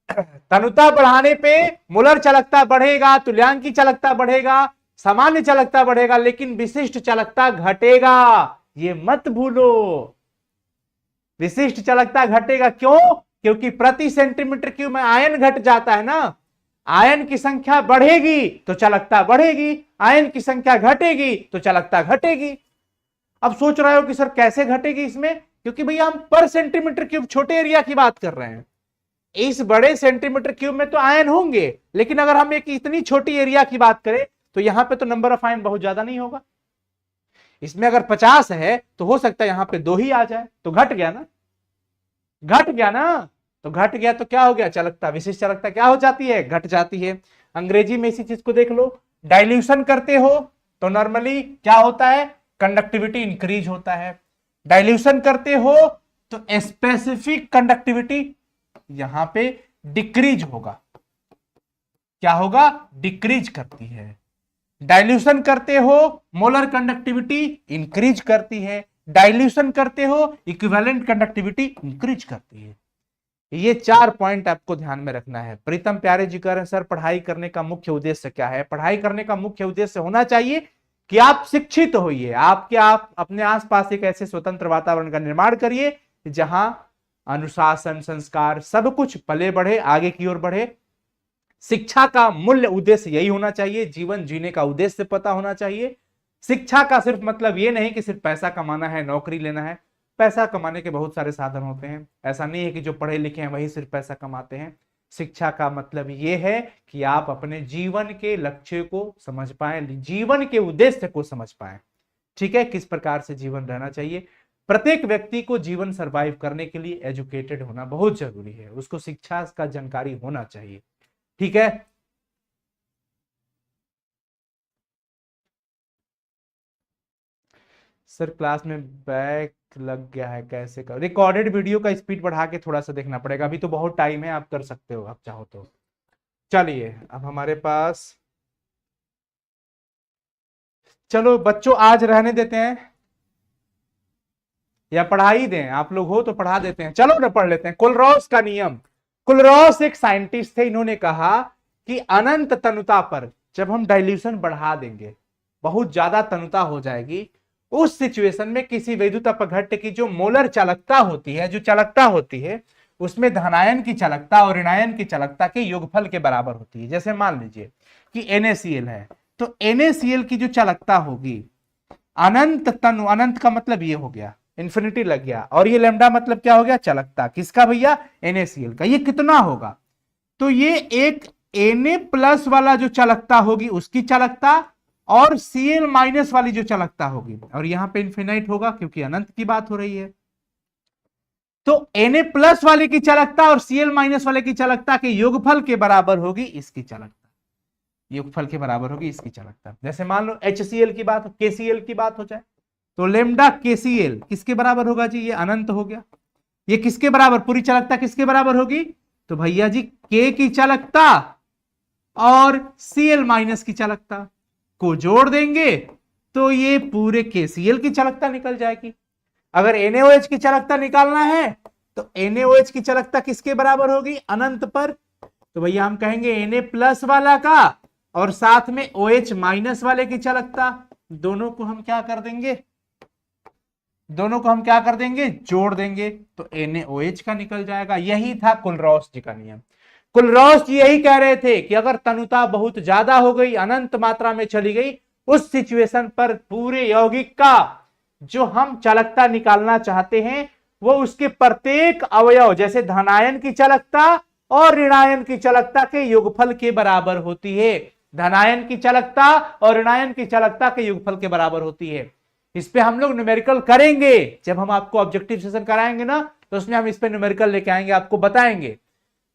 तनुता बढ़ाने पे मोलर चालकता बढ़ेगा, तुल्यांक की चालकता बढ़ेगा, सामान्य चालकता बढ़ेगा, लेकिन विशिष्ट चालकता घटेगा। ये मत भूलो, विशिष्ट चालकता घटेगा। क्यों? क्योंकि प्रति सेंटीमीटर क्यूब में आयन घट जाता है ना। आयन की संख्या बढ़ेगी तो चालकता बढ़ेगी, आयन की संख्या घटेगी तो चालकता घटेगी। अब सोच रहे हो कि सर कैसे घटेगी इसमें? क्योंकि भैया हम पर सेंटीमीटर क्यूब छोटे एरिया की बात कर रहे हैं। इस बड़े सेंटीमीटर क्यूब में तो आयन होंगे, लेकिन अगर हम एक इतनी छोटी एरिया की बात करें तो यहां पे तो नंबर ऑफ आयन बहुत ज्यादा नहीं होगा। इसमें अगर 50 है तो हो सकता है यहां पे 2 ही आ जाए, तो घट गया ना, घट गया ना। तो घट गया तो क्या हो गया? चालकता, विशिष्ट चालकता क्या हो जाती है? घट जाती है। अंग्रेजी में इसी चीज को देख लो, डाइल्यूशन करते हो तो नॉर्मली क्या होता है? कंडक्टिविटी इंक्रीज होता है। डाइल्यूशन करते हो तो स्पेसिफिक कंडक्टिविटी यहां पे डिक्रीज होगा। क्या होगा? डिक्रीज करती है। डाइल्यूशन करते हो मोलर कंडक्टिविटी इंक्रीज करती है, डाइल्यूशन करते हो इक्विवेलेंट कंडक्टिविटी इंक्रीज करती है। ये 4 पॉइंट आपको ध्यान में रखना है। प्रीतम प्यारे जी कह रहे हैं सर पढ़ाई करने का मुख्य उद्देश्य क्या है? पढ़ाई करने का मुख्य उद्देश्य होना चाहिए कि आप शिक्षित होइए, आप अपने आसपास एक ऐसे स्वतंत्र वातावरण का निर्माण करिए जहां अनुशासन, संस्कार सब कुछ पले बढ़े, आगे की ओर बढ़े। शिक्षा का मूल्य उद्देश्य यही होना चाहिए, जीवन जीने का उद्देश्य पता होना चाहिए। शिक्षा का सिर्फ मतलब ये नहीं कि सिर्फ पैसा कमाना है, नौकरी लेना है। पैसा कमाने के बहुत सारे साधन होते हैं, ऐसा नहीं है कि जो पढ़े लिखे हैं वही सिर्फ पैसा कमाते हैं। शिक्षा का मतलब ये है कि आप अपने जीवन के लक्ष्य को समझ पाए, जीवन के उद्देश्य को समझ पाए। ठीक है, किस प्रकार से जीवन रहना चाहिए। प्रत्येक व्यक्ति को जीवन सरवाइव करने के लिए एजुकेटेड होना बहुत जरूरी है, उसको शिक्षा का जानकारी होना चाहिए। ठीक है, सर क्लास में बैक लग गया है, कैसे कर। रिकॉर्डेड वीडियो का स्पीड बढ़ा के थोड़ा सा देखना पड़ेगा, अभी तो बहुत टाइम है, आप कर सकते हो आप चाहो तो। चलिए अब हमारे पास, चलो बच्चों आज रहने देते हैं या पढ़ा ही दें, आप लोग हो तो पढ़ा देते हैं। चलो ना पढ़ लेते हैं। कुलरॉस का नियम। कुलरॉस एक साइंटिस्ट थे, इन्होंने कहा कि अनंत तनुता पर जब हम डाइल्यूशन बढ़ा देंगे, बहुत ज्यादा तनुता हो जाएगी, उस सिचुएशन में किसी वैद्युत अपघट्य की जो मोलर चालकता होती है, जो चालकता होती है, उसमें धनायन की चालकता और ऋणायन की चालकता के योगफल के बराबर होती है। जैसे मान लीजिए कि NaCl है, तो NaCl की जो चालकता होगी अनंत तनु, अनंत का मतलब ये हो गया इंफिनिटी लग गया, और ये लैम्डा मतलब क्या हो गया, चालकता किसका भैया, NaCl का। ये कितना होगा, तो ये एक Na+ वाला जो चालकता होगी उसकी चालकता और Cl- वाली जो चालकता होगी, और यहां पे इन्फिनाइट होगा क्योंकि अनंत की बात हो रही है। तो Na+ वाले की चालकता और Cl- वाले की चालकता के योगफल के बराबर होगी इसकी चालकता, योगफल के बराबर होगी इसकी चालकता। जैसे मान लो HCl की बात, KCl की बात हो जाए, तो लेमडा KCl किसके बराबर होगा जी, ये अनंत हो गया। ये किसके बराबर, पूरी चालकता किसके बराबर होगी, तो भैया जी K की चालकता और Cl- की चालकता को जोड़ देंगे तो ये पूरे KCl की चालकता निकल जाएगी। अगर NaOH की चालकता निकालना है तो NaOH की चालकता किसके बराबर होगी, अनंत पर, तो भैया हम कहेंगे Na+ वाला का और साथ में OH- वाले की चालकता, दोनों को हम क्या कर देंगे, दोनों को हम क्या कर देंगे, जोड़ देंगे, तो NaOH का निकल जाएगा। यही था कुलरॉस जी का नियम। कुलरॉस जी यही कह रहे थे कि अगर तनुता बहुत ज्यादा हो गई, अनंत मात्रा में चली गई, उस सिचुएशन पर पूरे यौगिक का जो हम चालकता निकालना चाहते हैं वो उसके प्रत्येक अवयव, जैसे धनायन की चालकता और ऋणायन की चालकता के योगफल के बराबर होती है। धनायन की चालकता और ऋणायन की चालकता के योगफल के बराबर होती है। इस पे हम लोग न्यूमेरिकल करेंगे, जब हम आपको ऑब्जेक्टिव सेशन कराएंगे ना, तो उसमें हम इस पे न्यूमेरिकल लेके आएंगे, आपको बताएंगे।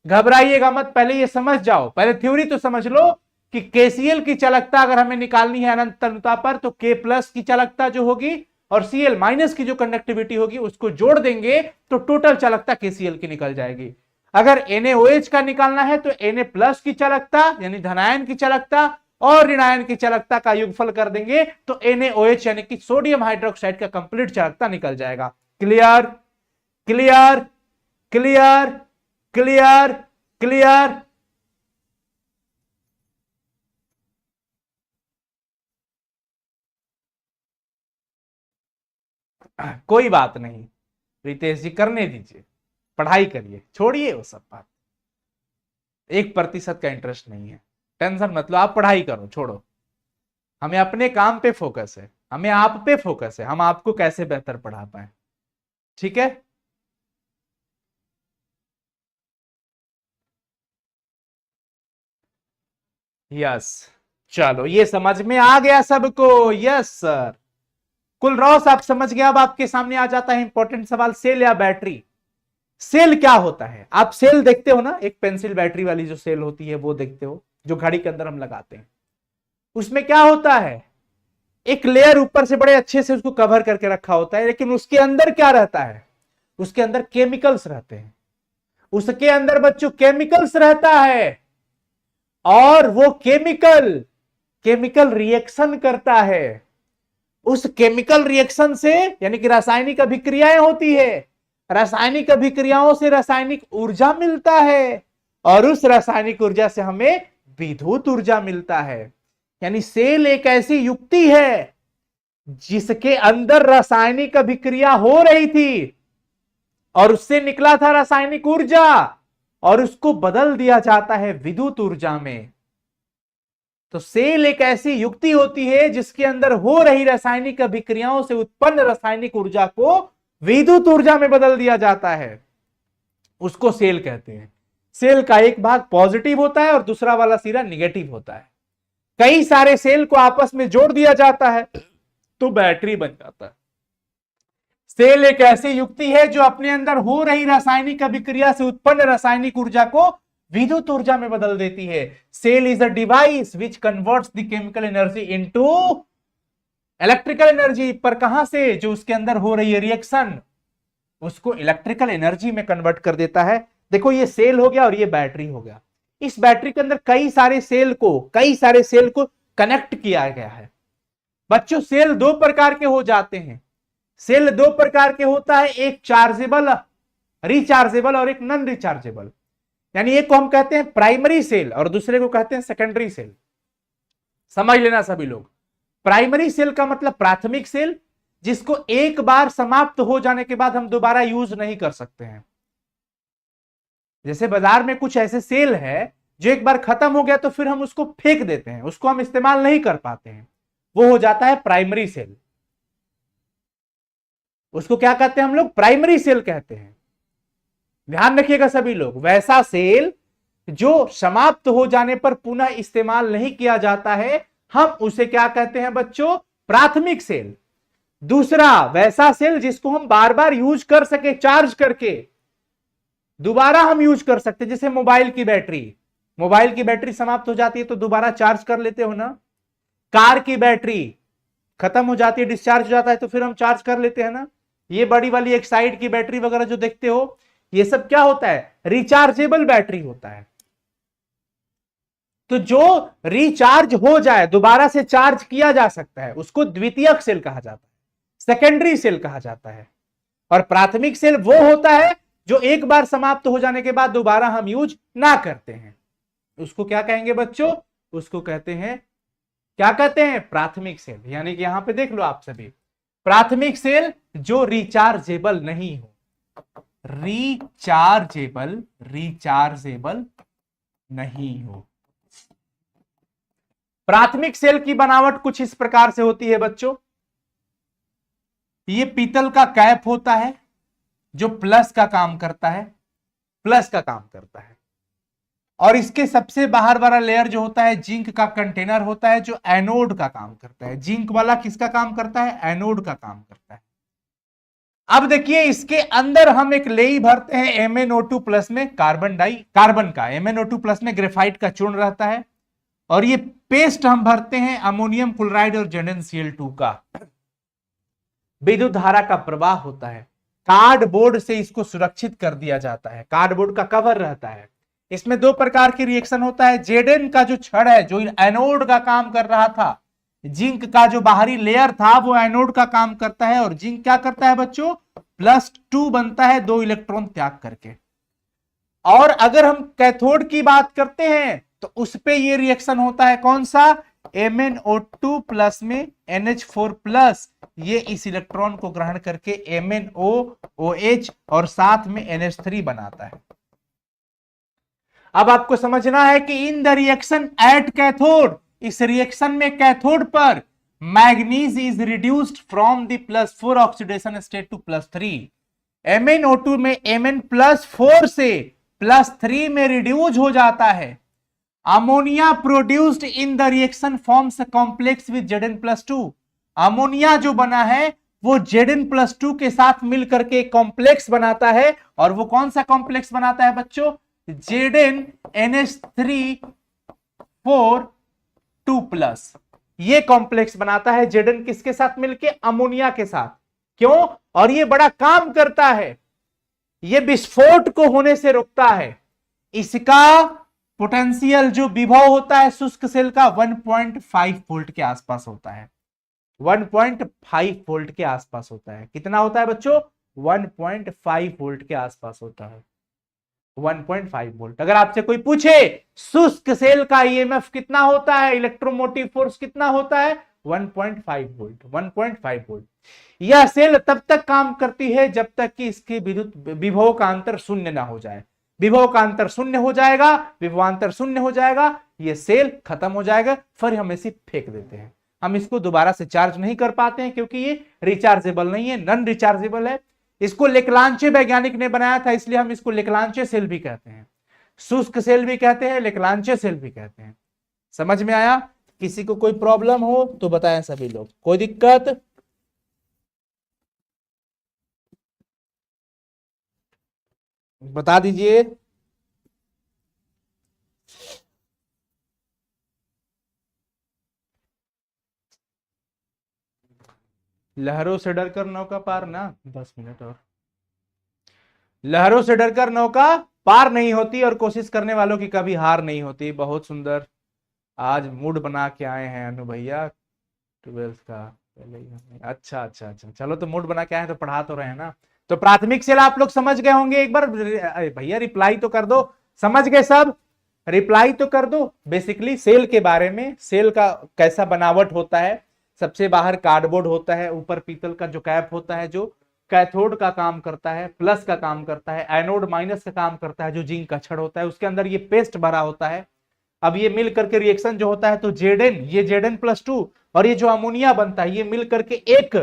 घबराइएगा मत, पहले ये समझ जाओ, पहले थ्योरी तो समझ लो कि KCl की चालकता अगर हमें निकालनी है अनंत तनुता पर, तो K+ की चालकता जो होगी और Cl- की जो कंडक्टिविटी होगी उसको जोड़ देंगे तो टोटल चालकता KCl की निकल जाएगी। अगर NaOH का निकालना है तो Na+ की चालकता यानी धनायन की चालकता और ऋणायन की चालकता का योगफल कर देंगे तो NaOH यानी कि सोडियम हाइड्रोक्साइड का कंप्लीट चालकता निकल जाएगा। Clear clear clear clear clear. कोई बात नहीं रितेश जी, करने दीजिए, पढ़ाई करिए, छोड़िए वो सब बात, 1% का इंटरेस्ट नहीं है, टेंशन मत लो, आप पढ़ाई करो, छोड़ो। हमें अपने काम पे फोकस है, हमें आप पे फोकस है, हम आपको कैसे बेहतर पढ़ा पाए। ठीक है, यस, चलो ये समझ में आ गया सबको, यस सर। कुलरॉस आप समझ गए। अब आपके सामने आ जाता है इंपॉर्टेंट सवाल, सेल या बैटरी। सेल क्या होता है, आप सेल देखते हो ना, एक पेंसिल बैटरी वाली जो सेल होती है वो देखते हो, जो घड़ी के अंदर हम लगाते हैं, उसमें क्या होता है, एक लेयर ऊपर से बड़े अच्छे से उसको कवर करके रखा होता है, लेकिन उसके अंदर क्या रहता है, उसके अंदर केमिकल्स रहते हैं, उसके अंदर बच्चों केमिकल्स रहता है, और वो केमिकल केमिकल रिएक्शन करता है। उस केमिकल रिएक्शन से यानी कि रासायनिक अभिक्रियाएं होती है, रासायनिक अभिक्रियाओं से रासायनिक ऊर्जा मिलता है, और उस रासायनिक ऊर्जा से हमें विद्युत ऊर्जा मिलता है। यानी सेल एक ऐसी युक्ति है जिसके अंदर रासायनिक अभिक्रिया हो रही थी और उससे निकला था रासायनिक ऊर्जा, और उसको बदल दिया जाता है विद्युत ऊर्जा में। तो सेल एक ऐसी युक्ति होती है जिसके अंदर हो रही रासायनिक अभिक्रियाओं से उत्पन्न रासायनिक ऊर्जा को विद्युत ऊर्जा में बदल दिया जाता है, उसको सेल कहते हैं। सेल का एक भाग पॉजिटिव होता है और दूसरा वाला सिरा निगेटिव होता है। कई सारे सेल को आपस में जोड़ दिया जाता है तो बैटरी बन जाता है। सेल एक ऐसी युक्ति है जो अपने अंदर हो रही रासायनिक अभिक्रिया से उत्पन्न रासायनिक ऊर्जा को विद्युत ऊर्जा में बदल देती है। Cell is a device which converts the chemical energy into electrical energy. पर कहां से? जो उसके अंदर हो रही है रिएक्शन, उसको इलेक्ट्रिकल एनर्जी में कन्वर्ट कर देता है। देखो ये सेल हो गया और ये बैटरी हो गया। इस बैटरी के अंदर कई सारे सेल को कनेक्ट किया गया है। बच्चों सेल दो प्रकार के हो जाते हैं। सेल दो प्रकार के होता है, एक चार्जेबल रिचार्जेबल और एक नॉन रिचार्जेबल। यानी एक को हम कहते हैं प्राइमरी सेल और दूसरे को कहते हैं सेकेंडरी सेल। समझ लेना सभी लोग। प्राइमरी सेल का मतलब प्राथमिक सेल, जिसको एक बार समाप्त हो जाने के बाद हम दोबारा यूज नहीं कर सकते हैं। जैसे बाजार में कुछ ऐसे सेल है जो एक बार खत्म हो गया तो फिर हम उसको फेंक देते हैं, उसको हम इस्तेमाल नहीं कर पाते हैं, वो हो जाता है प्राइमरी सेल। उसको क्या कहते हैं हम लोग? प्राइमरी सेल कहते हैं। ध्यान रखिएगा सभी लोग। वैसा सेल जो समाप्त हो जाने पर पुनः इस्तेमाल नहीं किया जाता है, हम उसे क्या कहते हैं बच्चों? प्राथमिक सेल। दूसरा वैसा सेल जिसको हम बार बार यूज कर सके, चार्ज करके दोबारा हम यूज कर सकते। जैसे मोबाइल की बैटरी समाप्त हो जाती है तो दोबारा चार्ज कर लेते हो ना। कार की बैटरी खत्म हो जाती है, डिस्चार्ज हो जाता है तो फिर हम चार्ज कर लेते हैं ना। ये बड़ी वाली एक्साइड की बैटरी वगैरह जो देखते हो, ये सब क्या होता है? रिचार्जेबल बैटरी होता है। तो जो रिचार्ज हो जाए, दोबारा से चार्ज किया जा सकता है, उसको द्वितीयक सेल कहा जाता है, सेकेंडरी सेल कहा जाता है। और प्राथमिक सेल वो होता है जो एक बार समाप्त हो जाने के बाद दोबारा हम यूज ना करते हैं। उसको क्या कहेंगे बच्चों? उसको कहते हैं, क्या कहते हैं? प्राथमिक सेल। यानी कि यहां पे देख लो आप सभी, प्राथमिक सेल जो रिचार्जेबल नहीं हो, रिचार्जेबल नहीं हो। प्राथमिक सेल की बनावट कुछ इस प्रकार से होती है बच्चों। ये पीतल का कैप होता है जो प्लस का काम करता है, और इसके सबसे बाहर वाला लेयर जो होता है जिंक का कंटेनर होता है जो एनोड का काम करता है। जिंक वाला किसका काम करता है? एनोड का काम करता है। अब देखिए इसके अंदर हम एक लेई भरते हैं MnO2 प्लस में कार्बन का, MnO2 प्लस में ग्रेफाइट का चूर्ण रहता है, और ये पेस्ट हम भरते हैं अमोनियम क्लोराइड और ZnCl2 का। विद्युत धारा का प्रवाह होता है। कार्डबोर्ड से इसको सुरक्षित कर दिया जाता है, कार्डबोर्ड का कवर रहता है। इसमें दो प्रकार की रिएक्शन होता है। Zn का जो छड़ है जो एनोड का काम कर रहा था, जिंक का जो बाहरी लेयर था वो एनोड का काम करता है, और जिंक क्या करता है बच्चों? +2 बनता है 2 इलेक्ट्रॉन त्याग करके। और अगर हम कैथोड की बात करते हैं तो उस पे ये रिएक्शन होता है, कौन सा? MnO2 प्लस में NH4 प्लस, ये इस इलेक्ट्रॉन को ग्रहण करके MnOOH और साथ में NH3 बनाता है। अब आपको समझना है कि in the reaction at cathode, इस रिएक्शन में कैथोड पर manganese is reduced from the +4 oxidation state to +3। MnO2 में Mn+4 से +3 में रिड्यूस हो जाता है। Ammonia produced in the reaction forms a complex with Zn+2। Ammonia जो बना है वो Zn+2 के साथ मिलकर के कॉम्प्लेक्स बनाता है, और वो कौन सा कॉम्प्लेक्स बनाता है बच्चों? ZnNH3 4 2+, ये कॉम्प्लेक्स बनाता है। Zn किसके साथ मिलके? अमोनिया के साथ। क्यों? और ये बड़ा काम करता है, ये विस्फोट को होने से रोकता है। इसका पोटेंशियल जो विभव होता है शुष्क सेल का 1.5 वोल्ट के आसपास होता है। 1.5 वोल्ट के आसपास होता है। कितना होता है बच्चों? 1.5 वोल्ट के आसपास होता है। 1.5 वोल्ट। अगर आपसे कोई पूछे शुष्क सेल का ईएमएफ कितना होता है, इलेक्ट्रोमोटिव फोर्स कितना होता है? 1.5 वोल्ट। 1.5 वोल्ट। यह सेल तब तक काम करती है जब तक कि इसके विद्युत विभव का अंतर शून्य ना हो जाए। विभव का अंतर शून्य हो जाएगा, विभवांतर शून्य हो जाएगा, ये सेल खत्म हो जाएगा, फिर हम इसे फेंक देते हैं। हम इसको दोबारा से चार्ज नहीं कर पाते हैं क्योंकि ये रिचार्जेबल नहीं है, नॉन रिचार्जेबल है। इसको लेक्लांचे वैज्ञानिक ने बनाया था, इसलिए हम इसको लेक्लांचे सेल भी कहते हैं, शुष्क सेल भी कहते हैं, लेक्लांचे सेल भी कहते हैं। समझ में आया? किसी को कोई प्रॉब्लम हो तो बताएं सभी लोग, कोई दिक्कत? बता दीजिए। लहरों से डरकर नौका पार ना, 10 मिनट और। लहरों से डरकर नौका पार नहीं होती और कोशिश करने वालों की कभी हार नहीं होती। बहुत सुंदर, आज मूड बना के आए हैं अनु भैया 12th का पहले ही हमने। अच्छा अच्छा अच्छा, चलो तो मूड बना के आए तो पढ़ा तो रहे हैं ना। तो प्राथमिक सेल आप लोग समझ गए होंगे। एक बार भैया रिप्लाई तो कर दो, समझ गए सब? रिप्लाई तो कर दो। बेसिकली सेल के बारे में, सेल का कैसा बनावट होता है, सबसे बाहर कार्डबोर्ड होता है, ऊपर पीतल का जो कैप होता है जो कैथोड का काम करता है, प्लस का काम करता है, एनोड माइनस का काम करता है जो जिंक का छड़ होता है, उसके अंदर ये पेस्ट भरा होता है। अब ये मिल करके रिएक्शन जो होता है तो Zn, ये Zn+2 और ये जो अमोनिया बनता है ये मिल करके एक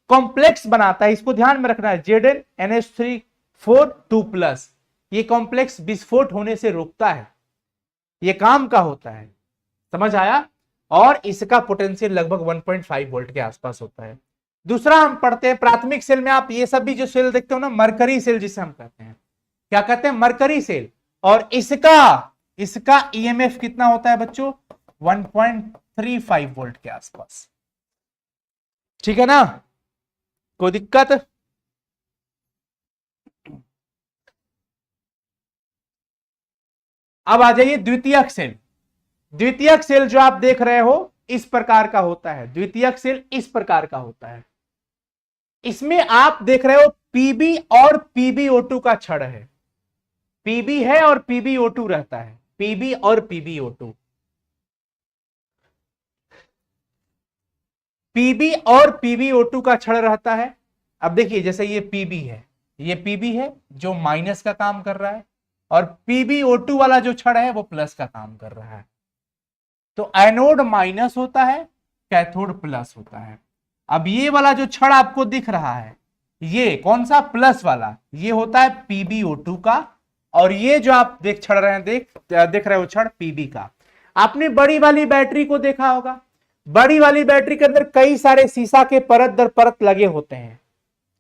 कॉम्प्लेक्स बनाता है। इसको ध्यान में रखना है, ZnNH3 4 2+। ये कॉम्प्लेक्स विस्फोट होने से रोकता है, ये काम का होता है। समझ आया? और इसका पोटेंशियल लगभग 1.5 वोल्ट के आसपास होता है। दूसरा हम पढ़ते हैं प्राथमिक सेल में, आप ये सब भी जो सेल देखते हो ना, मरकरी सेल जिसे हम कहते हैं, क्या कहते हैं? Mercury cell. और इसका ईएमएफ कितना होता है बच्चों? 1.35 वोल्ट के आसपास। ठीक है ना? कोई दिक्कत? अब आ जाइए द्वितीयक सेल। द्वितीयक सेल जो आप देख रहे हो इस प्रकार का होता है। द्वितीयक सेल इस प्रकार का होता है। इसमें आप देख रहे हो पीबी और पीबीओ2 का छड़ है। पीबी है और पीबीओ2 रहता है, पीबी और पीबीओ2। पीबी और पीबीओ2 का छड़ रहता है। अब देखिए जैसे ये पीबी है, ये पीबी है जो माइनस का काम कर रहा है, और पीबीओ2 वाला जो छड़ है वो प्लस का काम कर रहा है। तो एनोड माइनस होता है, कैथोड प्लस होता है। अब ये वाला जो छड़ आपको दिख रहा है, ये कौन सा? प्लस वाला, ये होता है पीबीओ2 का, और ये जो आप छड़ रहे हैं, देख रहे हो छड़ पीबी का। आपने बड़ी वाली बैटरी को देखा होगा, बड़ी वाली बैटरी के अंदर कई सारे शीशा के परत दर परत लगे होते हैं,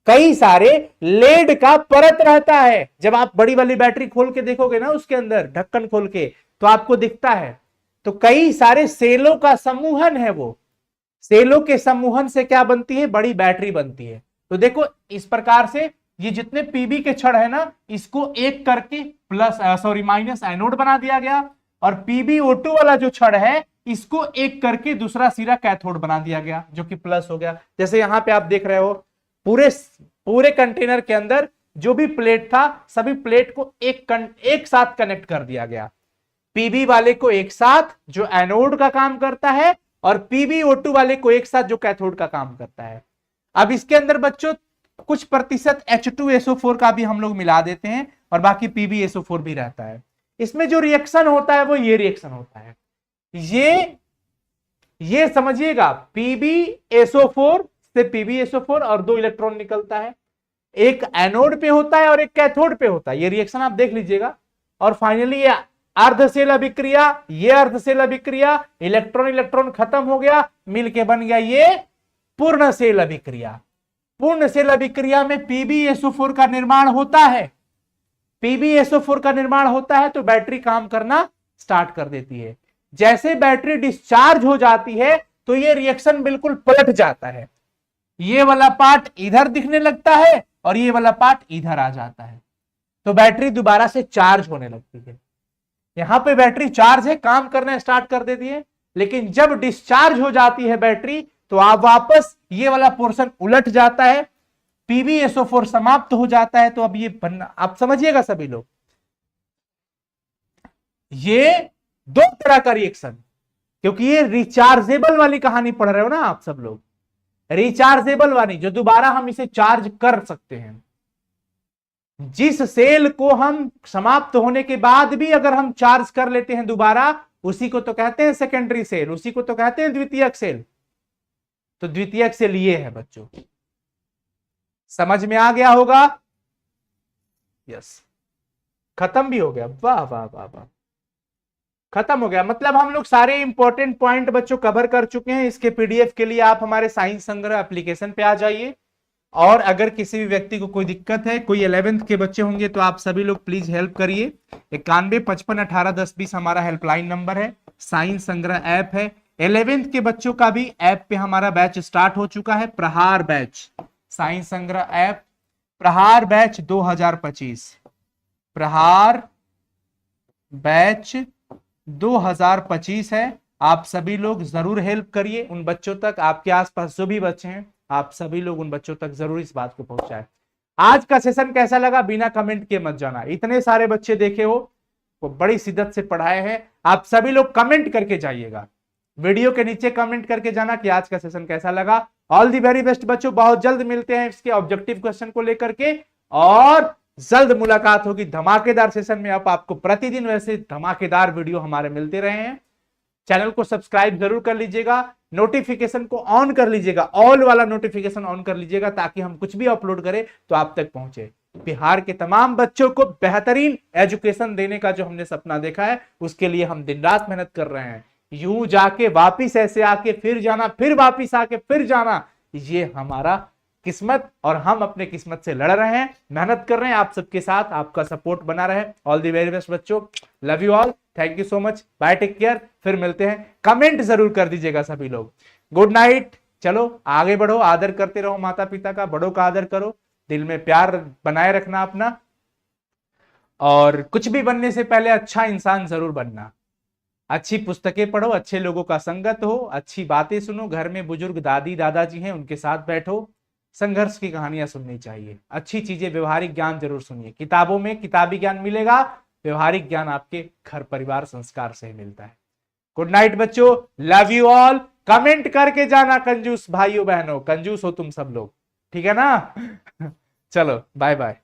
कई सारे लेड का परत रहता है। जब आप बड़ी वाली बैटरी खोल के देखोगे ना, उसके अंदर ढक्कन खोल के, तो आपको दिखता है। तो कई सारे सेलों का समूहन है वो। सेलों के समूहन से क्या बनती है? बड़ी बैटरी बनती है। तो देखो इस प्रकार से ये जितने पीबी के छड़ है ना, इसको एक करके माइनस एनोड बना दिया गया, और पीबीओ2 वाला जो छड़ है इसको एक करके दूसरा सिरा कैथोड बना दिया गया जो कि प्लस हो गया। जैसे यहां पे आप देख रहे हो पूरे कंटेनर के अंदर जो भी प्लेट था, सभी प्लेट को एक साथ कनेक्ट कर दिया गया। पीबी वाले को एक साथ जो एनोड का काम करता है, और पीबीओ2 वाले को एक साथ जो कैथोड का काम करता है। अब इसके अंदर बच्चों कुछ प्रतिशत H2SO4 का भी हम लोग मिला देते हैं, और बाकी PbSO4 भी रहता है। इसमें जो रिएक्शन होता है वो ये रिएक्शन होता है। ये समझिएगा, PbSO4 से PbSO4 और 2 इलेक्ट्रॉन निकलता है, एक एनोड पे होता है और एक कैथोड पे होता है। ये रिएक्शन आप देख लीजिएगा। और फाइनली ये अर्धसेल अभिक्रिया, ये अर्धसेल अभिक्रिया, इलेक्ट्रॉन इलेक्ट्रॉन खत्म हो गया, मिलके बन गया ये पूर्ण सेल अभिक्रिया। पूर्ण सेल अभिक्रिया में PbSO4 का निर्माण होता है। PbSO4 का निर्माण होता है तो बैटरी काम करना स्टार्ट कर देती है। जैसे बैटरी डिस्चार्ज हो जाती है तो ये रिएक्शन बिल्कुल पलट जाता है। ये वाला पार्ट इधर दिखने लगता है और ये वाला पार्ट इधर आ जाता है, तो बैटरी दोबारा से चार्ज होने लगती है। यहां पे बैटरी चार्ज है, काम करना स्टार्ट कर देती है, लेकिन जब डिस्चार्ज हो जाती है बैटरी तो आप वापस ये वाला पोर्शन उलट जाता है, PbSO4 समाप्त हो जाता है। तो अब ये बनना, आप समझिएगा सभी लोग, ये दो तरह का रिएक्शन, क्योंकि ये रिचार्जेबल वाली कहानी पढ़ रहे हो ना आप सब लोग, रिचार्जेबल वाली जो दोबारा हम इसे चार्ज कर सकते हैं। जिस सेल को हम समाप्त होने के बाद भी अगर हम चार्ज कर लेते हैं दोबारा, उसी को तो कहते हैं सेकेंडरी सेल, उसी को तो कहते हैं द्वितीयक सेल। तो द्वितीयक सेल ये है बच्चों, समझ में आ गया होगा? यस, खत्म भी हो गया, वाह वाह वाह वाह, खत्म हो गया। मतलब हम लोग सारे इंपॉर्टेंट पॉइंट बच्चों कवर कर चुके हैं। इसके पीडीएफ के लिए आप हमारे साइंस संग्रह एप्लीकेशन पे आ जाइए। और अगर किसी भी व्यक्ति को कोई दिक्कत है, कोई 11th के बच्चे होंगे, तो आप सभी लोग प्लीज हेल्प करिए। 9155181020 हमारा हेल्पलाइन नंबर है। साइंस संग्रह ऐप है। 11th के बच्चों का भी ऐप पे हमारा बैच स्टार्ट हो चुका है, प्रहार बैच, साइंस संग्रह ऐप प्रहार बैच 2025, प्रहार बैच 2025 है। आप सभी लोग जरूर हेल्प करिए उन बच्चों तक, आपके आसपास जो भी बच्चे हैं, आप सभी लोग उन बच्चों तक जरूर इस बात को पहुंचाएं। आज का सेशन कैसा लगा बिना कमेंट के मत जाना। इतने सारे बच्चे देखे हो, वो बड़ी शिद्दत से पढ़ाए हैं। आप सभी लोग कमेंट करके जाइएगा, वीडियो के नीचे कमेंट करके जाना कि आज का सेशन कैसा लगा। ऑल दी वेरी बेस्ट बच्चों, बहुत जल्द मिलते हैं इसके ऑब्जेक्टिव क्वेश्चन को लेकर के, और जल्द मुलाकात होगी धमाकेदार सेशन में। अब आपको प्रतिदिन वैसे धमाकेदार वीडियो हमारे मिलते रहे हैं। चैनल को सब्सक्राइब जरूर कर लीजिएगा, नोटिफिकेशन को ऑन कर लीजिएगा, ऑल वाला नोटिफिकेशन ऑन कर लीजिएगा, ताकि हम कुछ भी अपलोड करें तो आप तक पहुंचे। बिहार के तमाम बच्चों को बेहतरीन एजुकेशन देने का जो हमने सपना देखा है, उसके लिए हम दिन रात मेहनत कर रहे हैं। यूं जाके वापिस ऐसे आके फिर जाना, फिर वापिस आके फिर जाना, ये हमारा किस्मत, और हम अपने किस्मत से लड़ रहे हैं, मेहनत कर रहे हैं। आप सबके साथ आपका सपोर्ट बना रहे। ऑल दी वेरी बेस्ट बच्चों, love you all, thank you so much, bye, take care. फिर मिलते हैं, कमेंट जरूर कर दीजिएगा सभी लोग। Good night. चलो आगे बढ़ो, आदर करते रहो माता पिता का, बड़ों का आदर करो, दिल में प्यार बनाए रखना अपना, और कुछ भी बनने से पहले अच्छा इंसान जरूर बनना। अच्छी पुस्तकें पढ़ो, अच्छे लोगों का संगत हो, अच्छी बातें सुनो, घर में बुजुर्ग दादी दादाजी हैं उनके साथ बैठो, संघर्ष की कहानियां सुननी चाहिए, अच्छी चीजें, व्यवहारिक ज्ञान जरूर सुनिए। किताबों में किताबी ज्ञान मिलेगा, व्यवहारिक ज्ञान आपके घर परिवार संस्कार से ही मिलता है। गुड नाइट बच्चों, लव यू ऑल। कमेंट करके जाना कंजूस भाइयों बहनों, कंजूस हो तुम सब लोग, ठीक है ना? चलो बाय बाय।